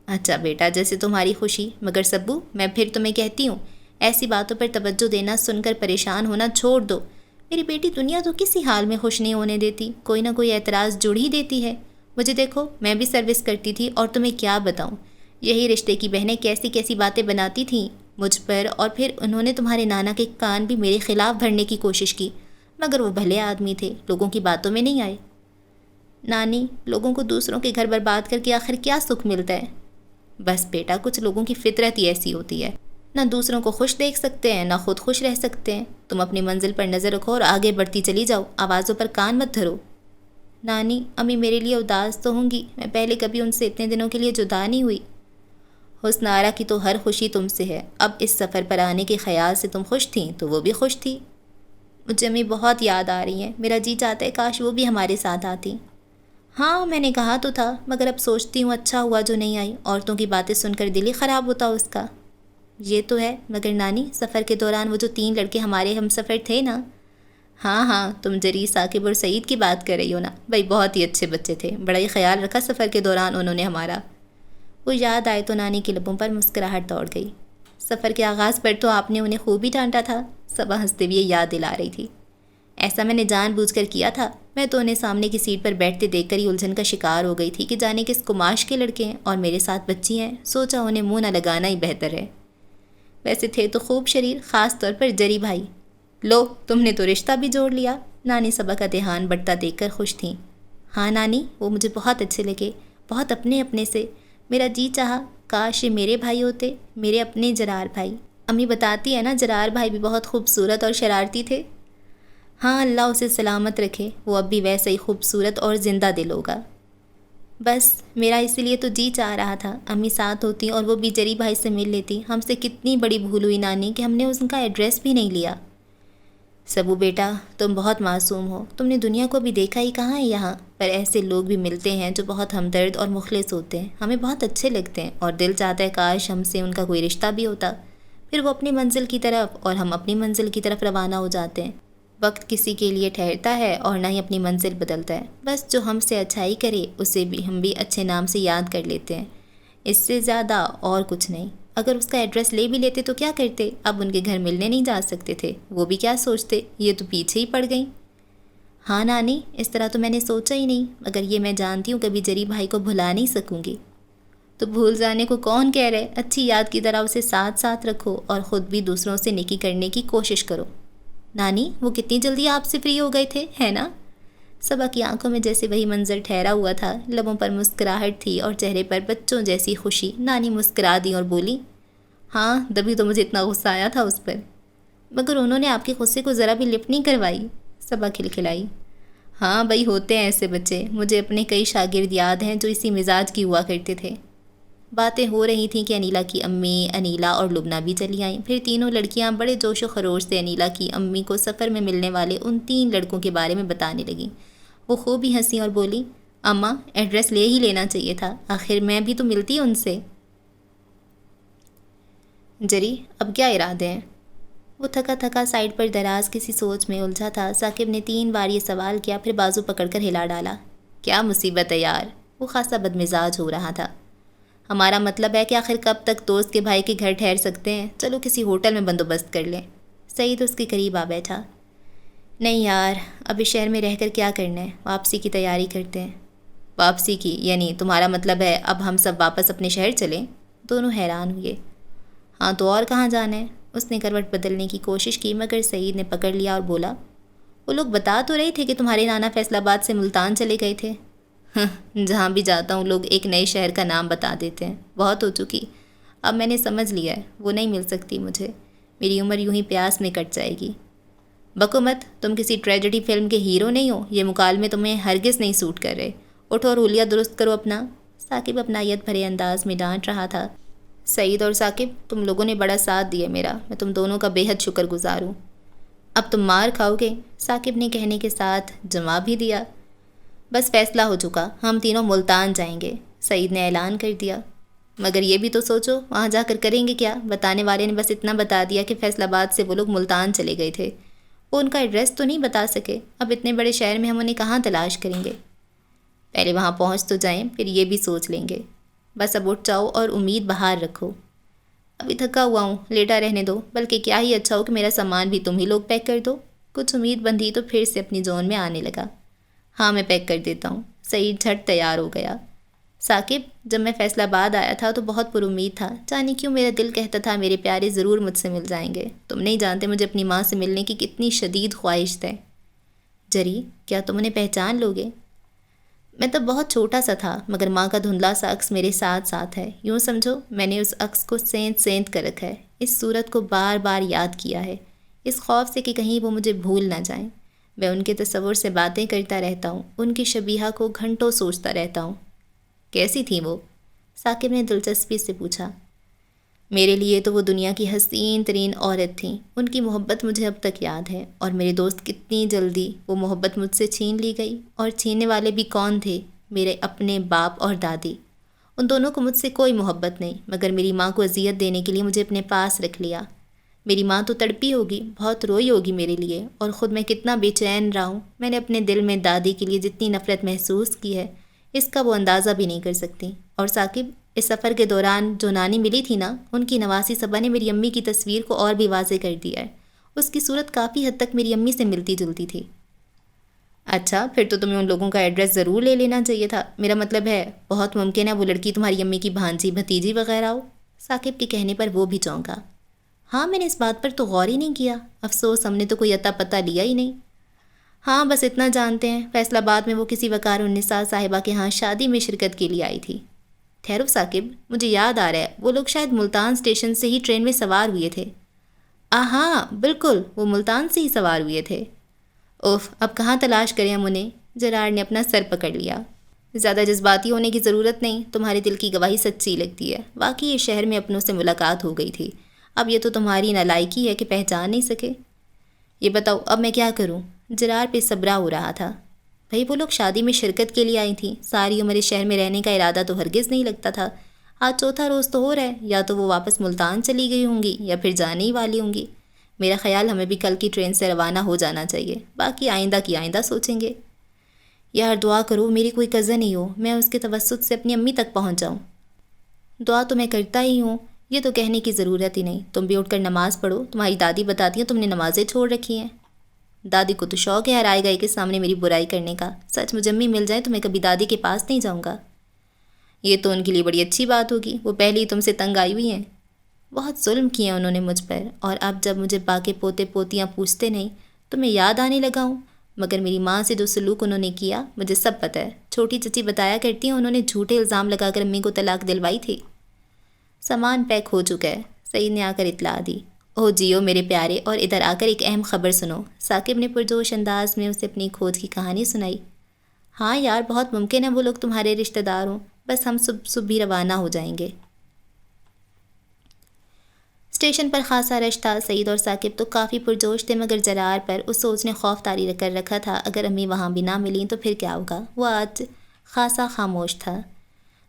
اچھا بیٹا، جیسے تمہاری خوشی، مگر سبو میں پھر تمہیں کہتی ہوں، ایسی باتوں پر توجہ دینا، سن کر پریشان ہونا چھوڑ دو۔ میری بیٹی دنیا تو کسی حال میں خوش نہیں ہونے دیتی، کوئی نہ کوئی اعتراض جڑ ہی دیتی ہے۔ مجھے دیکھو، میں بھی سروس کرتی تھی اور تمہیں کیا بتاؤں، یہی رشتے کی بہنیں کیسی کیسی باتیں بناتی تھیں مجھ پر، اور پھر انہوں نے تمہارے نانا کے کان بھی میرے خلاف بھرنے کی کوشش کی، مگر وہ بھلے آدمی تھے، لوگوں کی باتوں میں نہیں آئے۔ نانی، لوگوں کو دوسروں کے گھر برباد کر کے آخر کیا سکھ ملتا ہے؟ بس بیٹا، کچھ لوگوں کی فطرت ہی ایسی ہوتی ہے، نہ دوسروں کو خوش دیکھ سکتے ہیں، نہ خود خوش رہ سکتے ہیں۔ تم اپنی منزل پر نظر رکھو اور آگے بڑھتی چلی جاؤ، آوازوں پر کان مت دھرو۔ نانی، امی میرے لیے اداس تو ہوں گی، میں پہلے کبھی ان سے اتنے دنوں کے لیے جدا نہیں ہوئی۔ حسن آرا کی تو ہر خوشی تم سے ہے، اب اس سفر پر آنے کے خیال سے تم خوش تھیں تو وہ بھی خوش تھی۔ مجھے امی بہت یاد آ رہی ہیں، میرا جی چاہتا ہے کاش وہ بھی ہمارے ساتھ آتی۔ ہاں میں نے کہا تو تھا، مگر اب سوچتی ہوں اچھا ہوا جو نہیں آئی، عورتوں کی باتیں سن کر دل ہی خراب ہوتا اس کا۔ یہ تو ہے، مگر نانی سفر کے دوران وہ جو 3 لڑکے ہمارے ہم سفر تھے نا۔ ہاں ہاں، تم جری، ثاقب اور سعید کی بات کر رہی ہو نا؟ بھائی بہت ہی اچھے بچے تھے، بڑا ہی خیال رکھا سفر کے دوران انہوں نے ہمارا۔ وہ یاد آئے تو نانی کے لبوں پر مسکراہٹ دوڑ گئی۔ سفر کے آغاز پر تو آپ نے انہیں خوب ہی ڈانٹا تھا، صبا ہنستے ہوئے یاد دلا رہی تھی۔ ایسا میں نے جان بوجھ کر کیا تھا، میں تو انہیں سامنے کی سیٹ پر بیٹھتے دیکھ کر ہی الجھن کا شکار ہو گئی تھی کہ جانے کس کماش کے لڑکے ہیں اور میرے ساتھ بچی ہیں، سوچا انہیں منہ نہ لگانا ہی بہتر ہے۔ ویسے تھے تو خوب شریر، خاص طور پر جری بھائی۔ لو، تم نے تو رشتہ بھی جوڑ لیا۔ نانی صبا کا دھیان بڑھتا دیکھ کر خوش تھیں۔ ہاں نانی، وہ مجھے بہت اچھے لگے، بہت اپنے اپنے سے۔ میرا جی چاہا کاش یہ میرے بھائی ہوتے، میرے اپنے جرار بھائی۔ امی بتاتی ہے نا جرار بھائی بھی بہت خوبصورت اور شرارتی تھے۔ ہاں، اللہ اسے سلامت رکھے، وہ اب بھی ویسے ہی خوبصورت اور زندہ دل ہوگا۔ بس میرا اسی لیے تو جی چاہ رہا تھا امی ساتھ ہوتی اور وہ بھی جری بھائی سے مل لیتی۔ ہم سے کتنی بڑی بھول ہوئی نانی کہ ہم نے ان کا ایڈریس بھی نہیں لیا۔ سبو بیٹا، تم بہت معصوم ہو، تم نے دنیا کو بھی دیکھا ہی کہاں ہے یہاں پر ایسے لوگ بھی ملتے ہیں جو بہت ہمدرد اور مخلص ہوتے ہیں، ہمیں بہت اچھے لگتے ہیں، اور دل چاہتا ہے کاش ہم سے ان کا کوئی رشتہ بھی ہوتا، پھر وہ اپنی منزل کی طرف اور ہم اپنی منزل کی طرف روانہ ہو جاتے ہیں۔ وقت کسی کے لیے ٹھہرتا ہے اور نہ ہی اپنی منزل بدلتا ہے، بس جو ہم سے اچھائی کرے اسے بھی ہم بھی اچھے نام سے یاد کر لیتے ہیں، اس سے زیادہ اور کچھ نہیں۔ اگر اس کا ایڈریس لے بھی لیتے تو کیا کرتے، اب ان کے گھر ملنے نہیں جا سکتے تھے، وہ بھی کیا سوچتے، یہ تو پیچھے ہی پڑ گئیں۔ ہاں نانی، اس طرح تو میں نے سوچا ہی نہیں، مگر یہ میں جانتی ہوں کبھی جری بھائی کو بھلا نہیں سکوں گی۔ تو بھول جانے کو کون کہہ رہے، اچھی یاد کی طرح اسے ساتھ ساتھ رکھو اور خود بھی دوسروں سے نیکی کرنے کی کوشش کرو۔ نانی، وہ کتنی جلدی آپ سے فری ہو گئے تھے، ہے نا؟ صبا کی آنکھوں میں جیسے وہی منظر ٹھہرا ہوا تھا، لبوں پر مسکراہٹ تھی اور چہرے پر بچوں جیسی خوشی۔ نانی مسکرا دی اور بولی، ہاں تبھی تو مجھے اتنا غصہ آیا تھا اس پر، مگر انہوں نے آپ کے غصے کو ذرا بھی لفٹ نہیں کروائی۔ صبا کھلکھلائی، ہاں بھائی ہوتے ہیں ایسے بچے، مجھے اپنے کئی شاگرد یاد ہیں جو اسی مزاج کی ہوا کرتے تھے۔ باتیں ہو رہی تھیں کہ انیلا کی امی، انیلا اور لبنہ بھی چلی آئیں، پھر تینوں لڑکیاں بڑے جوش و خروش سے انیلا کی امی کو سفر میں ملنے والے ان 3 لڑکوں کے بارے میں بتانے لگیں۔ وہ خوب ہی ہنسی اور بولی، اماں ایڈریس لے ہی لینا چاہیے تھا، آخر میں بھی تو ملتی ان سے۔ جری، اب کیا ارادے ہیں؟ وہ تھکا تھکا سائڈ پر دراز کسی سوچ میں الجھا تھا۔ ثاقب نے 3 بار یہ سوال کیا، پھر بازو پکڑ کر ہلا ڈالا۔ کیا مصیبت ہے یار، وہ خاصا بدمزاج ہو رہا تھا۔ ہمارا مطلب ہے کہ آخر کب تک دوست کے بھائی کے گھر ٹھہر سکتے ہیں، چلو کسی ہوٹل میں بندوبست کر لیں۔ سعید اس کے قریب آ بیٹھا، نہیں یار، اب اس شہر میں رہ کر کیا کرنا ہے، واپسی کی تیاری کرتے ہیں۔ واپسی کی یعنی تمہارا مطلب ہے اب ہم سب واپس اپنے شہر چلیں؟ دونوں حیران ہوئے۔ ہاں تو اور کہاں جانا ہے؟ اس نے کروٹ بدلنے کی کوشش کی، مگر سعید نے پکڑ لیا اور بولا، وہ لوگ بتا تو رہے تھے کہ تمہارے نانا فیصل آباد سے ملتان چلے گئے تھے۔ جہاں بھی جاتا ہوں لوگ ایک نئے شہر کا نام بتا دیتے ہیں، بہت ہو چکی، اب میں نے سمجھ لیا ہے وہ نہیں مل سکتی مجھے، میری عمر یوں ہی پیاس میں کٹ جائے گی۔ بکو مت، تم کسی ٹریجڈی فلم کے ہیرو نہیں ہو، یہ مکالمے تمہیں ہرگز نہیں سوٹ کر رہے، اٹھو اور حلیہ درست کرو اپنا۔ ثاقب اپنائیت بھرے انداز میں ڈانٹ رہا تھا۔ سعید اور ثاقب، تم لوگوں نے بڑا ساتھ دیا میرا، میں تم دونوں کا بے حد شکر گزار ہوں۔ اب تم مار کھاؤ گے، ثاقب نے کہنے کے ساتھ جواب بھی دیا۔ بس فیصلہ ہو چکا، ہم تینوں ملتان جائیں گے، سعید نے اعلان کر دیا۔ مگر یہ بھی تو سوچو وہاں جا کر کریں گے کیا؟ بتانے والے نے بس اتنا بتا دیا کہ فیصل آباد سے وہ لوگ ملتان چلے گئے تھے، وہ ان کا ایڈریس تو نہیں بتا سکے، اب اتنے بڑے شہر میں ہم انہیں کہاں تلاش کریں گے؟ پہلے وہاں پہنچ تو جائیں، پھر یہ بھی سوچ لیں گے۔ بس اب اٹھ جاؤ اور امید بہار رکھو۔ ابھی تھکا ہوا ہوں، لیٹا رہنے دو، بلکہ کیا ہی اچھا ہو کہ میرا سامان بھی تم ہی لوگ پیک کر دو۔ کچھ امید بندھی تو پھر سے اپنی زون میں آنے لگا۔ ہاں میں پیک کر دیتا ہوں، سعید جھٹ تیار ہو گیا۔ ثاقب، جب میں فیصل آباد آیا تھا تو بہت پر امید تھا، جانے کیوں میرا دل کہتا تھا میرے پیارے ضرور مجھ سے مل جائیں گے، تم نہیں جانتے مجھے اپنی ماں سے ملنے کی کتنی شدید خواہش ہے۔ جری، کیا تم انہیں پہچان لوگے؟ میں تب بہت چھوٹا سا تھا، مگر ماں کا دھندلا سا عکس میرے ساتھ ساتھ ہے، یوں سمجھو میں نے اس عکس کو سینت سینت کر رکھا ہے، اس صورت کو بار بار یاد کیا ہے، اس خوف سے کہ کہیں وہ مجھے بھول نہ جائیں۔ میں ان کے تصور سے باتیں کرتا رہتا ہوں، ان کی شبیہہ کو گھنٹوں سوچتا رہتا ہوں۔ کیسی تھیں وہ؟ ثاقب نے دلچسپی سے پوچھا۔ میرے لیے تو وہ دنیا کی حسین ترین عورت تھیں، ان کی محبت مجھے اب تک یاد ہے، اور میرے دوست کتنی جلدی وہ محبت مجھ سے چھین لی گئی، اور چھیننے والے بھی کون تھے؟ میرے اپنے باپ اور دادی۔ ان دونوں کو مجھ سے کوئی محبت نہیں، مگر میری ماں کو اذیت دینے کے لیے مجھے اپنے پاس رکھ لیا۔ میری ماں تو تڑپی ہوگی، بہت روئی ہوگی میرے لیے، اور خود میں کتنا بے چین رہا ہوں۔ میں نے اپنے دل میں دادی کے لیے جتنی نفرت محسوس کی ہے، اس کا وہ اندازہ بھی نہیں کر سکتی۔ اور ثاقب، اس سفر کے دوران جو نانی ملی تھی نا، ان کی نواسی صبا نے میری امی کی تصویر کو اور بھی واضح کر دیا ہے، اس کی صورت کافی حد تک میری امی سے ملتی جلتی تھی۔ اچھا، پھر تو تمہیں ان لوگوں کا ایڈریس ضرور لے لینا چاہیے تھا، میرا مطلب ہے بہت ممکن ہے وہ لڑکی تمہاری امی کی بھانجی بھتیجی وغیرہ ہو۔ ثاقب کے کہنے پر وہ بھی چونکا۔ ہاں، میں نے اس بات پر تو غور ہی نہیں کیا، افسوس ہم نے تو کوئی اتا پتہ لیا ہی نہیں۔ ہاں بس اتنا جانتے ہیں، فیصل آباد میں وہ کسی وقار النساء صاحبہ کے ہاں شادی میں شرکت کے لیے آئی تھی۔ ٹھہرو ثاقب، مجھے یاد آ رہا ہے، وہ لوگ شاید ملتان اسٹیشن سے ہی ٹرین میں سوار ہوئے تھے۔ ہاں بالکل، وہ ملتان سے ہی سوار ہوئے تھے۔ اوف، اب کہاں تلاش کریں ہم انہیں؟ جرار نے اپنا سر پکڑ لیا۔ زیادہ جذباتی ہونے کی ضرورت نہیں، تمہارے دل کی گواہی سچی لگتی ہے، واقعی اس شہر میں اپنوں سے ملاقات ہو گئی تھی، اب یہ تو تمہاری نالائکی ہے کہ پہچان نہیں سکے۔ یہ بتاؤ اب میں کیا کروں؟ جرار پہ صبرا ہو رہا تھا۔ بھئی وہ لوگ شادی میں شرکت کے لیے آئی تھیں، ساری عمر اس شہر میں رہنے کا ارادہ تو ہرگز نہیں لگتا تھا، آج چوتھا روز تو ہو رہا ہے، یا تو وہ واپس ملتان چلی گئی ہوں گی یا پھر جانے ہی والی ہوں گی۔ میرا خیال ہمیں بھی کل کی ٹرین سے روانہ ہو جانا چاہیے، باقی آئندہ کی آئندہ سوچیں گے۔ یار دعا کرو میری کوئی کزن ہی ہو، میں اس کے توسط سے اپنی امی تک پہنچ جاؤں۔ دعا تو میں کرتا ہی ہوں، یہ تو کہنے کی ضرورت ہی نہیں، تم بھی اٹھ کر نماز پڑھو، تمہاری دادی بتاتی ہیں تم نے نمازیں چھوڑ رکھی ہیں۔ دادی کو تو شوق ہے ہر آئے گئے کے سامنے میری برائی کرنے کا، سچ مجھے امی مل جائیں تو میں کبھی دادی کے پاس نہیں جاؤں گا۔ یہ تو ان کے لیے بڑی اچھی بات ہوگی، وہ پہلے ہی تم سے تنگ آئی ہوئی ہیں، بہت ظلم کیے انہوں نے مجھ پر، اور اب جب مجھے باقی پوتے پوتیاں پوچھتے نہیں تو میں یاد آنے لگا ہوں، مگر میری ماں سے جو سلوک انہوں نے کیا مجھے سب پتہ ہے، چھوٹی چچی بتایا کرتی ہیں انہوں نے جھوٹے الزام لگا کر امی کو طلاق دلوائی تھی۔ سامان پیک ہو چکا ہے، سعید نے آ کر اطلاع دی۔ اوہ جیو میرے پیارے، اور ادھر آ کر ایک اہم خبر سنو۔ ثاقب نے پرجوش انداز میں اسے اپنی کھوج کی کہانی سنائی۔ ہاں یار، بہت ممکن ہے وہ لوگ تمہارے رشتہ دار ہوں، بس ہم صبح ہی روانہ ہو جائیں گے۔ اسٹیشن پر خاصا رش تھا، سعید اور ثاقب تو کافی پرجوش تھے، مگر جرار پر اس سوچ نے خوف طاری کر رکھا تھا اگر امی وہاں بھی نہ ملیں تو پھر کیا ہوگا۔ وہ آج خاصا خاموش تھا۔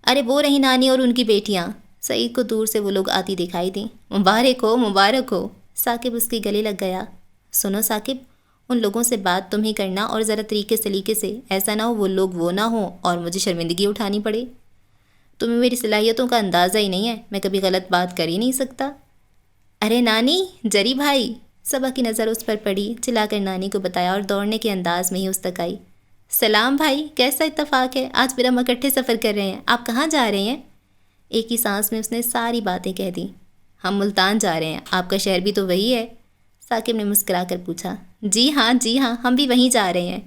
ارے وہ رہی نانی اور ان کی بیٹیاں، سعید کو دور سے وہ لوگ آتی دکھائی دیں۔ مبارک ہو مبارک ہو، ثاقب اس کے گلے لگ گیا۔ سنو ثاقب، ان لوگوں سے بات تم ہی کرنا، اور ذرا طریقے سلیقے سے، ایسا نہ ہو وہ لوگ وہ نہ ہوں اور مجھے شرمندگی اٹھانی پڑے۔ تمہیں میری صلاحیتوں کا اندازہ ہی نہیں ہے، میں کبھی غلط بات کر ہی نہیں سکتا۔ ارے نانی، جری بھائی، صبا کی نظر اس پر پڑی، چلا کر نانی کو بتایا اور دوڑنے کے انداز میں ہی اس تک آئی۔ سلام بھائی، کیسا اتفاق ہے، آج پھر ہم اکٹھے سفر کر رہے ہیں، آپ کہاں جا رہے ہیں؟ ایک ہی سانس میں اس نے ساری باتیں کہہ دیں۔ ہم ملتان جا رہے ہیں، آپ کا شہر بھی تو وہی ہے، ثاقب نے مسکرا کر پوچھا۔ جی ہاں ہم بھی وہیں جا رہے ہیں۔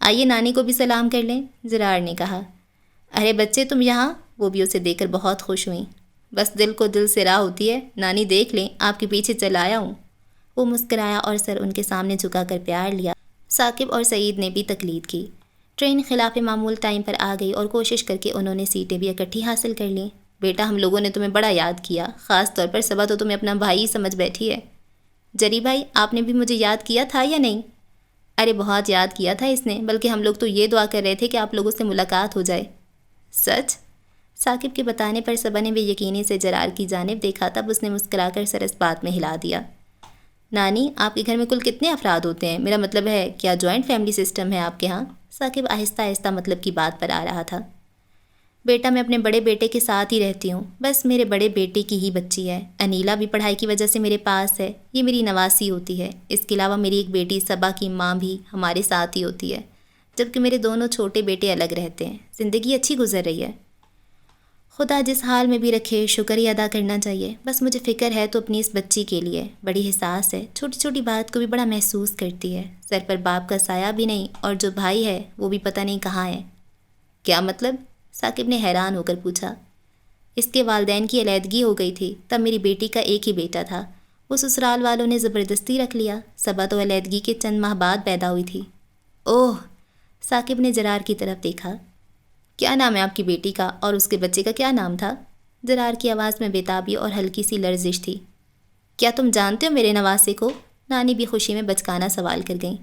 آئیے نانی کو بھی سلام کر لیں، زرار نے کہا۔ ارے بچے تم یہاں؟ وہ بھی اسے دیکھ کر بہت خوش ہوئیں۔ بس دل کو دل سے راہ ہوتی ہے، نانی دیکھ لیں آپ کے پیچھے چل آیا ہوں۔ وہ مسکرایا اور سر ان کے سامنے جھکا کر پیار لیا۔ ثاقب اور سعید نے بھی تقلید کی۔ ٹرین خلاف معمول ٹائم پر آ گئی اور کوشش کر کے انہوں نے سیٹیں بھی اکٹھی حاصل کر لیں۔ بیٹا ہم لوگوں نے تمہیں بڑا یاد کیا، خاص طور پر صبا تو تمہیں اپنا بھائی ہی سمجھ بیٹھی ہے۔ جری بھائی آپ نے بھی مجھے یاد کیا تھا یا نہیں؟ ارے بہت یاد کیا تھا اس نے، بلکہ ہم لوگ تو یہ دعا کر رہے تھے کہ آپ لوگوں سے ملاقات ہو جائے۔ سچ؟ ثاقب کے بتانے پر صبا نے بھی یقینی سے جرار کی جانب دیکھا، تب اس نے مسکرا کر سر اس بات میں ہلا دیا۔ نانی آپ کے گھر میں کل کتنے افراد ہوتے ہیں؟ میرا مطلب ہے کیا جوائنٹ فیملی سسٹم ہے آپ کے ہاں؟ ثاقب آہستہ آہستہ مطلب کی بات پر آ رہا تھا۔ بیٹا میں اپنے بڑے بیٹے کے ساتھ ہی رہتی ہوں، بس میرے بڑے بیٹے کی ہی بچی ہے، انیلا بھی پڑھائی کی وجہ سے میرے پاس ہے، یہ میری نواسی ہوتی ہے۔ اس کے علاوہ میری ایک بیٹی صبا کی ماں بھی ہمارے ساتھ ہی ہوتی ہے، جبکہ میرے دونوں چھوٹے بیٹے الگ رہتے ہیں۔ زندگی اچھی گزر رہی ہے، خدا جس حال میں بھی رکھے شکر ہی ادا کرنا چاہیے۔ بس مجھے فکر ہے تو اپنی اس بچی کے لیے، بڑی حساس ہے، چھوٹی چھوٹی بات کو بھی بڑا محسوس کرتی ہے، سر پر باپ کا سایہ بھی نہیں، اور جو بھائی ہے وہ بھی پتہ نہیں کہاں ہے۔ کیا مطلب؟ ثاقب نے حیران ہو کر پوچھا۔ اس کے والدین کی علیحدگی ہو گئی تھی، تب میری بیٹی کا ایک ہی بیٹا تھا، وہ سسرال والوں نے زبردستی رکھ لیا۔ صبا تو علیحدگی کے چند ماہ بعد پیدا ہوئی تھی۔ اوہ! ثاقب نے جرار کی طرف دیکھا۔ کیا نام ہے آپ کی بیٹی کا، اور اس کے بچے کا کیا نام تھا؟ جرار کی آواز میں بےتابی اور ہلکی سی لرزش تھی۔ کیا تم جانتے ہو میرے نواسے کو؟ نانی بھی خوشی میں بچکانا سوال کر گئیں۔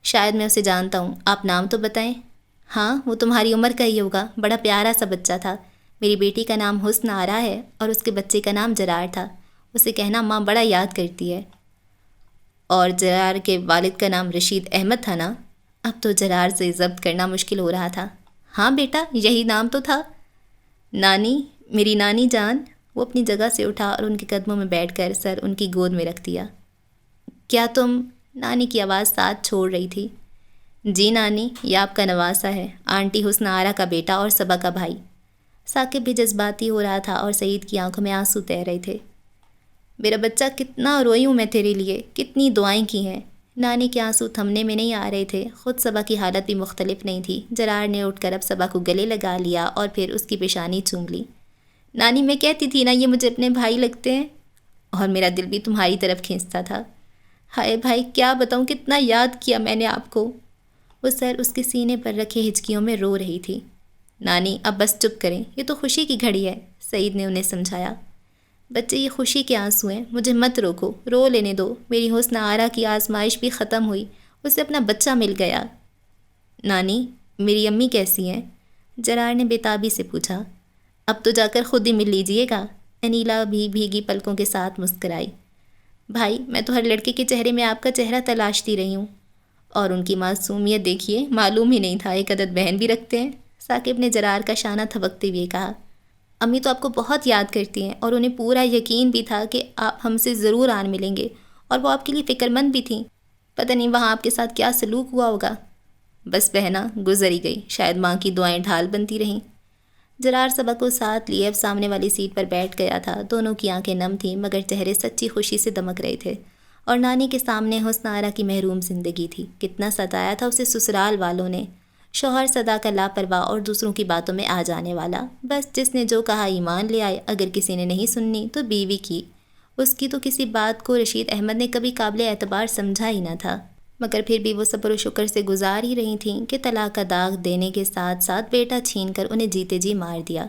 شاید میں اسے جانتا ہوں، آپ نام تو بتائیں۔ ہاں وہ تمہاری عمر کا ہی ہوگا، بڑا پیارا سا بچہ تھا۔ میری بیٹی کا نام حسن آرا ہے اور اس کے بچے کا نام جرار تھا، اسے کہنا ماں بڑا یاد کرتی ہے۔ اور جرار کے والد کا نام رشید احمد تھا نا؟ اب تو جرار سے ضبط کرنا مشکل ہو رہا تھا۔ ہاں بیٹا یہی نام تو تھا۔ نانی، میری نانی جان۔ وہ اپنی جگہ سے اٹھا اور ان کے قدموں میں بیٹھ کر سر ان کی گود میں رکھ دیا۔ کیا تم؟ نانی کی آواز ساتھ چھوڑ رہی تھی۔ جی نانی، یہ آپ کا نواسا ہے، آنٹی حسن آرا کا بیٹا اور صبا کا بھائی۔ ثاقب بھی جذباتی ہو رہا تھا اور سعید کی آنکھوں میں آنسو تیر رہے تھے۔ میرا بچہ کتنا روئی ہوں میں تیرے لیے، کتنی دعائیں کی ہیں۔ نانی کے آنسو تھمنے میں نہیں آ رہے تھے، خود صبا کی حالت بھی مختلف نہیں تھی۔ جرار نے اٹھ کر اب صبا کو گلے لگا لیا اور پھر اس کی پیشانی چوم لی۔ نانی میں کہتی تھی نا یہ مجھے اپنے بھائی لگتے ہیں، اور میرا دل بھی تمہاری طرف کھینچتا تھا۔ ہائے بھائی کیا بتاؤں کتنا یاد کیا میں نے آپ کو۔ وہ سر اس کے سینے پر رکھے ہچکیوں میں رو رہی تھی۔ نانی اب بس چپ کریں، یہ تو خوشی کی گھڑی ہے، سعید نے انہیں سمجھایا۔ بچے یہ خوشی کے آنسو ہیں، مجھے مت روکو، رو لینے دو۔ میری حسن آرا کی آزمائش بھی ختم ہوئی، اسے اپنا بچہ مل گیا۔ نانی میری امی کیسی ہیں؟ جرار نے بےتابی سے پوچھا۔ اب تو جا کر خود ہی مل لیجئے گا۔ انیلا بھی بھیگی پلکوں کے ساتھ مسکرائی۔ بھائی میں تو ہر لڑکے کے چہرے میں آپ کا چہرہ تلاشتی رہی ہوں، اور ان کی معصومیت دیکھیے، معلوم ہی نہیں تھا ایک عدد بہن بھی رکھتے ہیں۔ ثاقب نے جرار کا شانہ تھبکتے ہوئے کہا۔ امی تو آپ کو بہت یاد کرتی ہیں، اور انہیں پورا یقین بھی تھا کہ آپ ہم سے ضرور آن ملیں گے، اور وہ آپ کے لیے فکر مند بھی تھیں۔ پتہ نہیں وہاں آپ کے ساتھ کیا سلوک ہوا ہوگا۔ بس بہنا گزر ہی گئی، شاید ماں کی دعائیں ڈھال بنتی رہیں۔ جرار صبا کو ساتھ لیے اب سامنے والی سیٹ پر بیٹھ گیا تھا، دونوں کی آنکھیں نم تھیں مگر چہرے سچی خوشی سے دمک رہے تھے، اور نانی کے سامنے حسن آرا کی محروم زندگی تھی۔ کتنا ستایا تھا اسے سسرال والوں نے، شوہر صدا کا لاپرواہ اور دوسروں کی باتوں میں آ جانے والا، بس جس نے جو کہا ایمان لے آئے، اگر کسی نے نہیں سننی تو بیوی کی، اس کی تو کسی بات کو رشید احمد نے کبھی قابل اعتبار سمجھا ہی نہ تھا، مگر پھر بھی وہ صبر و شکر سے گزار ہی رہی تھیں کہ طلاق کا داغ دینے کے ساتھ ساتھ بیٹا چھین کر انہیں جیتے جی مار دیا۔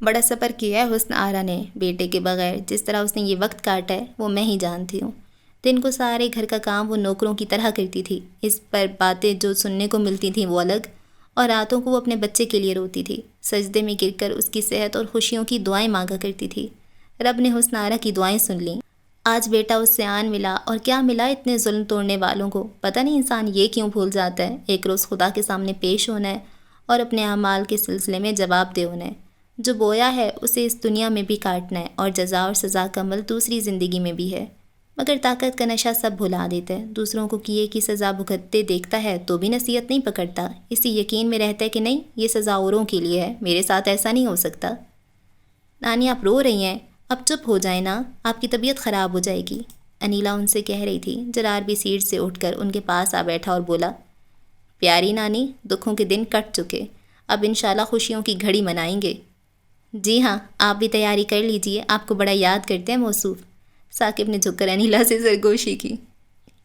بڑا صبر کیا ہے حسن آرا نے بیٹے کے بغیر، جس طرح اس نے یہ وقت کاٹا ہے وہ میں ہی جانتی ہوں۔ دن کو سارے گھر کا کام وہ نوکروں کی طرح کرتی تھی، اس پر باتیں جو سننے کو ملتی تھیں وہ الگ، اور راتوں کو وہ اپنے بچے کے لیے روتی تھی، سجدے میں گر کر اس کی صحت اور خوشیوں کی دعائیں مانگا کرتی تھی۔ رب نے حسن آرا کی دعائیں سن لیں، آج بیٹا اس سے آن ملا، اور کیا ملا اتنے ظلم توڑنے والوں کو۔ پتہ نہیں انسان یہ کیوں بھول جاتا ہے، ایک روز خدا کے سامنے پیش ہونا ہے اور اپنے اعمال کے سلسلے میں جواب دہ ہونا ہے۔ جو بویا ہے اسے اس دنیا میں بھی کاٹنا ہے، اور جزا اور سزا کا عمل دوسری زندگی میں بھی ہے، مگر طاقت کا نشہ سب بھلا دیتا ہے۔ دوسروں کو کیے کی سزا بھگتتے دیکھتا ہے تو بھی نصیحت نہیں پکڑتا، اسی یقین میں رہتا ہے کہ نہیں یہ سزا اوروں کے لیے ہے، میرے ساتھ ایسا نہیں ہو سکتا۔ نانی آپ رو رہی ہیں، اب چپ ہو جائیں نا، آپ کی طبیعت خراب ہو جائے گی۔ انیلا ان سے کہہ رہی تھی۔ جرار بھی سیٹ سے اٹھ کر ان کے پاس آ بیٹھا اور بولا، پیاری نانی، دکھوں کے دن کٹ چکے، اب انشاءاللہ خوشیوں کی گھڑی منائیں گے۔ جی ہاں، آپ بھی تیاری کر لیجئے، آپ کو بڑا یاد کرتے ہیں موصوف۔ ثاقب نے جھک کر انیلا سے سرگوشی کی۔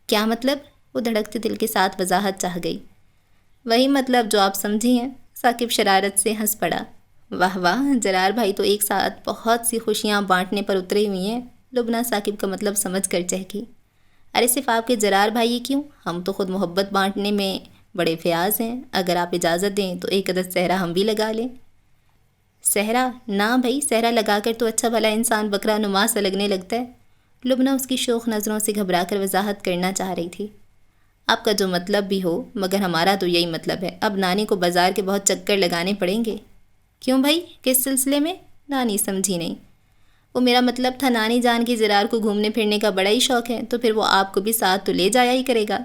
کیا مطلب؟ وہ دھڑکتے دل کے ساتھ وضاحت چاہ گئی۔ وہی مطلب جو آپ سمجھی ہیں۔ ثاقب شرارت سے ہنس پڑا۔ واہ واہ، جرار بھائی تو ایک ساتھ بہت سی خوشیاں بانٹنے پر اترے ہوئی ہیں۔ لبنہ ثاقب کا مطلب سمجھ کر چہکی۔ ارے صرف آپ کے جرار بھائی کیوں، ہم تو خود محبت بانٹنے میں بڑے فیاض ہیں، اگر آپ اجازت دیں تو ایک عدد صحرا ہم بھی لگا لیں۔ صحرا؟ نہ بھائی، صحرا لگا کر تو اچھا بھلا انسان بکرا نما سا لگنے لگتا ہے۔ لبنہ اس کی شوخ نظروں سے گھبرا کر وضاحت کرنا چاہ رہی تھی۔ آپ کا جو مطلب بھی ہو، مگر ہمارا تو یہی مطلب ہے، اب نانی کو بازار کے بہت چکر لگانے پڑیں گے۔ کیوں بھائی، کس سلسلے میں؟ نانی سمجھی نہیں۔ وہ میرا مطلب تھا نانی جان کی جرار کو گھومنے پھرنے کا بڑا ہی شوق ہے، تو پھر وہ آپ کو بھی ساتھ تو لے جایا ہی کرے گا۔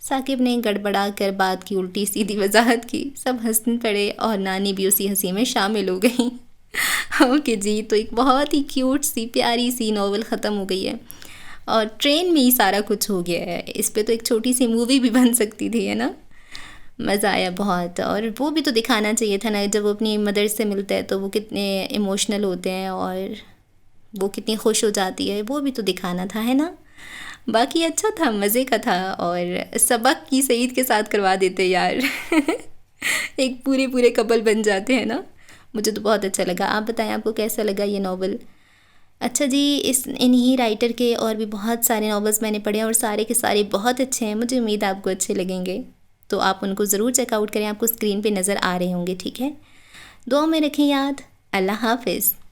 ثاقب نے گڑبڑا کر بات کی الٹی سیدھی وضاحت کی۔ سب ہنسنے پڑے اور نانی بھی اسی ہنسی میں شامل ہو گئیں۔ اوکے جی، تو ایک بہت ہی کیوٹ سی پیاری سی ناول ختم ہو گئی ہے اور ٹرین میں ہی سارا کچھ ہو گیا ہے۔ اس پہ تو ایک چھوٹی سی مووی بھی بن سکتی تھی، ہے نا؟ مزہ آیا بہت، اور وہ بھی تو دکھانا چاہیے تھا نا، جب وہ اپنی مدر سے ملتا ہے تو وہ کتنے ایموشنل ہوتے ہیں اور وہ کتنی خوش ہو جاتی ہے، وہ بھی تو دکھانا تھا، ہے نا؟ باقی اچھا تھا، مزے کا تھا، اور سبق کی سعید کے ساتھ کروا دیتے یار۔ ایک پورے کپل بن جاتے ہیں نا۔ مجھے تو بہت اچھا لگا۔ آپ بتائیں آپ کو کیسا لگا یہ ناول؟ اچھا جی، انہی رائٹر کے اور بھی بہت سارے ناولز میں نے پڑھے اور سارے کے سارے بہت اچھے ہیں، مجھے امید ہے آپ کو اچھے لگیں گے، تو آپ ان کو ضرور چیک آؤٹ کریں، آپ کو اسکرین پہ نظر آ رہے ہوں گے، ٹھیک ہے؟ دعا میں رکھیں یاد۔ اللہ حافظ۔